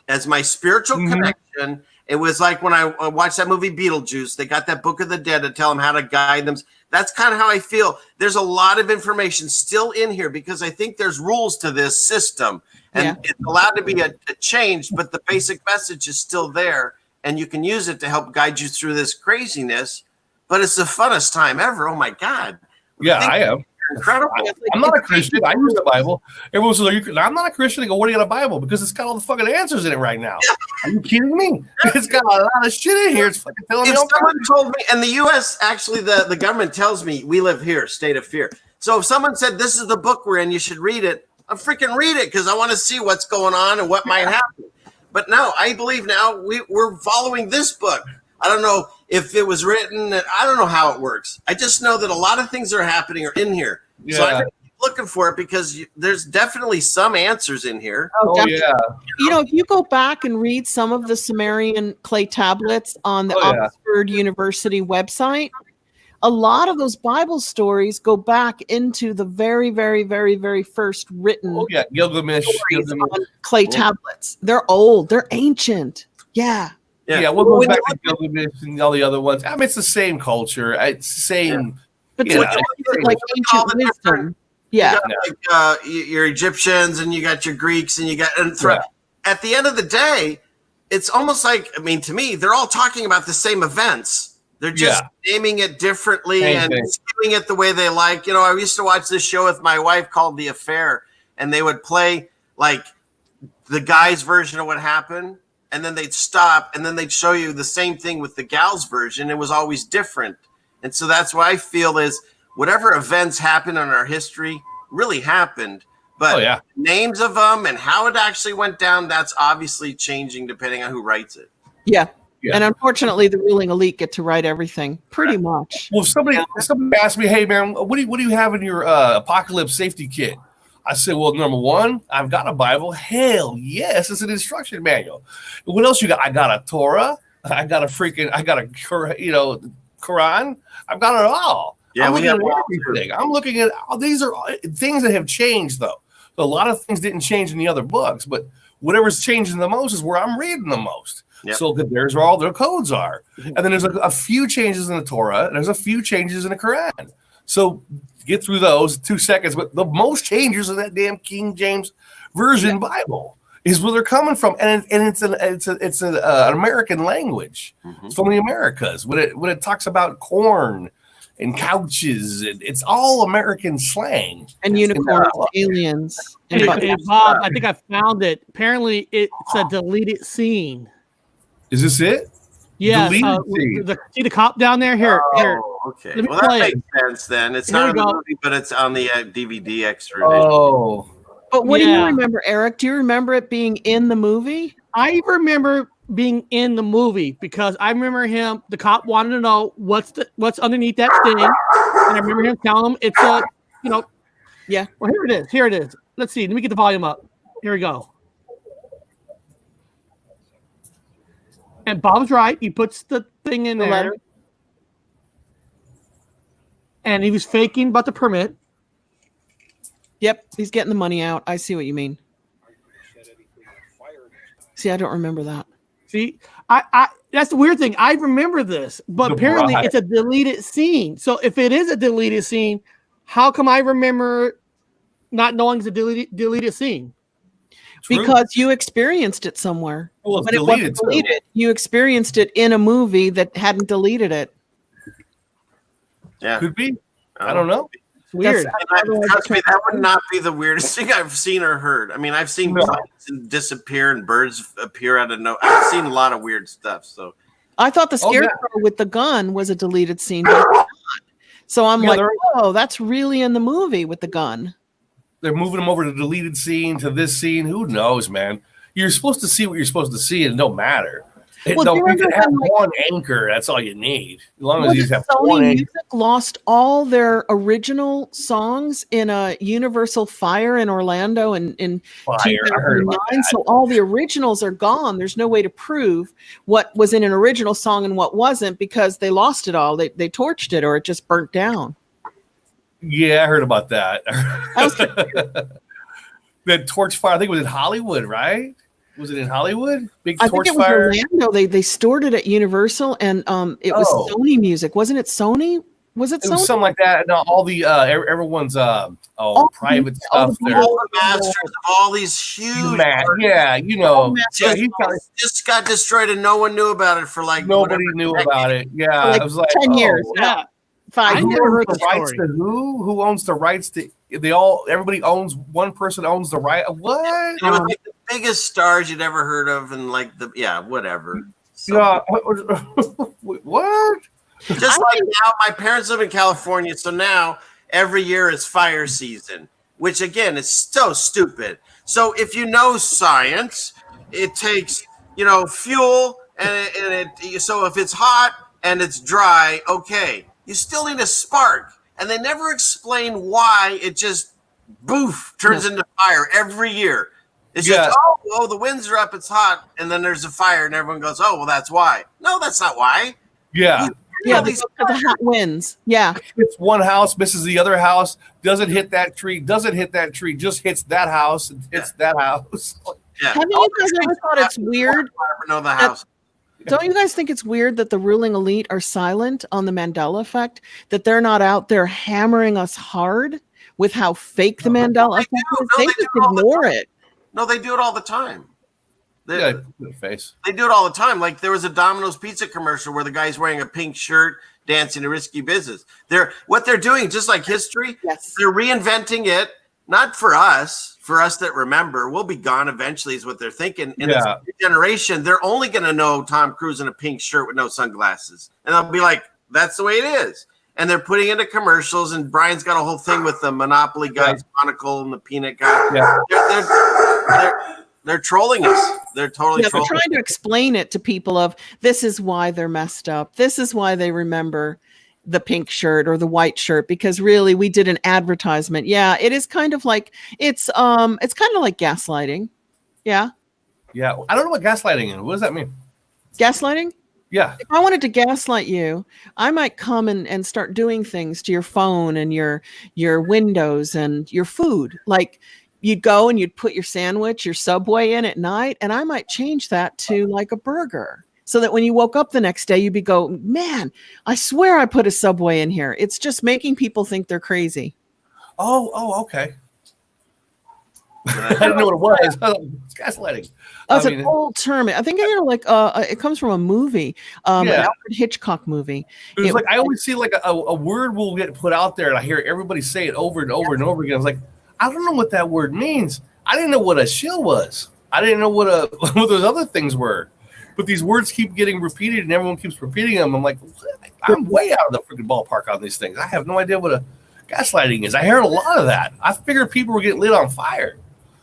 as my spiritual connection. It was like when I watched that movie Beetlejuice, they got that Book of the Dead to tell them how to guide them. That's kind of how I feel. There's a lot of information still in here because I think there's rules to this system. And it's allowed to be a change, but the basic message is still there. And you can use it to help guide you through this craziness. But it's the funnest time ever. Oh, my God. Yeah, I am. Incredible. I'm not a Christian. I use the Bible. Everyone's like, I'm not a Christian. I go, what do you got a Bible? Because it's got all the fucking answers in it right now. Are you kidding me? It's got a lot of shit in here. It's fucking telling me. If someone told me, and the U.S., actually, the government tells me we live here, state of fear. So if someone said, this is the book we're in, you should read it, I'll freaking read it because I want to see what's going on and what might happen. But no, I believe now we're following this book. I don't know if it was written. I don't know how it works. I just know that a lot of things that are happening are in here. Yeah. So I'm looking for it because there's definitely some answers in here. Oh, yeah. You know, if you go back and read some of the Sumerian clay tablets on the Oxford University website, a lot of those Bible stories go back into the very, very, very, very first written Gilgamesh on clay tablets. They're old. They're ancient. Yeah. Yeah, we'll go back to Gilgamesh and all the other ones. I mean, it's the same culture. It's the same. But like ancient wisdom. Yeah. You got, your Egyptians and you got your Greeks and you got at the end of the day, it's almost like, I mean, to me, they're all talking about the same events. They're just naming it differently and skewing it the way they like. You know, I used to watch this show with my wife called The Affair, and they would play like the guy's version of what happened. And then they'd stop, and then they'd show you the same thing with the gal's version. It was always different. And so that's what I feel is whatever events happened in our history really happened. But names of them and how it actually went down, that's obviously changing depending on who writes it. Yeah. And unfortunately, the ruling elite get to write everything pretty much. Well, somebody asked me, hey, man, what do you have in your apocalypse safety kit? I said, well, number one, I've got a Bible. Hell yes, it's an instruction manual. What else you got? I got a Torah. I got a Quran. I've got it all. Yeah, I'm looking at everything. I'm looking at these are things that have changed, though. So a lot of things didn't change in the other books, but whatever's changing the most is where I'm reading the most. Yep. So there's where all their codes are. And then there's a few changes in the Torah, and there's a few changes in the Quran. So get through those 2 seconds, but the most changes in that damn King James Version Bible is where they're coming from, and it's an American language. Mm-hmm. It's from the Americas when it talks about corn and couches. It's all American slang. And unicorns, aliens. Hey, Bob, I think I found it. Apparently, it's a deleted scene. Is this it? Yeah. Deleted scene. See the cop down there? Here. Okay. Let me Well, play that it. makes sense then. It's Here not we in the go. movie, but it's on the DVD extra. Oh. But what do you Yeah. remember, Eric? Do you remember it being in the movie? I remember being in the movie because I remember him. The cop wanted to know what's underneath that thing, and I remember him telling him it's a, Yeah. Well, here it is. Here it is. Let's see. Let me get the volume up. Here we go. And Bob's right. He puts the thing in there, letter. and he was faking about the permit. Yep, he's getting the money out. I see what you mean. See, I don't remember that. See, I that's the weird thing. I remember this, but apparently Right. it's a deleted scene. So if it is a deleted scene, how come I remember not knowing it's a deleted scene? True. Because you experienced it somewhere. Well, it's But it deleted, wasn't deleted. You experienced it in a movie that hadn't deleted it. Yeah. Could be. I don't know. It's weird. Trust me, that would not be the weirdest thing I've seen or heard. I mean, I've seen planes disappear and birds appear out of nowhere. I've seen a lot of weird stuff. So I thought the scarecrow with the gun was a deleted scene. But it's not. So I'm like, oh, that's really in the movie with the gun. They're moving them over to the deleted scene to this scene. Who knows, man? You're supposed to see what you're supposed to see, and it don't matter. Well, do you You remember can have when, like- one anchor. That's all you need. As long as you just have Sony one anchor. Music lost all their original songs in a Universal fire in Orlando in Fire, I heard about 2009. So all the originals are gone. There's no way to prove what was in an original song and what wasn't because they lost it all. They torched it or it just burnt down. Yeah, I heard about that. was That torch fire, I think it was in Hollywood, right? Was it in Hollywood? Big I torch think it was fire. Orlando. They stored it at Universal and it was Oh. Sony Music. Wasn't it Sony? Was it It Sony? was something like that. No, all the everyone's private all stuff the there. all the masters of all these huge Yeah, you know, masters. he probably, just got destroyed and no one knew about it for like nobody whatever knew decade. about it. Yeah, For like it was like 10 years. Yeah. 5 I years. never heard the the rights story. to who? Who owns the rights to? Everybody owns. One person owns the right. What? It was like the biggest stars you'd ever heard of, and like whatever. So, Yeah. What? just like now, my parents live in California, so now every year is fire season, which again is so stupid. So if you know science, it takes fuel, and so if it's hot and it's dry, okay, you still need a spark, and they never explain why it just turns into fire every year. It's just the winds are up, it's hot, and then there's a fire, and everyone goes, oh well, that's why. No, that's not why. Yeah. Yeah, because of the hot winds. Yeah. Hits one house, misses the other house, doesn't hit that tree, just hits that house and hits that house. Yeah. Haven't you guys ever thought it's weird? Know the house. Don't you guys think it's weird that the ruling elite are silent on the Mandela effect? That they're not out there hammering us hard with how fake the Mandela effect is? They just ignore it. No, they do it all the time. Yeah, face. They do it all the time. Like there was a Domino's pizza commercial where the guy's wearing a pink shirt dancing a risky business. What they're doing, just like history, they're reinventing it, not for us that remember. We'll be gone eventually is what they're thinking. And it's a new generation, they're only going to know Tom Cruise in a pink shirt with no sunglasses. And they'll be like, that's the way it is. And they're putting into commercials, and Brian's got a whole thing with the Monopoly guy's monocle and the peanut guy. Yeah. They're trolling us. They're totally They're trolling. trying to explain it to people of this is why they're messed up. This is why they remember the pink shirt or the white shirt, because really we did an advertisement. Yeah, it is kind of like it's kind of like gaslighting. Yeah. Yeah. I don't know what gaslighting is. What does that mean? Gaslighting? Yeah. If I wanted to gaslight you, I might come and start doing things to your phone and your windows and your food. Like you'd go and you'd put your sandwich, your Subway in at night, and I might change that to like a burger so that when you woke up the next day, you'd go, man, I swear I put a Subway in here. It's just making people think they're crazy. Oh, okay. I didn't know what it was. It's gaslighting. It's an old term. I think it comes from a movie, an Alfred Hitchcock movie. It's like I always see like a word will get put out there, and I hear everybody say it over and over and over again. I was like, I don't know what that word means. I didn't know what a shill was. I didn't know what those other things were. But these words keep getting repeated, and everyone keeps repeating them. I'm like, I'm way out of the freaking ballpark on these things. I have no idea what a gaslighting is. I heard a lot of that. I figured people were getting lit on fire.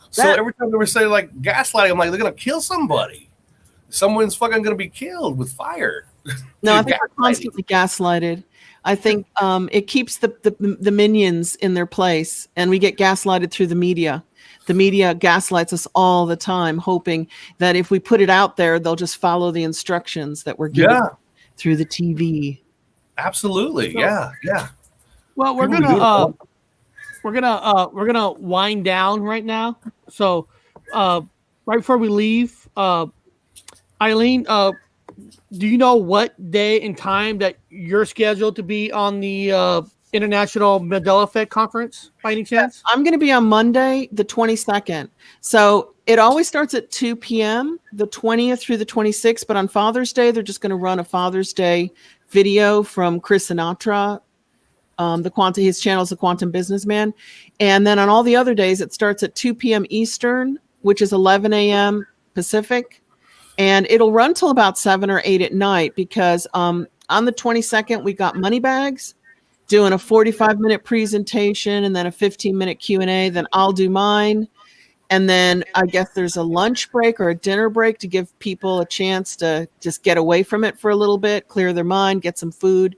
So every time they were saying like gaslighting, I'm like, they're gonna kill somebody. Someone's fucking gonna be killed with fire. No, I think we're constantly gaslighted. I think it keeps the minions in their place, and we get gaslighted through the media. The media gaslights us all the time, hoping that if we put it out there, they'll just follow the instructions that we're given through the TV. Absolutely, yeah. Well, we're gonna wind down right now. So, right before we leave, Eileen, do you know what day and time that you're scheduled to be on the International Mandela Effect Conference by any chance? I'm going to be on Monday, the 22nd. So it always starts at 2 p.m., the 20th through the 26th. But on Father's Day, they're just going to run a Father's Day video from Chris Sinatra. His channel is The Quantum Businessman. And then on all the other days, it starts at 2 p.m. Eastern, which is 11 a.m. Pacific. And it'll run till about 7 or 8 at night because on the 22nd, we got money bags doing a 45-minute presentation and then a 15-minute Q&A. Then I'll do mine. And then I guess there's a lunch break or a dinner break to give people a chance to just get away from it for a little bit, clear their mind, get some food.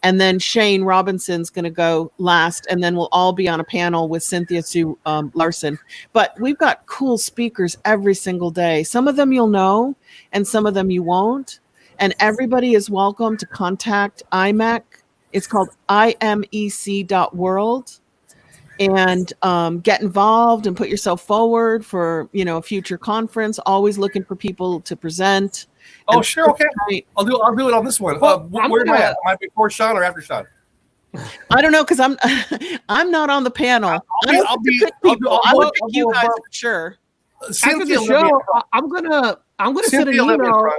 And then Shane Robinson's going to go last. And then we'll all be on a panel with Cynthia Sue Larson. But we've got cool speakers every single day. Some of them you'll know and some of them you won't. And everybody is welcome to contact IMEC. It's called imec.world. And get involved and put yourself forward for, a future conference. Always looking for people to present. Oh, sure. Okay. I'll do it on this one. Where am I at? Am I before Sean or after Sean? I don't know because I'm not on the panel. I'll pick you guys for sure. After the show, I'm gonna send an email.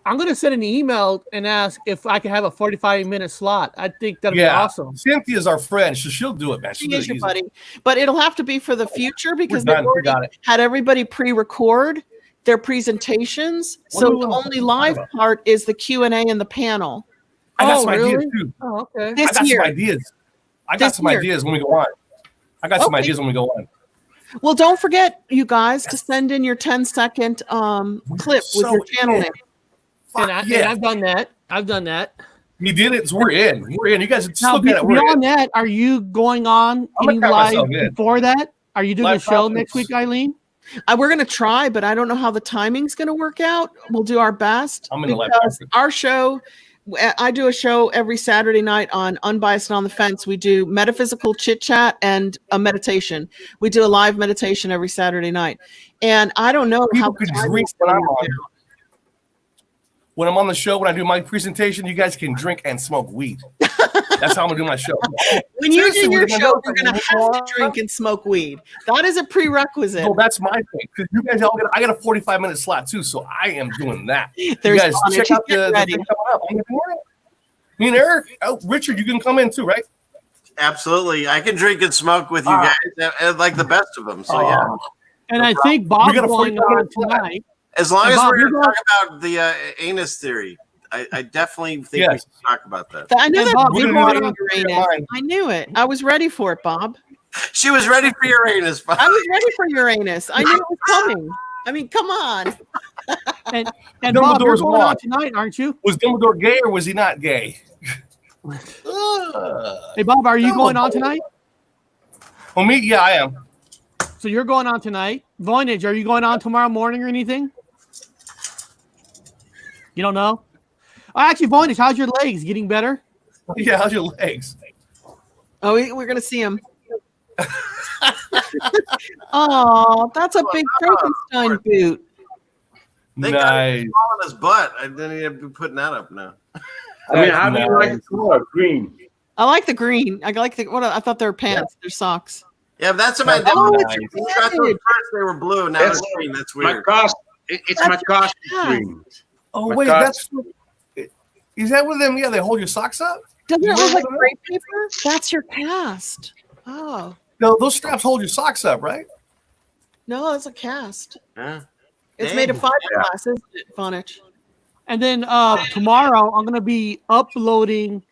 I'm going to send an email and ask if I can have a 45-minute slot. I think that'd be awesome. Cynthia's our friend. She'll do it, man. She is your buddy. But it'll have to be for the future because they've already had everybody pre-record their presentations. So the only live part is the Q&A and the panel. I got some ideas, too. Oh, okay. This year. I got some ideas when we go on. Well, don't forget, you guys, to send in your 10-second clip with your channel name. And I've done that. You did it. So we're in. You guys just now, look at it. Beyond that, are you going on any live before that? Are you doing a show next week, Eileen? We're going to try, but I don't know how the timing's going to work out. We'll do our best. Our show, I do a show every Saturday night on Unbiased and on the Fence. We do metaphysical chit chat and a meditation. We do a live meditation every Saturday night. And I don't know how could drink when I'm on. When I'm on the show, when I do my presentation, you guys can drink and smoke weed. That's how I'm gonna do my show. When you do your show, you're gonna have to drink and smoke weed. That is a prerequisite. Well, that's my thing. Because you guys all I got a 45-minute slot too, so I am doing that. You guys check out the thing coming up. Me and Eric, Richard, you can come in too, right? Absolutely. I can drink and smoke with you guys, like the best of them. So yeah. And I think Bob's going on tonight. As long as we're going to talk about the anus theory, I definitely think we should talk about that. I knew that Bob was going on Uranus. I knew it. I was ready for it, Bob. She was ready for Uranus, Bob. I was ready for Uranus. I knew it was coming. I mean, come on. And Bob, you're going on tonight, aren't you? Was Dumbledore gay or was he not gay? Hey, Bob, are you going on tonight? Well, me, yeah, I am. So you're going on tonight. Voynich, are you going on tomorrow morning or anything? You don't know? Oh, actually, Voynich, how's your legs? Getting better? Yeah, how's your legs? Oh, we're going to see him. Oh, that's a big Frankenstein boot. They got it all in his butt. I didn't even be putting that up now. I mean, how do you like the color? Green. I like the green. I like I thought they were pants. They're socks. Yeah, that's a Mandela. Oh, effect. it's You got those red. first, they were blue. Now That's it's green. That's My weird. cost. It's my cost stream. Oh My wait, God. is that with them? Yeah, they hold your socks up. Doesn't You it look wear like them? gray paper? That's your cast. Oh No, those straps hold your socks up, right? no, it's a cast. Yeah. It's Dang. made of fiberglass, isn't it, Vonage? And then tomorrow I'm gonna be uploading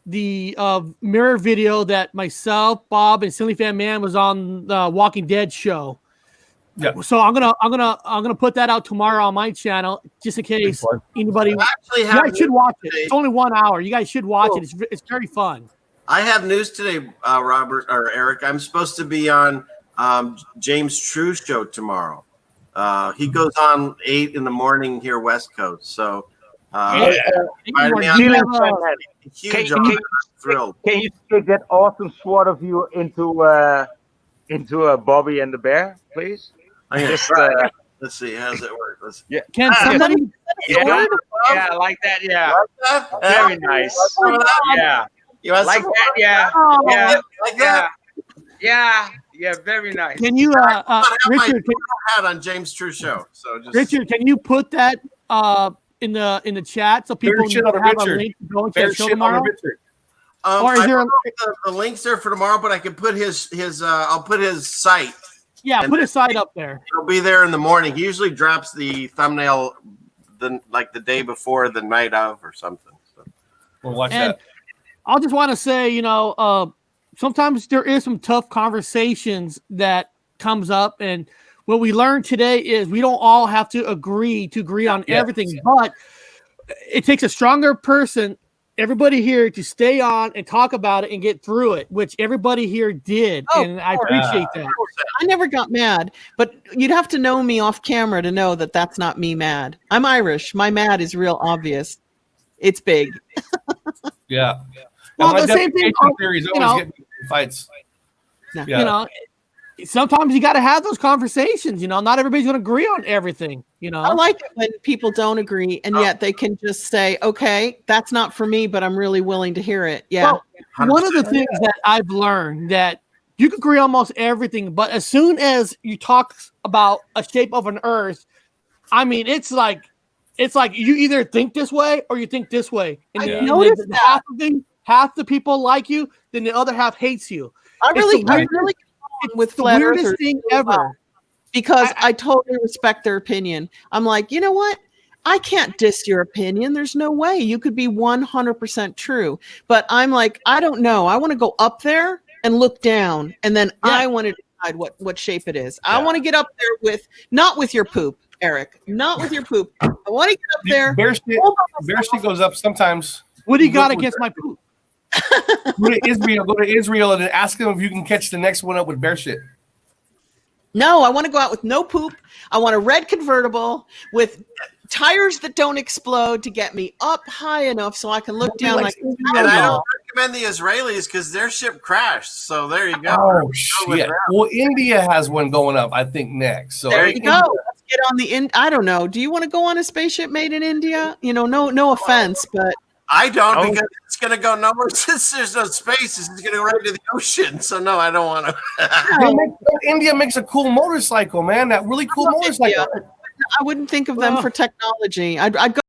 the mirror video that myself, Bob, and Silly Fan Man was on the Walking Dead show. Yeah. So I'm gonna put that out tomorrow on my channel, just in case anybody. I actually You have guys should watch it. today. It's only 1 hour. You guys should watch it. It's very fun. I have news today, Robert or Eric. I'm supposed to be on James True's show tomorrow. He goes on 8 in the morning here, West Coast. So, Hey, I mean, do you I'm have a- huge. Can I'm you- thrilled. Can you take that awesome SWAT of you into Bobby and the Bear, please? I'm gonna Just, try it. Let's see. How does it work? Let's Can somebody? Yeah, yeah, like that. Yeah, like that? very nice. Some of that? Yeah, You want like some? that. Yeah, Oh, yeah, Like yeah, that? yeah. Very nice. Can you, I have my Richard? hat on James True show. So just Richard, can you put that in the chat so people Bear shit on a have a Richard. link to go and Bear check show shit on a tomorrow? Richard. Or is I there don't know if the links there for tomorrow, but I can put his I'll put his site. Yeah, And put a site up there. It'll be there in the morning. He usually drops the thumbnail the day before, the night of, or something. So. We'll watch And that. I just want to say, sometimes there is some tough conversations that comes up, and what we learned today is we don't all have to agree on everything, but it takes a stronger person, everybody here, to stay on and talk about it and get through it, which everybody here did, Oh, and I of course. appreciate that. I never got mad, but you'd have to know me off camera to know that that's not me mad. I'm Irish. My mad is real obvious. It's big. Yeah. Well, And my the same thing, defecation theories you always know, get me in fights. No. Yeah. Sometimes you got to have those conversations. Not everybody's going to agree on everything. I like it when people don't agree and yet they can just say, okay, that's not for me, but I'm really willing to hear it. Yeah. Well, one of the things that I've learned that you can agree on almost everything, but as soon as you talk about a shape of an earth, I mean, it's like you either think this way or you think this way. And I noticed that. Half the people like you, then the other half hates you. I really It's get along with the flat weirdest earthers thing really well, ever. because I totally respect their opinion. I'm like, you know what? I can't diss your opinion. There's no way. You could be 100% true. But I'm like, I don't know. I want to go up there and look down, and then I want to decide what shape it is. I want to get up there not with your poop, Eric. Not with your poop. I want to get up there. Bear shit goes up sometimes. What do you got against my poop? Go to Israel and ask them if you can catch the next one up with bear shit. No, I want to go out with no poop. I want a red convertible with tires that don't explode to get me up high enough so I can look down like. And I don't recommend the Israelis because their ship crashed. So there you go. Oh shit! Well, India has one going up, I think, next. So There you go. Let's get on the I don't know. Do you want to go on a spaceship made in India? No offense, but I don't because it's going to go nowhere since there's no space. It's going to go right into the ocean. So no, I don't want to. India makes a cool motorcycle, man. That really cool motorcycle. I wouldn't think of them for technology. I'd go